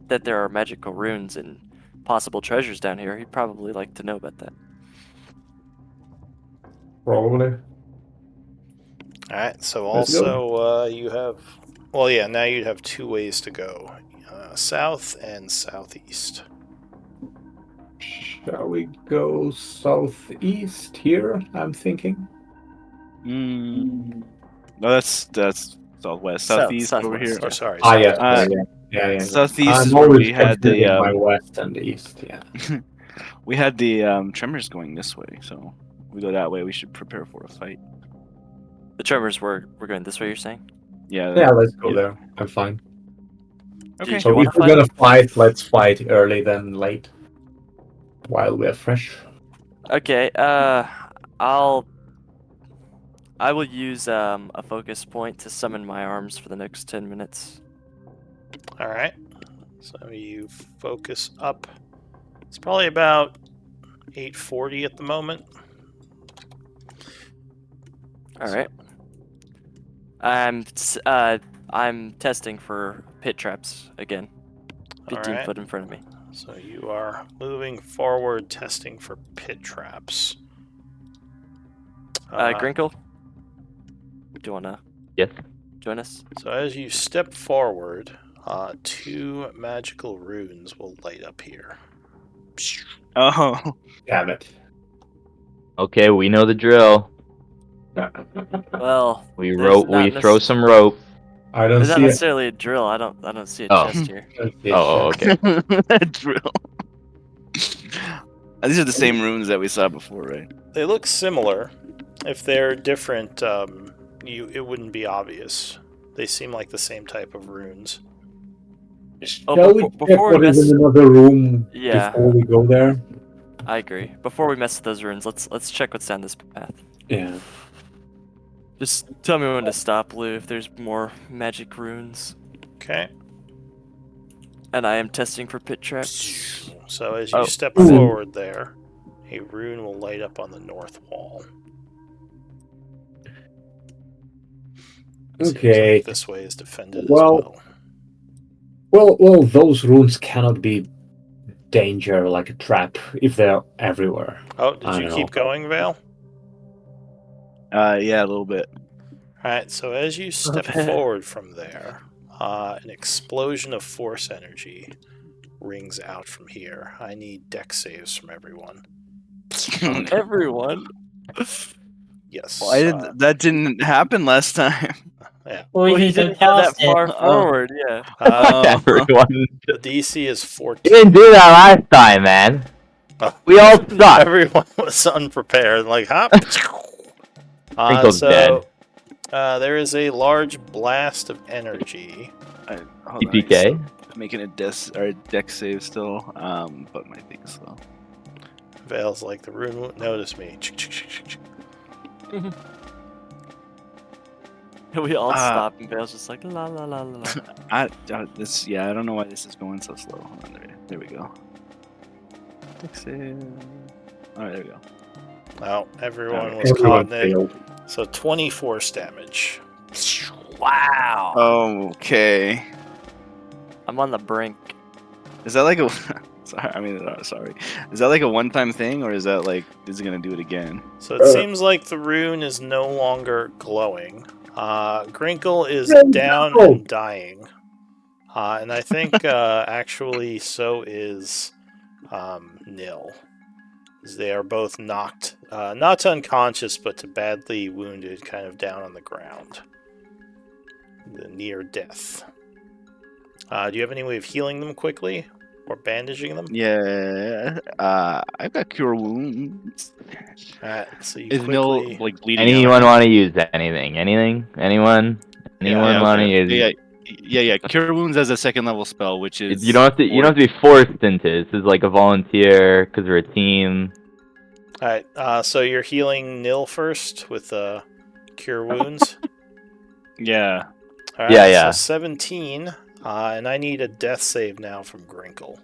that there are magical runes and possible treasures down here. He'd probably like to know about that. Probably. Alright, so also you have... Well, yeah, now you'd have two ways to go. South and southeast. Shall we go southeast here, I'm thinking? No, that's southwest. Southeast over here. Oh, sorry. Yeah. Southeast is where we had my west and east, yeah. We had the tremors going this way, so if we go that way, we should prepare for a fight. The tremors were going this way. You're saying? Yeah. Yeah, let's go there. I'm fine. Okay. So wanna if we're fight? gonna fight, let's fight early than late, while we're fresh. Okay. I will use a focus point to summon my arms for the next 10 minutes. All right. So you focus up. It's probably about 8:40 at the moment. All right. I'm testing for pit traps again. 15 Alright. foot in front of me. So you are moving forward, testing for pit traps. Grinkle, do you wanna Yes. join us? So as you step forward, 2 magical runes will light up here. Oh. Damn it. Okay, we know the drill. Well, We there's not We throw some rope. I don't There's not see it. necessarily a drill. I don't see a Oh. chest here. Oh, okay. Drill. These are the same runes that we saw before, right? They look similar. If they're different, it wouldn't be obvious. They seem like the same type of runes. Shall we check before we what is mess- in another room Yeah. before we go there? I agree. Before we mess with those runes, let's check what's down this path. Yeah. Just tell me when to stop, Lou, if there's more magic runes. Okay. And I am testing for pit traps. So as you Oh. step forward there, a rune will light up on the north wall. Seems Okay. like this way is defended Well- as well. Well, those runes cannot be danger like a trap if they're everywhere. Oh, did I you know. keep going, Vale? Yeah, a little bit. Alright, so as you step bit. forward from there, an explosion of force energy rings out from here. I need deck saves from everyone. Everyone. Yes. That didn't happen last time. Yeah. Well, Well, you you can didn't go that cast it. far forward, yeah. Everyone. The DC is You 14. didn't do that last time, man. Oh. We all suck. Everyone was unprepared. Like, huh? Crinkle's dead. There is a large blast of energy. Hold on, TPK? I'm making a deck save still, but my thing's slow. Vale's like, the rune won't notice me. We all stop and Vale's just like la la la la la. I don't know why this is going so slow. Hold on, there we go. Deck save. All right, there we go. Well, everyone was Everyone caught in it. failed. So 20 force damage. Wow. Okay. I'm on the brink. Is that like a? Sorry. Is that like a one-time thing, or is that like is it gonna do it again? So it seems like the rune is no longer glowing. Grinkle is down and dying. And I think actually so is Nil. They are both knocked, not to unconscious, but to badly wounded, kind of down on the ground. The near death. Do you have any way of healing them quickly? Or bandaging them? Yeah. I've got cure wounds. Alright, so you Is Mill quickly... like bleeding Anyone out? want to use anything? Anything? Anyone? Anyone Yeah, want to okay. use? Yeah. Cure wounds as a second level spell, which is You don't have to. You don't have to be forced into it. This is like a volunteer because we're a team. Alright, so you're healing Nil first with Cure Wounds. Yeah. Alright, Yeah. So 17, and I need a death save now from Grinkle.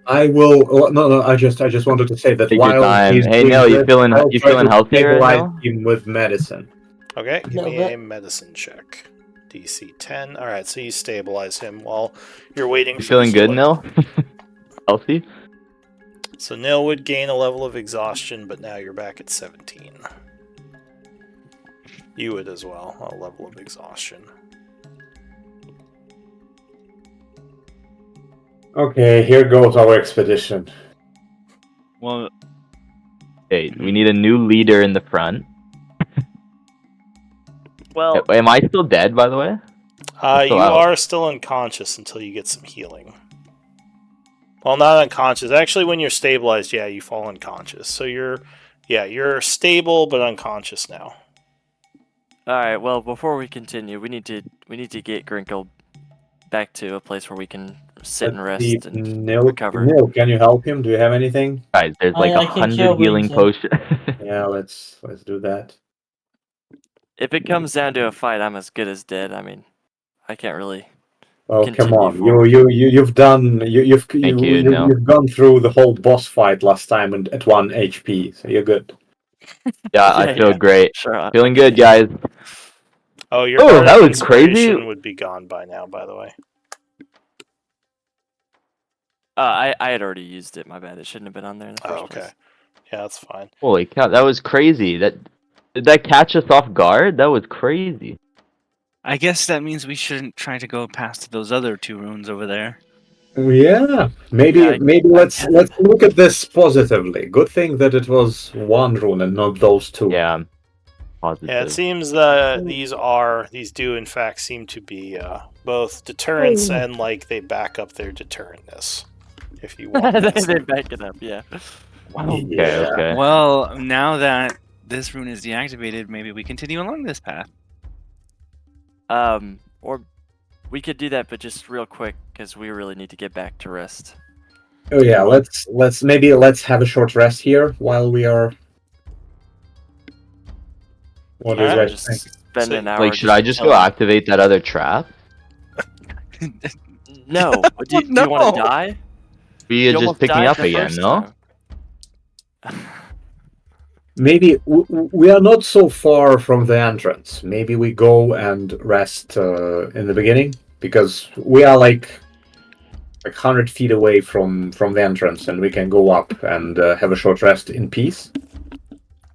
I will. No. I just wanted to say that Take your while time. he's Hey, doing Neil, you this, feeling- I'll you try feeling to healthier, stabilize Neil? him with medicine. Okay, give No, me but- a medicine check. DC 10. Alright, so you stabilize him while you're waiting You for feeling the good, healing. Nil? Healthy? So Nil would gain a level of exhaustion, but now you're back at 17. You would as well, a level of exhaustion. Okay, here goes our expedition. Well, Okay, we need a new leader in the front. Well, Am I still dead, by the way? You still out. are still unconscious until you get some healing. Well, not unconscious. Actually, when you're stabilized, yeah, you fall unconscious. So you're stable but unconscious now. All right. Well, before we continue, we need to get Grinkle back to a place where we can sit and Let's see. rest and Nil, recover. Nil, can you help him? Do you have anything? Guys, there's like I can 100 cure healing wounds him. potions. Yeah, let's do that. If it comes down to a fight, I'm as good as dead. I mean, I can't really. Oh, come Continue on! forward. You've done Thank you, no. you've gone through the whole boss fight last time and at 1 HP, so you're good. Yeah, I feel Yeah. great. Sure. Feeling okay. good, guys. Oh, your Oh, bardic that was inspiration crazy. would be gone by now, by the way. I had already used it. My bad. It shouldn't have been on there in the first Oh, okay. place. Yeah, that's fine. Holy cow, that was crazy. Did that catch us off guard? That was crazy. I guess that means we shouldn't try to go past those other 2 runes over there. Yeah, maybe Yeah, maybe I let's guess. look at this positively. Good thing that it was 1 rune and not those 2. Yeah, positive. Yeah, it seems these do in fact seem to be both deterrents and like they back up their deterrentness. If you want that. They back it up. Yeah. Okay, Yeah. okay. Well, now that this rune is deactivated, maybe we continue along this path. Or we could do that, but just real quick because we really need to get back to rest. Oh yeah, let's have a short rest here while we are. What do you Alright, guys Just think? spend So- an hour. Like, should I just go chilling. activate that other trap? No. Do you No. want to die? Will You you just almost pick me died up the again, first no? time. Maybe we are not so far from the entrance. Maybe we go and rest in the beginning because we are like 100 feet away from the entrance, and we can go up and have a short rest in peace.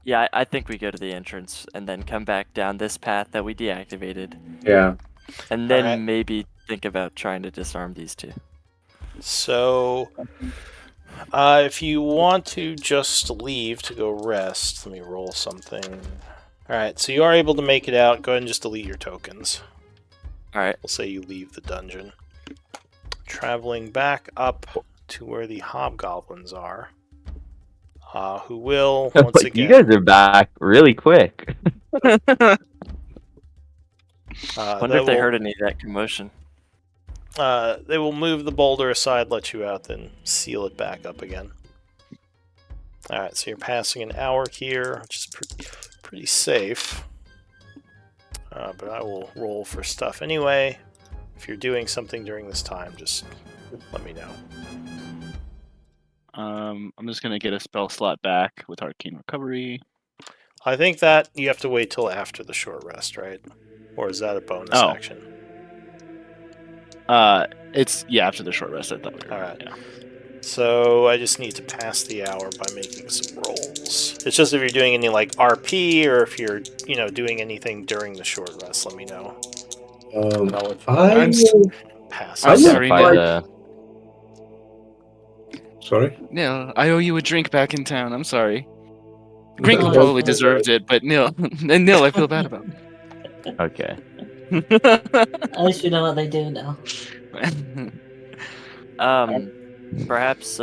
Yeah, I think we go to the entrance and then come back down this path that we deactivated, Yeah. and then Alright. maybe think about trying to disarm these 2. So, if you want to just leave to go rest, let me roll something. Alright, so you are able to make it out. Go ahead and just delete your tokens. All right. We'll say you leave the dungeon. Traveling back up to where the hobgoblins are. Who will, once But again... you guys are back really quick. Wonder they if they will- heard any of that commotion. They will move the boulder aside, let you out, then seal it back up again. Alright, so you're passing an hour here, which is pretty safe. But I will roll for stuff anyway. If you're doing something during this time, just let me know. I'm just gonna get a spell slot back with Arcane Recovery. I think that you have to wait till after the short rest, right? Or is that a bonus Oh. action? It's after the short rest. I thought we were. Alright. Yeah. So I just need to pass the hour by making some rolls. It's just if you're doing any like RP or if you're, doing anything during the short rest, let me know. And I'll let you pass. I'm it. sorry, Identify Neil. Sorry. Neil, I owe you a drink back in town. I'm sorry. Oh, Grinkle that's probably fine. deserved it, but Neil, and Neil, I feel bad about. Okay. At least we know what they do now. Perhaps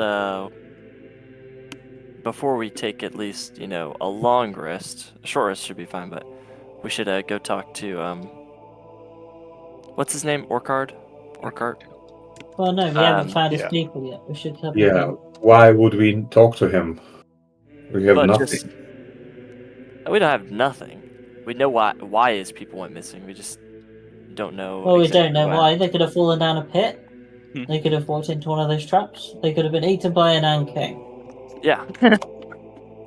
before we take at least a long rest, a short rest should be fine, but we should go talk to what's his name? Orcard. Well, no, we haven't found his yeah. people yet. We should have Yeah. them. Why would we talk to him? We have But nothing. we don't have nothing. We know why his people went missing. We just don't know. Well, we exactly don't know why. why. They could have fallen down a pit. Hmm. They could have walked into one of those traps. They could have been eaten by an Anking. Yeah.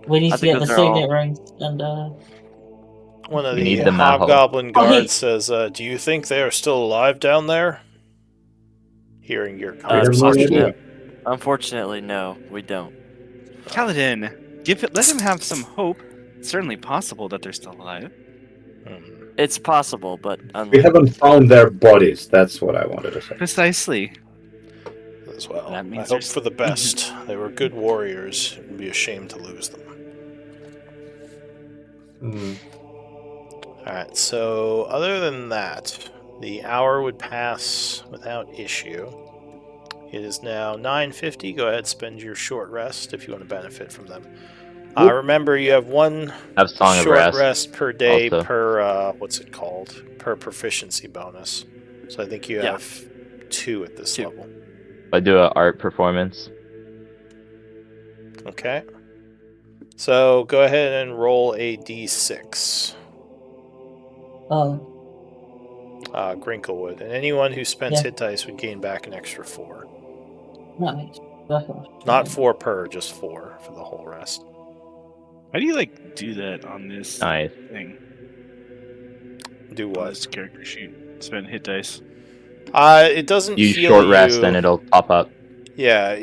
We need I to think get the those are all- signet rings and One of We the need the Maho. hobgoblin Oh, hey. guards says, "Do you think they are still alive down there?" Hearing your We have no conversation. idea. Unfortunately, no, we don't. Kaladin, let him have some hope. It's certainly possible that they're still alive. It's possible, but We unlikely. haven't found their bodies. That's what I wanted to say. Precisely. As well. That I means hope there's- for the best. They were good warriors. It would be a shame to lose them. Hmm. Alright, so other than that, the hour would pass without issue. It is now 9:50. Go ahead, spend your short rest if you want to benefit from them. Remember, you have one Have Song of short Rest. rest per day also. per what's it called? Per proficiency bonus. So I think you Yeah. have 2 at this 2. level. I do an art performance. Okay. So go ahead and roll a d6. Oh, Grinklewood. And anyone who spends Yeah. hit dice would gain back an extra 4. nice. That's what I was Not thinking. 4 per, just 4 for the whole rest. How do you like do that on this Nice. thing? Do On what? this character sheet? Spend hit dice. It doesn't Use heal short rest you. and it'll pop up. Yeah,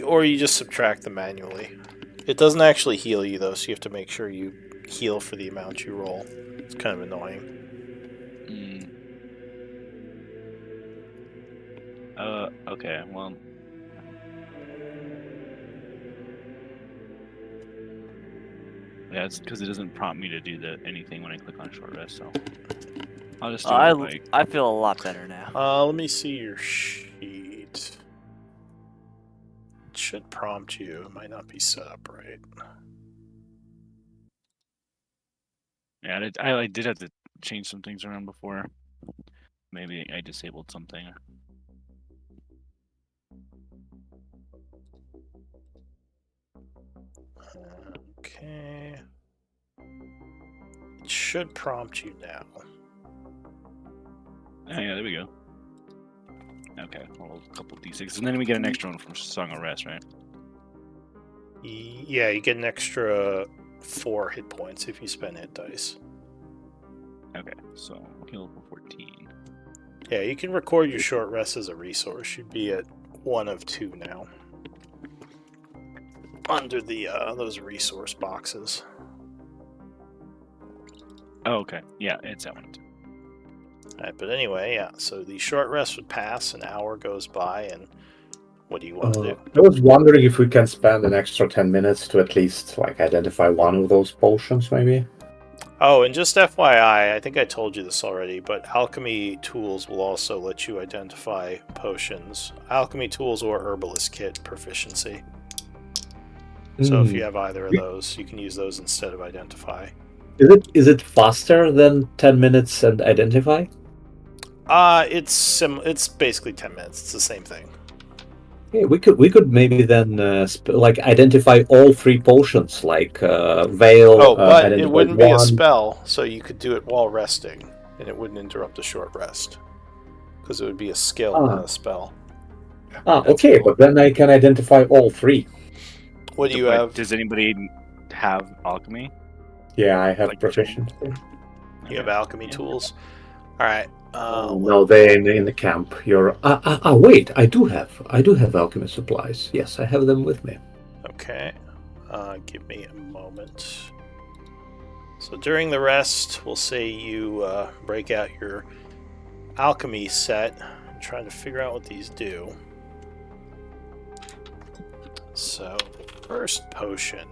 or you just subtract them manually. It doesn't actually heal you though, so you have to make sure you heal for the amount you roll. It's kind of annoying. Okay, well. Yeah, it's because it doesn't prompt me to do anything when I click on short rest, so I'll just do it like. I feel a lot better now. Let me see your sheet. It should prompt you. It might not be set up right. Yeah, I did have to change some things around before. Maybe I disabled something. Okay. It should prompt you now. Oh, yeah, there we go. Okay, roll a couple d6s, and then we get an extra one from Song of Rest, right? Yeah, you get an extra 4 hit points if you spend hit dice. Okay, so heal for 14. Yeah, you can record your short rest as a resource. You'd be at 1 of 2 now. Under the those resource boxes. Oh, okay. Yeah, it's that one too. Alright, but anyway, yeah, so the short rest would pass, an hour goes by, and what do you want to do? I was wondering if we can spend an extra 10 minutes to at least like identify one of those potions, maybe. Oh, and just FYI, I think I told you this already, but alchemy tools will also let you identify potions. Alchemy tools or herbalist kit proficiency. So if you have either of those, you can use those instead of identify. Is it faster than 10 minutes and identify? It's basically 10 minutes. It's the same thing. Yeah, we could maybe then like identify all 3 potions, like Veil. Oh, but it identify wouldn't be a one. spell, so you could do it while resting, and it wouldn't interrupt the short rest. Because it would be a skill, not a spell. Okay, cool. but then I can identify all 3. What do you have? Does anybody have alchemy? Yeah, I have Like proficiency. You have alchemy tools? Alright. No, they're in the camp. You're. Wait, I do have alchemy supplies. Yes, I have them with me. Okay. Give me a moment. So during the rest, we'll say you break out your alchemy set. I'm trying to figure out what these do. So, the first potion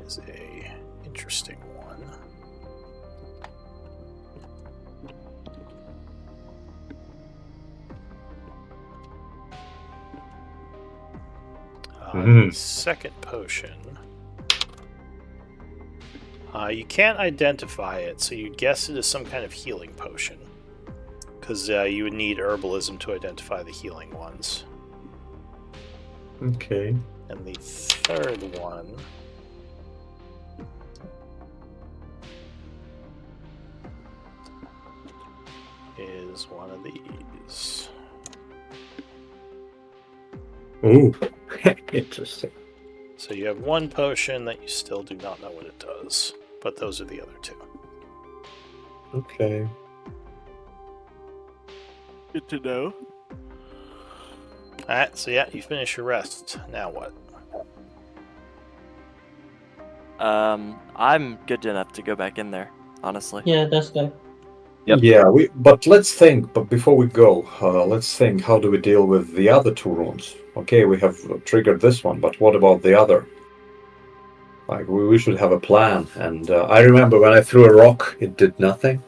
is a interesting one. The second potion, you can't identify it, so you guess it is some kind of healing potion. Because you would need herbalism to identify the healing ones. Okay. And the third one is one of these. Ooh, interesting. So you have one potion that you still do not know what it does, but those are the other 2. Okay. Good to know. Alright, so yeah, you finish your rest. Now what? I'm good enough to go back in there, honestly. Yeah, that's good. Yep. Yeah, but let's think. But before we go, let's think. How do we deal with the other 2 runes? Okay, we have triggered this one, but what about the other? Like we should have a plan. And I remember when I threw a rock, it did nothing.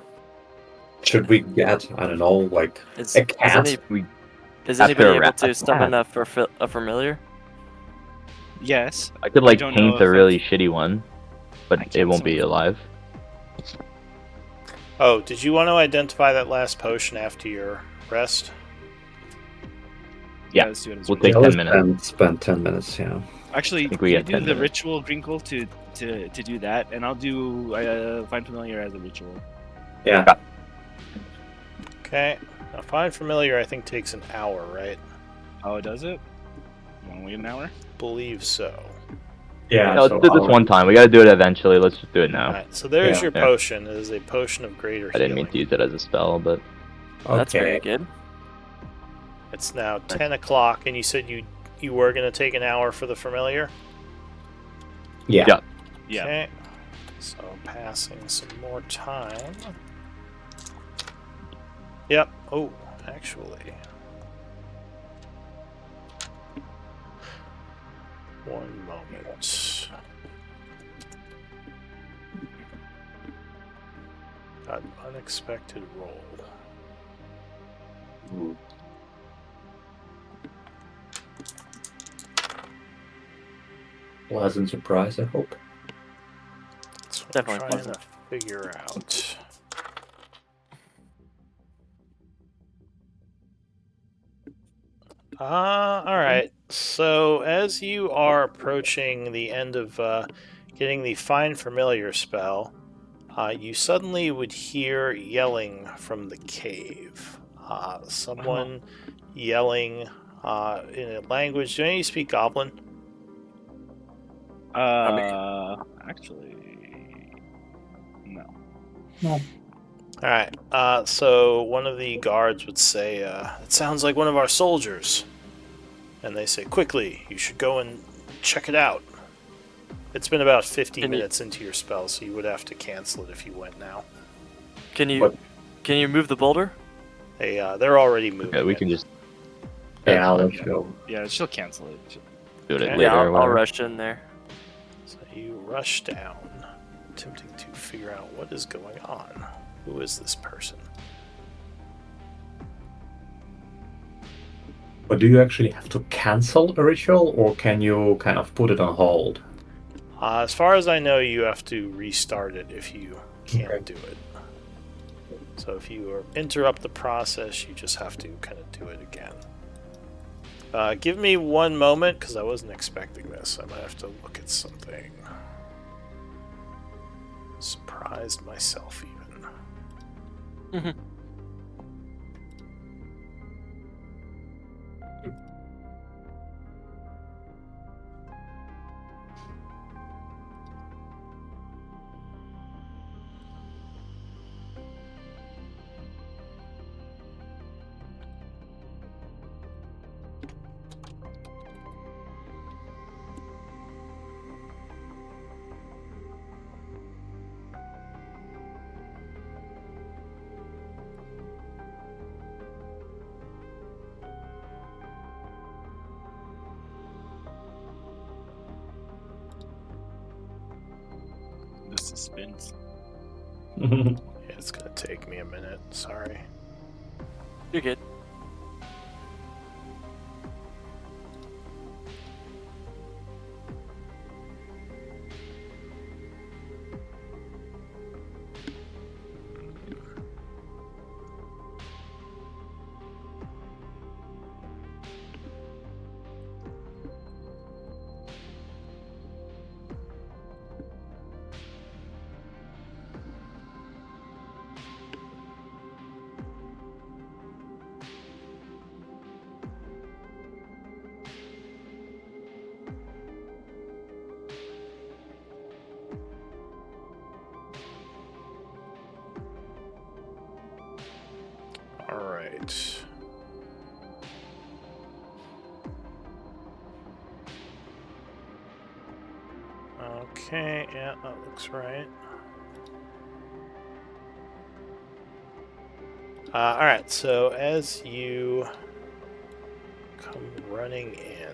Should we get I don't know, like a cat? Is anybody able to summon a familiar? Yes. I could I like don't know paint a if really shitty one, but I it can't won't be summon. alive. Oh, did you want to identify that last potion after your rest? Yeah, let's do it as we'll a take Yeah, ritual. 10 let's minutes. spend 10 minutes, yeah. Actually, think we you get do 10 the minutes. ritual Grinkle to do that, and I'll do Find Familiar as a ritual. Yeah. Okay. Now, Find Familiar, I think, takes an hour, right? Oh, does it? You want to wait an hour? Believe so. Yeah, No, let's so do this one time. We gotta do it eventually. Let's just do it now. Alright, so there's Yeah. your Yeah. potion. It is a potion of greater I didn't healing. mean to use it as a spell, but That's very Okay. good. It's now 10 o'clock, and you said you were going to take an hour for the familiar? Yeah. Yeah. Yeah. Okay. So passing some more time. Yep. Oh, actually. One moment. Got an unexpected roll. Pleasant surprise, I hope. That's what Definitely I'm trying pleasant. to figure out. Alright. So, as you are approaching the end of getting the Find Familiar spell, you suddenly would hear yelling from the cave. Someone yelling in a language. Do any of you speak Goblin? Actually, no. No. Alright. So, one of the guards would say, it sounds like one of our soldiers. And they say, quickly, you should go and check it out. It's been about 50 minutes into your spell, so you would have to cancel it if you went now. Can you What? can you move the boulder? They're already moving. yeah, we it. can just Yeah, fine. let's go. Yeah, she'll cancel it. do it Okay. later. Yeah, or I'll whatever. rush in there. So you rush down, attempting to figure out what is going on. Who is this person? But do you actually have to cancel a ritual, or can you kind of put it on hold? As far as I know, you have to restart it if you can't Okay. do it. So if you interrupt the process, you just have to kind of do it again. Give me one moment, because I wasn't expecting this. I might have to look at something. Surprised myself, even. The suspense. Yeah, it's going to take me a minute. Sorry. You're good. All right. Okay, yeah, that looks right. Alright, so as you come running in,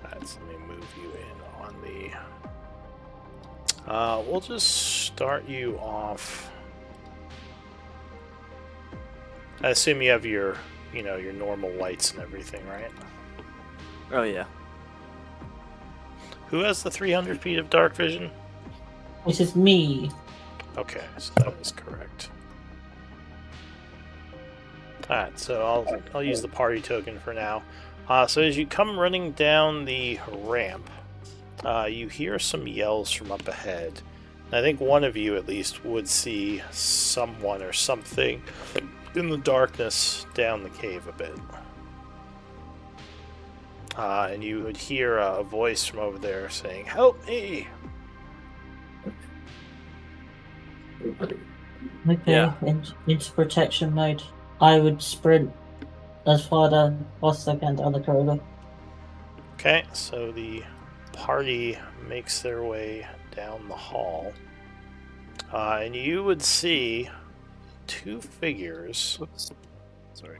let me move you in on the We'll just start you off. I assume you have your normal lights and everything, right? Oh yeah. Who has the 300 feet of dark vision? This is me. Okay, so that is correct. Alright, so I'll use the party token for now. So as you come running down the ramp, you hear some yells from up ahead. I think one of you at least would see someone or something in the darkness down the cave a bit. And you would hear a voice from over there saying, "Help me!" Okay, Yeah. into protection mode. I would sprint as far as I can down the corridor. Okay, so the party makes their way down the hall. And you would see two figures Sorry.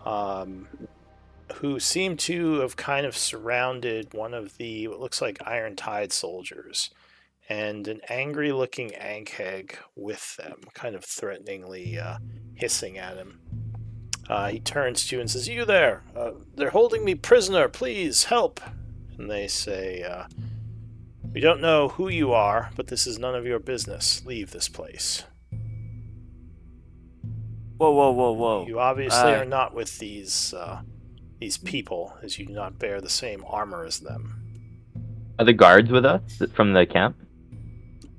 who seem to have kind of surrounded one of the what looks like Iron Tide soldiers, and an angry-looking Ankheg with them, kind of threateningly hissing at him. He turns to you and says, "You there! They're holding me prisoner. Please help!" And they say, "We don't know who you are, but this is none of your business. Leave this place." Whoa, whoa, whoa, whoa. You obviously are not with these people, as you do not bear the same armor as them. Are the guards with us from the camp?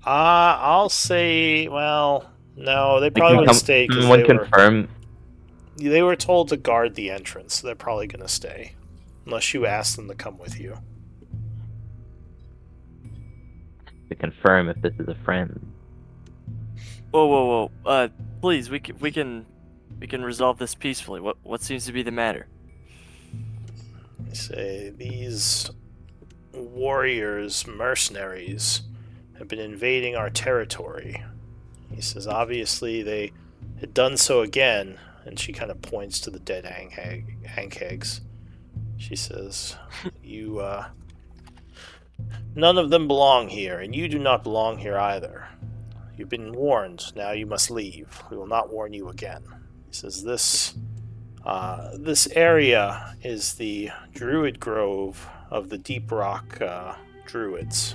I'll say, well, no, they probably Like, would have stayed because someone confirm. they were told to guard the entrance, so they're probably going to stay. Unless you ask them to come with you. To confirm if this is a friend. Whoa, whoa, whoa. Please, we can resolve this peacefully. What seems to be the matter? They say these warriors, mercenaries, have been invading our territory. He says obviously they had done so again, and she kind of points to the dead Ankhegs. She says, "You, none of them belong here, and you do not belong here either. You've been warned, now you must leave. We will not warn you again." He says, this area is the Druid Grove of the Deep Rock Druids.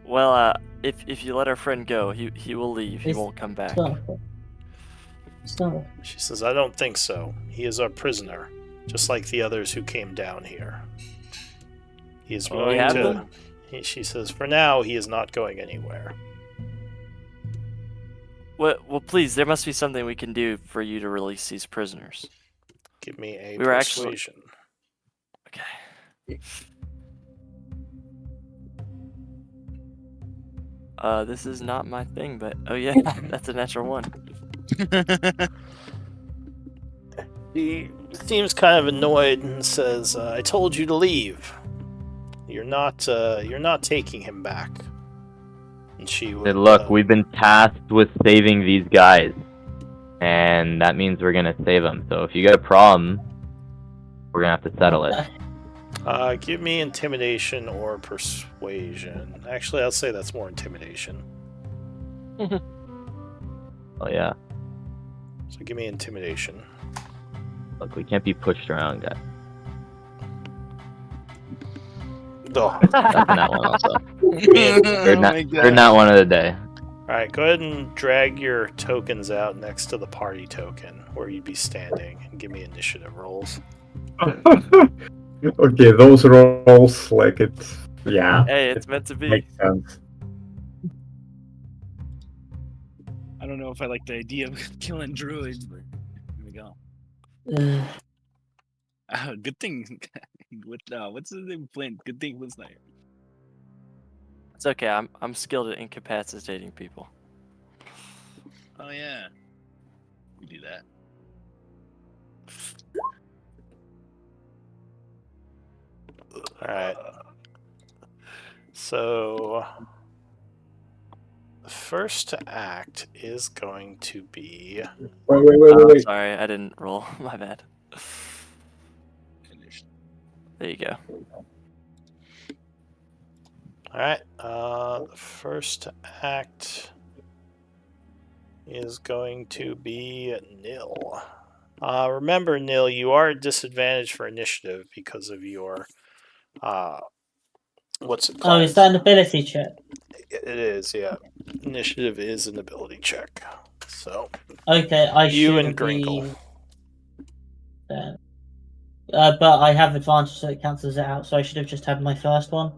Well, if you let our friend go, he will leave. He won't come back. Stop. She says, "I don't think so. He is our prisoner, just like the others who came down here. He is We willing have to..." them? She says, "For now, he is not going anywhere." Well, please, there must be something we can do for you to release these prisoners. Give me a We were actually- persuasion. Okay. This is not my thing, but oh yeah, that's a natural one. He seems kind of annoyed and says, "I told you to leave. You're not taking him back." And she would, Said, look, we've been tasked with saving these guys, and that means we're gonna save them. So if you got a problem, we're gonna have to settle it. give me intimidation or persuasion. Actually, I'll say that's more intimidation. Oh yeah. So give me intimidation. Look, we can't be pushed around, guys. Oh. That's in that one also. Oh my Heard that one of the day. Alright, go ahead and drag your tokens out next to the party token, where you'd be standing, and give me initiative rolls. Okay, those rolls, like it's, yeah, Hey, it's meant to be. makes sense. I don't know if I like the idea of killing druids, but here we go. Good thing. What's his name? Flint. Good thing was there. It's okay. I'm skilled at incapacitating people. Oh yeah, we do that. Alright. So, the first to act is going to be... Wait. Sorry, I didn't roll. My bad. Finished. There you go. Alright, the first act is going to be nil. Remember, Nil, you are at disadvantage for initiative because of your what's it called? Oh, is that an ability check? It is, yeah. Initiative is an ability check. So Okay, I you should and have Grinkle. been then. But I have advantage, so it cancels it out. So I should have just had my first one.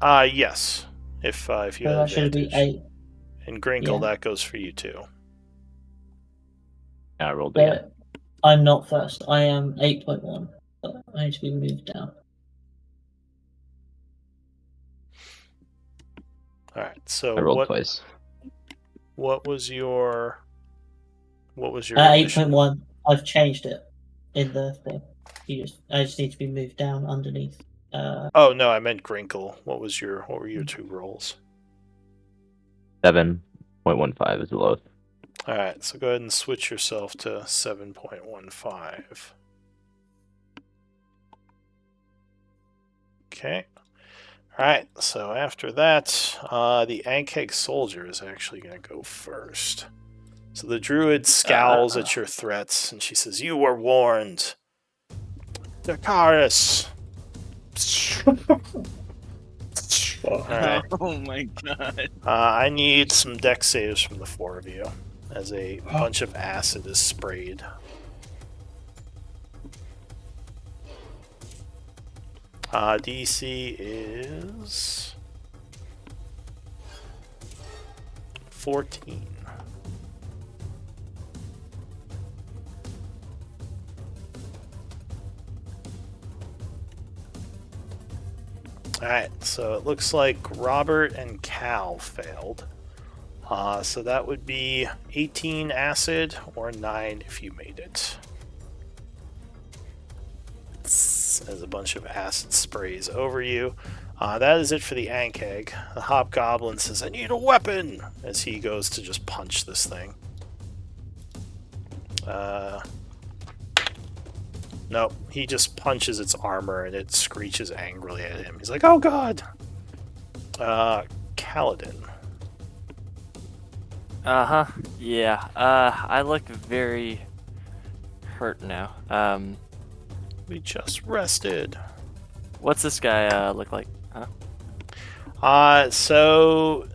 Yes. If you So had that should be advantage. 8. And Grinkle, Yeah. that goes for you too. Yeah, I rolled again. But I'm not first. I am 8.1. But I need to be moved down. Alright, so I rolled twice. What was your At initiative? 8.1, I've changed it in the thing. I just need to be moved down underneath. Oh no, I meant Grinkle. What were your 2 rolls? 7.15 is the lowest. Alright, so go ahead and switch yourself to 7.15. Okay. Alright, so after that, the Ankeg soldier is actually going to go first. So the druid scowls at your threats, and she says, "You were warned. Dakaris." Alright. Oh my god. I need some dex saves from the 4 of you, as a bunch of acid is sprayed. DC is 14. Alright, so it looks like Robert and Cal failed. So that would be 18 acid or 9 if you made it. As a bunch of acid sprays over you. That is it for the Ankeg. The Hobgoblin says, "I need a weapon!" as he goes to just punch this thing. Nope, he just punches its armor and it screeches angrily at him. He's like, "Oh god!" Kaladin. Uh-huh. Yeah. I look very hurt now. We just rested. What's this guy look like? Huh? So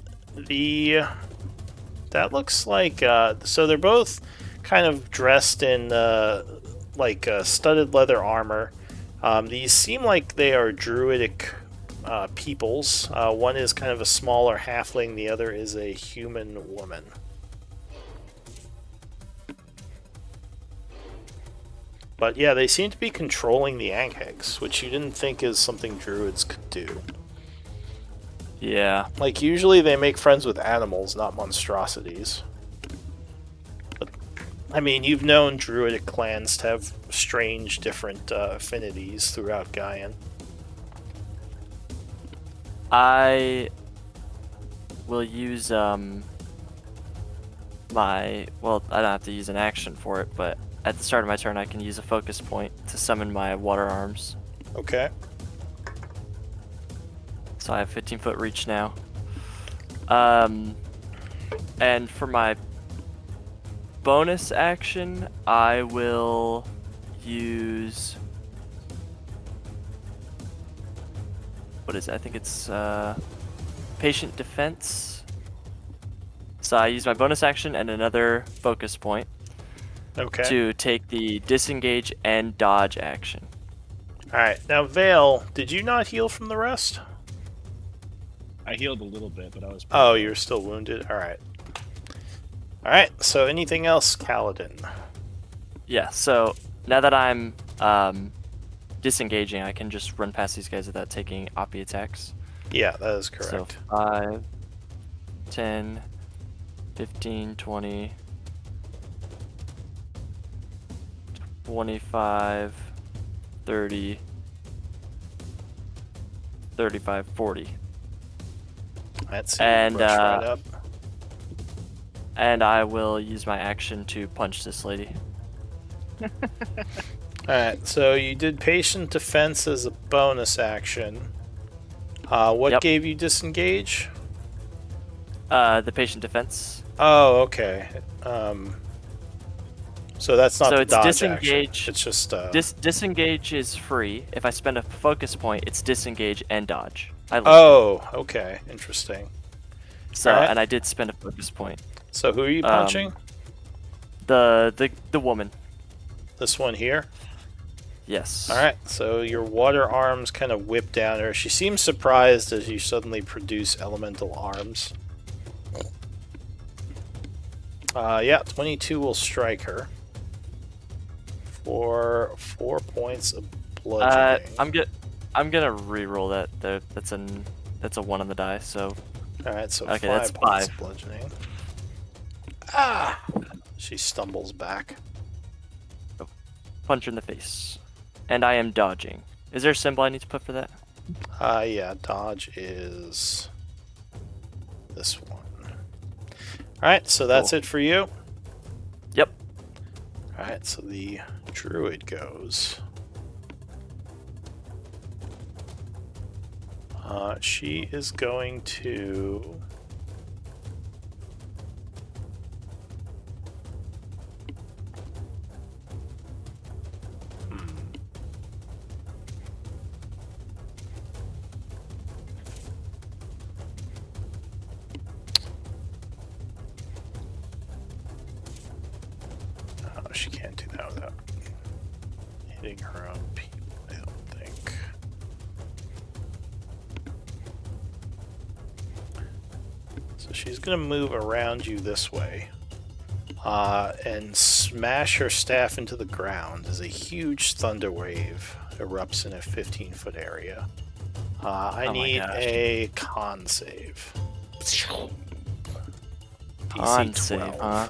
that looks like so they're both kind of dressed in studded leather armor. These seem like they are druidic peoples. One is kind of a smaller halfling, the other is a human woman. But yeah, they seem to be controlling the Ankhegs, which you didn't think is something druids could do. Yeah. Like, usually they make friends with animals, not monstrosities. But, I mean, you've known druidic clans to have strange, different affinities throughout Gaian. I will use I don't have to use an action for it, but at the start of my turn I can use a focus point to summon my water arms. Okay. So I have 15-foot reach now. And for my bonus action, I will use... What is it? I think it's Patient Defense. So I use my bonus action and another focus point to take the disengage and dodge action. Alright, now Vale, did you not heal from the rest? I healed a little bit, but I was... Oh, you're still wounded? Alright. Alright, so anything else, Kaladin? Yeah, so now that I'm disengaging, I can just run past these guys without taking Oppie attacks. Yeah, that is correct. So 5, 10, 15, 20, 25, 30, 35, 40. That's And, rush right up. And I will use my action to punch this lady. Alright, so you did Patient Defense as a bonus action. What Yep. gave you disengage? The patient defense. Oh, okay. So that's not So the it's dodge action. disengage. It's just Disengage is free. If I spend a focus point, it's disengage and dodge. I linked it. Oh, okay. Interesting. So alright. and I did spend a focus point. So who are you punching? The woman. This one here? Yes. Alright, so your water arms kind of whip down her. She seems surprised as you suddenly produce elemental arms. Yeah, 22 will strike her. For 4 points of bludgeoning. I'm gonna re-roll that. That's a 1 on the die. So Alright, so okay, 5 that's points 5. of bludgeoning. Ah! She stumbles back. Punch her in the face, and I am dodging. Is there a symbol I need to put for that? Yeah, dodge is this one. Alright, so that's Cool. it for you. Yep. Alright, so the druid goes. She is going to... Oh, she can't do that without hitting her own people, I don't think. So she's going to move around you this way and smash her staff into the ground as a huge thunder wave erupts in a 15-foot area. I Oh my need gosh. a con save. Con DC save, 12. huh?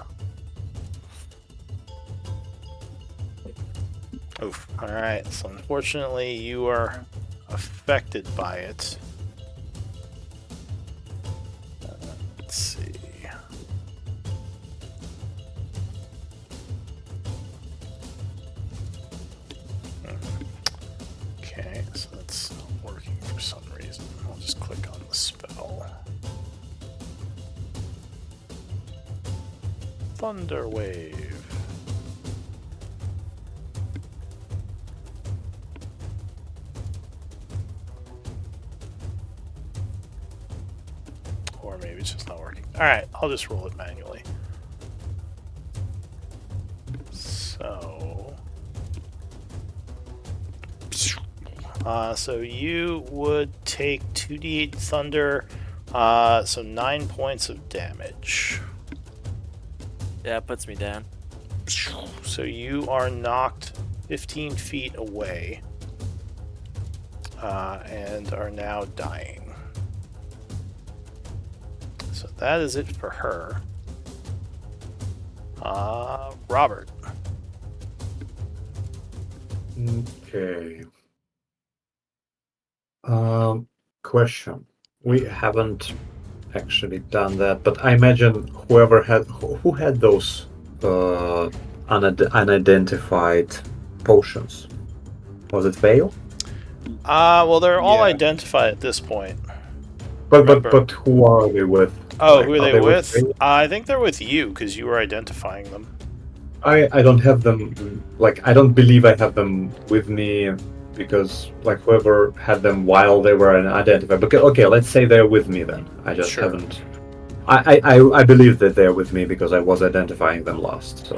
Oof. Alright, so unfortunately you are affected by it. Let's see. Okay, so that's not working for some reason. I'll just click on the spell. Thunder Wave. Or maybe it's just not working. Alright, I'll just roll it manually. So... so you would take 2d8 thunder, so 9 points of damage. Yeah, it puts me down. So you are knocked 15 feet away, and are now dying. So that is it for her. Robert. Okay. Question. We haven't actually done that, but I imagine who had those unidentified potions. Was it Vale? Well, they're all Yeah. identified at this point. But Remember- but who are they with? Oh, Like, who are they with with? Vale? I think they're with you, because you were identifying them. I don't have them. Like, I don't believe I have them with me because like whoever had them while they were unidentified. But okay, let's say they're with me then. I just Sure. haven't. I believe that they're with me because I was identifying them last. So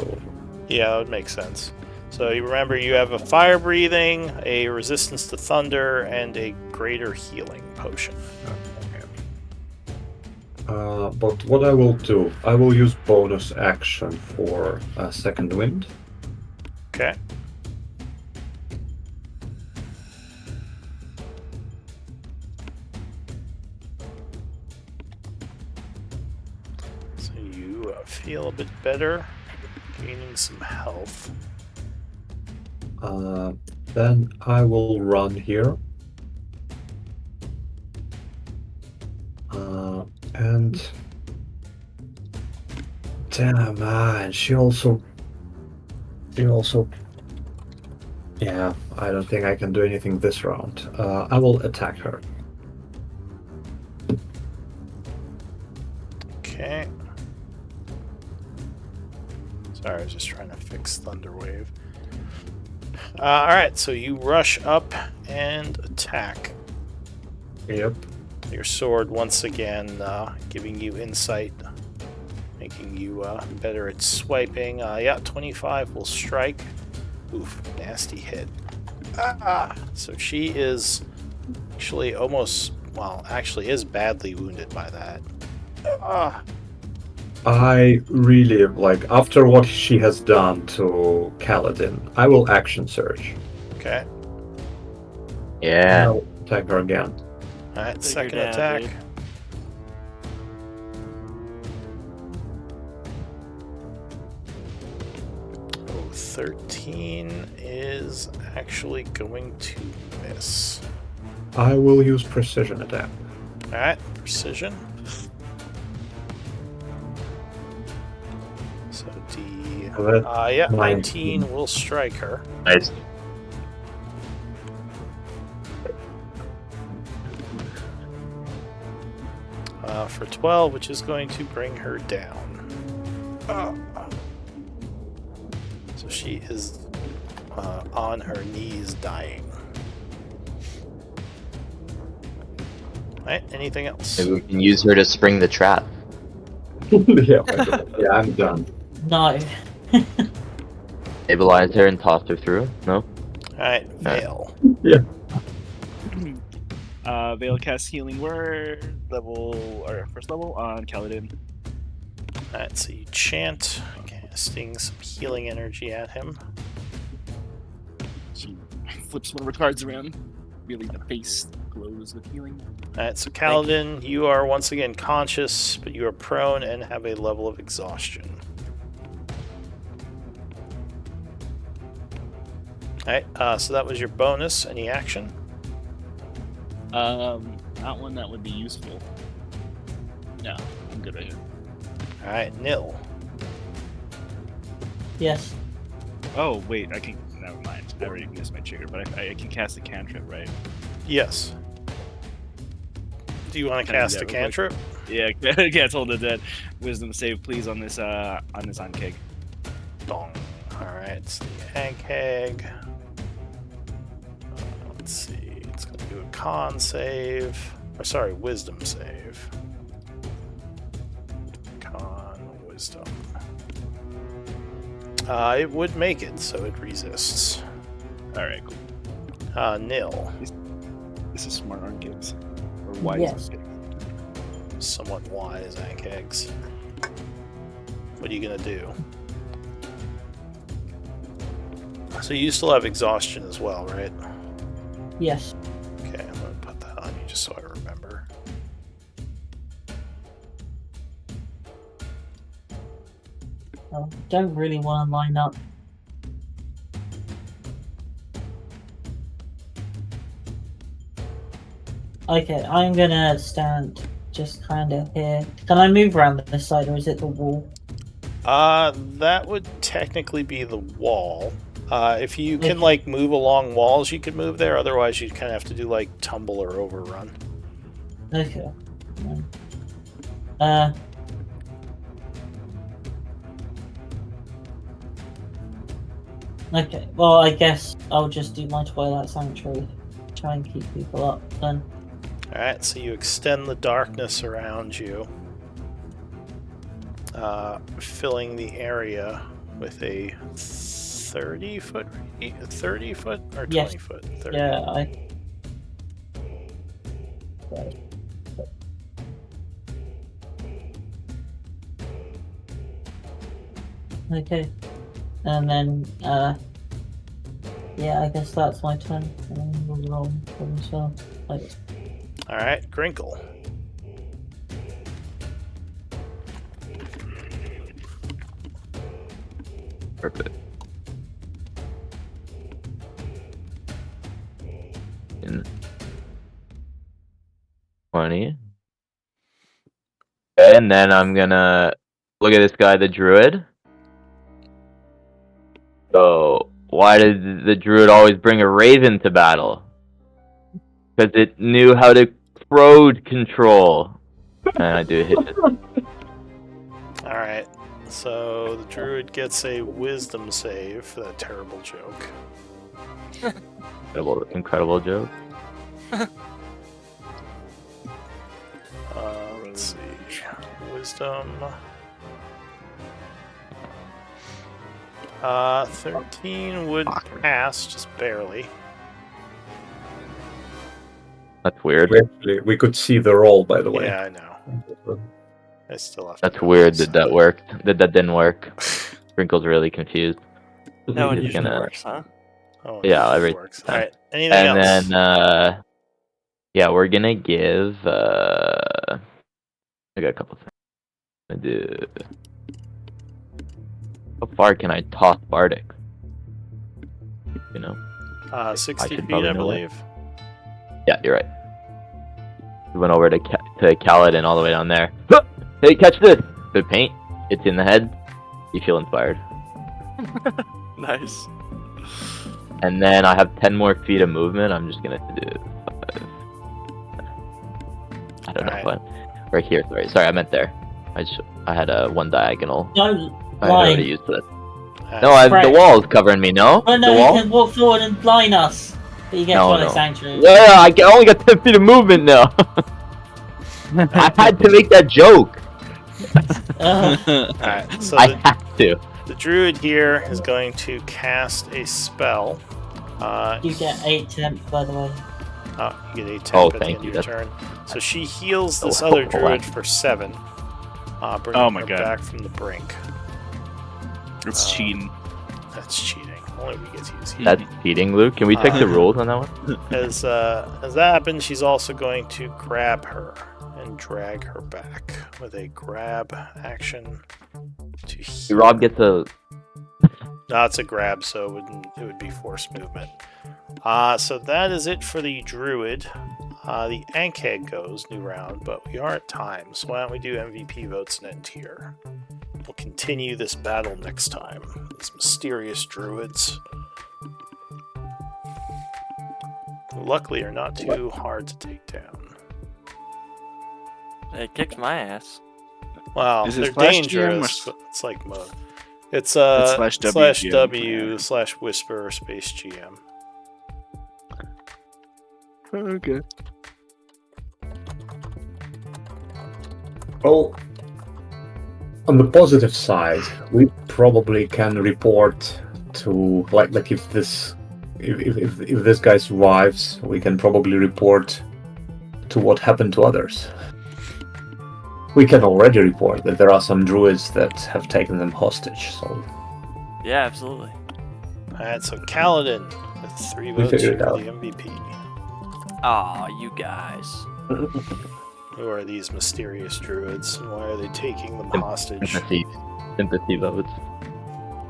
Yeah, that would make sense. So you remember you have a fire breathing, a resistance to thunder, and a greater healing potion. but what I will do, I will use bonus action for second wind. Okay. So you feel a bit better, gaining some health. Then I will run here. And damn man, she also yeah, I don't think I can do anything this round. I will attack her. Sorry, I was just trying to fix Thunderwave. Alright, so you rush up and attack. Yep. Your sword once again giving you insight, making you better at swiping. Yeah, 25 will strike. Oof, nasty hit. So she is actually almost, well, actually is badly wounded by that. I really like, after what she has done to Kaladin, I will action surge. Okay. Yeah. I'll attack her again. Alright, Take her second down, attack. dude. Oh, 13 is actually going to miss. I will use precision attack. Alright, precision. So D. Yeah, 19 will strike her. Nice. For 12, which is going to bring her down. So she is on her knees dying. Alright, anything else? Maybe we can use her to spring the trap. Yeah, I'm done. No. Stabilize her and toss her through? No? Alright, Vale. Vale casts Healing Word, first level on Kaladin. Alright, so you chant, casting some healing energy at him. She flips one of her cards around, really the face glows with healing. Alright, so Kaladin, you are once again conscious, but you are prone and have a level of exhaustion. Alright, so that was your bonus. Any action? Not one that would be useful. No, I'm good right here. Alright, Nil. Yes. Oh, wait, I can. Never mind. I already missed my trigger, but I can cast a cantrip, right? Yes. Do you want to Can I do cast a that real quick? cantrip? Yeah, yeah, told the dead. Wisdom save, please, on this Ankeg. Dong. Alright, so the Ankeg. Let's see. It's going to do a con save. Or, sorry, wisdom save. Con, wisdom. It would make it, so it resists. Alright, cool. Nil. This is smart Ankegs. Or wise Yes. Ankegs. Somewhat wise Ankegs. What are you going to do? So you still have exhaustion as well, right? Yes. Okay, I'm going to put that on you just so I remember. I don't really want to line up. Okay, I'm gonna stand just kind of here. Can I move around this side, or is it the wall? That would technically be the wall. If you can, like, move along walls, you could move there. Otherwise, you'd kind of have to do, like, tumble or overrun. Okay. Okay, well, I guess I'll just do my Twilight Sanctuary. Try and keep people up, then. Alright, so you extend the darkness around you, filling the area with a 30-foot, 30-foot or 20-foot? 30. Yeah, Okay. And then, yeah, I guess that's my turn. And we'll roll for myself. Like, Alright, Grinkle. Perfect. In 20. And then I'm gonna look at this guy, the druid. So, why did the druid always bring a raven to battle? Because it knew how to crowd control. And I do hit it. Alright, So the druid gets a wisdom save for that terrible joke. Incredible joke. Let's see. Wisdom. 13 would pass, just barely. That's weird. We could see the roll, by the way. Yeah, I know. I still have to That's go weird this that that side. worked. That didn't work. Sprinkle's really confused. That one He's usually gonna- works, huh? Oh, Yeah, it every works. time. Alright, anything And else? then, yeah, we're gonna give. I got a couple things. I do. How far can I toss Bardic? You know. 60 should feet, probably I know that. believe. Yeah, you're right. We went over to Kaladin all the way down there. Hey, catch this! The paint. It's in the head. You feel inspired. Nice. And then I have 10 more feet of movement. I'm just gonna do 5. I don't know if I'm right here. Sorry, I meant there. I had a one diagonal. Don't I had already line. used for that. Alright, No, the Correct. wall's covering me. No, Oh the no, you wall. can walk forward and blind us. But you get No, Twilight no. Sanctuary. Yeah, I only got 10 feet of movement now. I had to make that joke. Alright, so I the, have to. the druid here is going to cast a spell. You get 8 temp, by the way. You get a 10 Oh, at the thank end you, of your that's- turn. So she heals so this other helpful, druid wow. for 7. Bringing Oh my her God. back from the brink. It's cheating. That's cheating. Only we get to use heal. That's cheating, Luke. Can we check the rules on that one? As that happens, she's also going to grab her and drag her back with a grab action to heal. Rob gets a. No, it's a grab, so it would be force movement. So that is it for the druid. The Ankeg goes new round, but we are at time, so why don't we do MVP votes and end here? We'll continue this battle next time. These mysterious druids, who luckily are not too hard to take down. It kicked my ass. Wow, Is it they're slash GM or dangerous. But it's like mode. It's slash W slash GM. W slash whisper space GM. Okay. Well, on the positive side, we probably can report to like if this guy survives, we can probably report to what happened to others. We can already report that there are some druids that have taken them hostage. So Yeah, absolutely. Alright, so Kaladin with 3 We votes figured for it out. the MVP. Aw, you guys. Who are these mysterious druids, and why are they taking them hostage? Sympathy votes.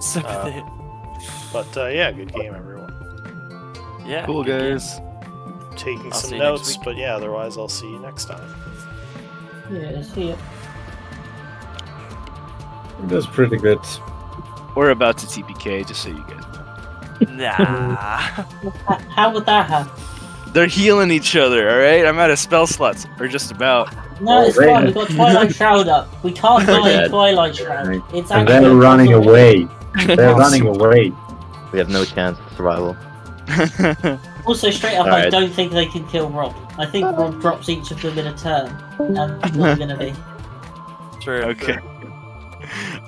Sympathy. But yeah, good game, everyone. Yeah. Cool, good game. guys. Taking I'll some see you next notes, week. but yeah, otherwise I'll see you next time. Yeah, see ya. it was pretty good. We're about to TPK, just so you guys know. Nah. How would that happen? They're healing each other, alright? I'm out of spell slots. Or just about. No, it's Oh, fine. man. We've got Twilight Shroud up. We can't die in dead. Twilight Shroud. It's And actually they're running impossible. away. They're running away. We have no chance of survival. Also, straight up, I Alright. don't think they can kill Rob. I think Rob drops each of them in a turn. And what's gonna be? True. Okay.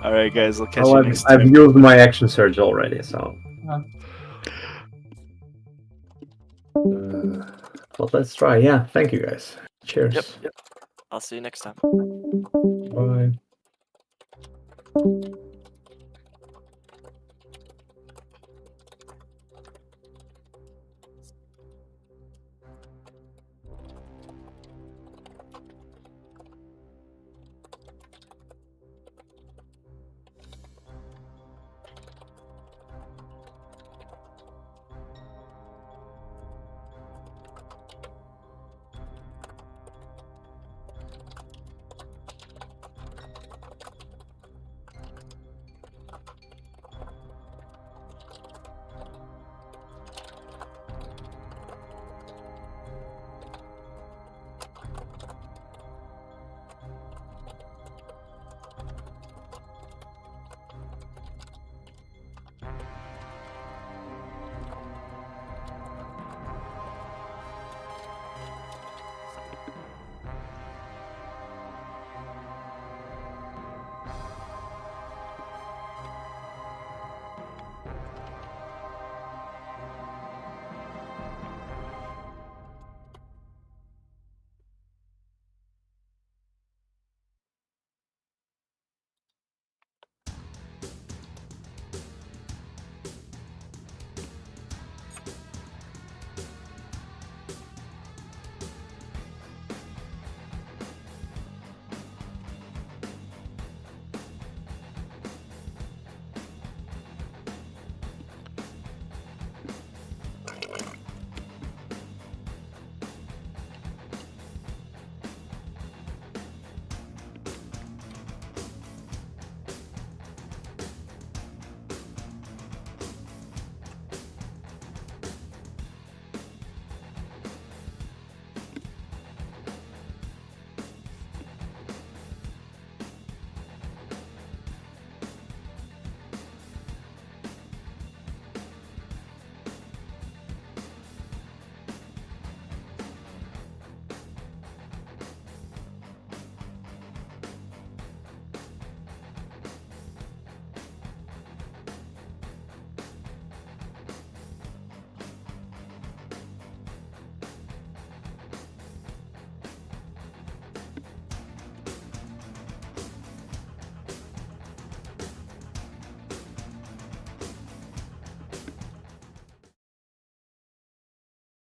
Alright, guys, I'll catch Oh, you I've, next I've time. used my action surge already, so. But let's try. Yeah, thank you guys. Cheers. Yep. I'll see you next time. Bye.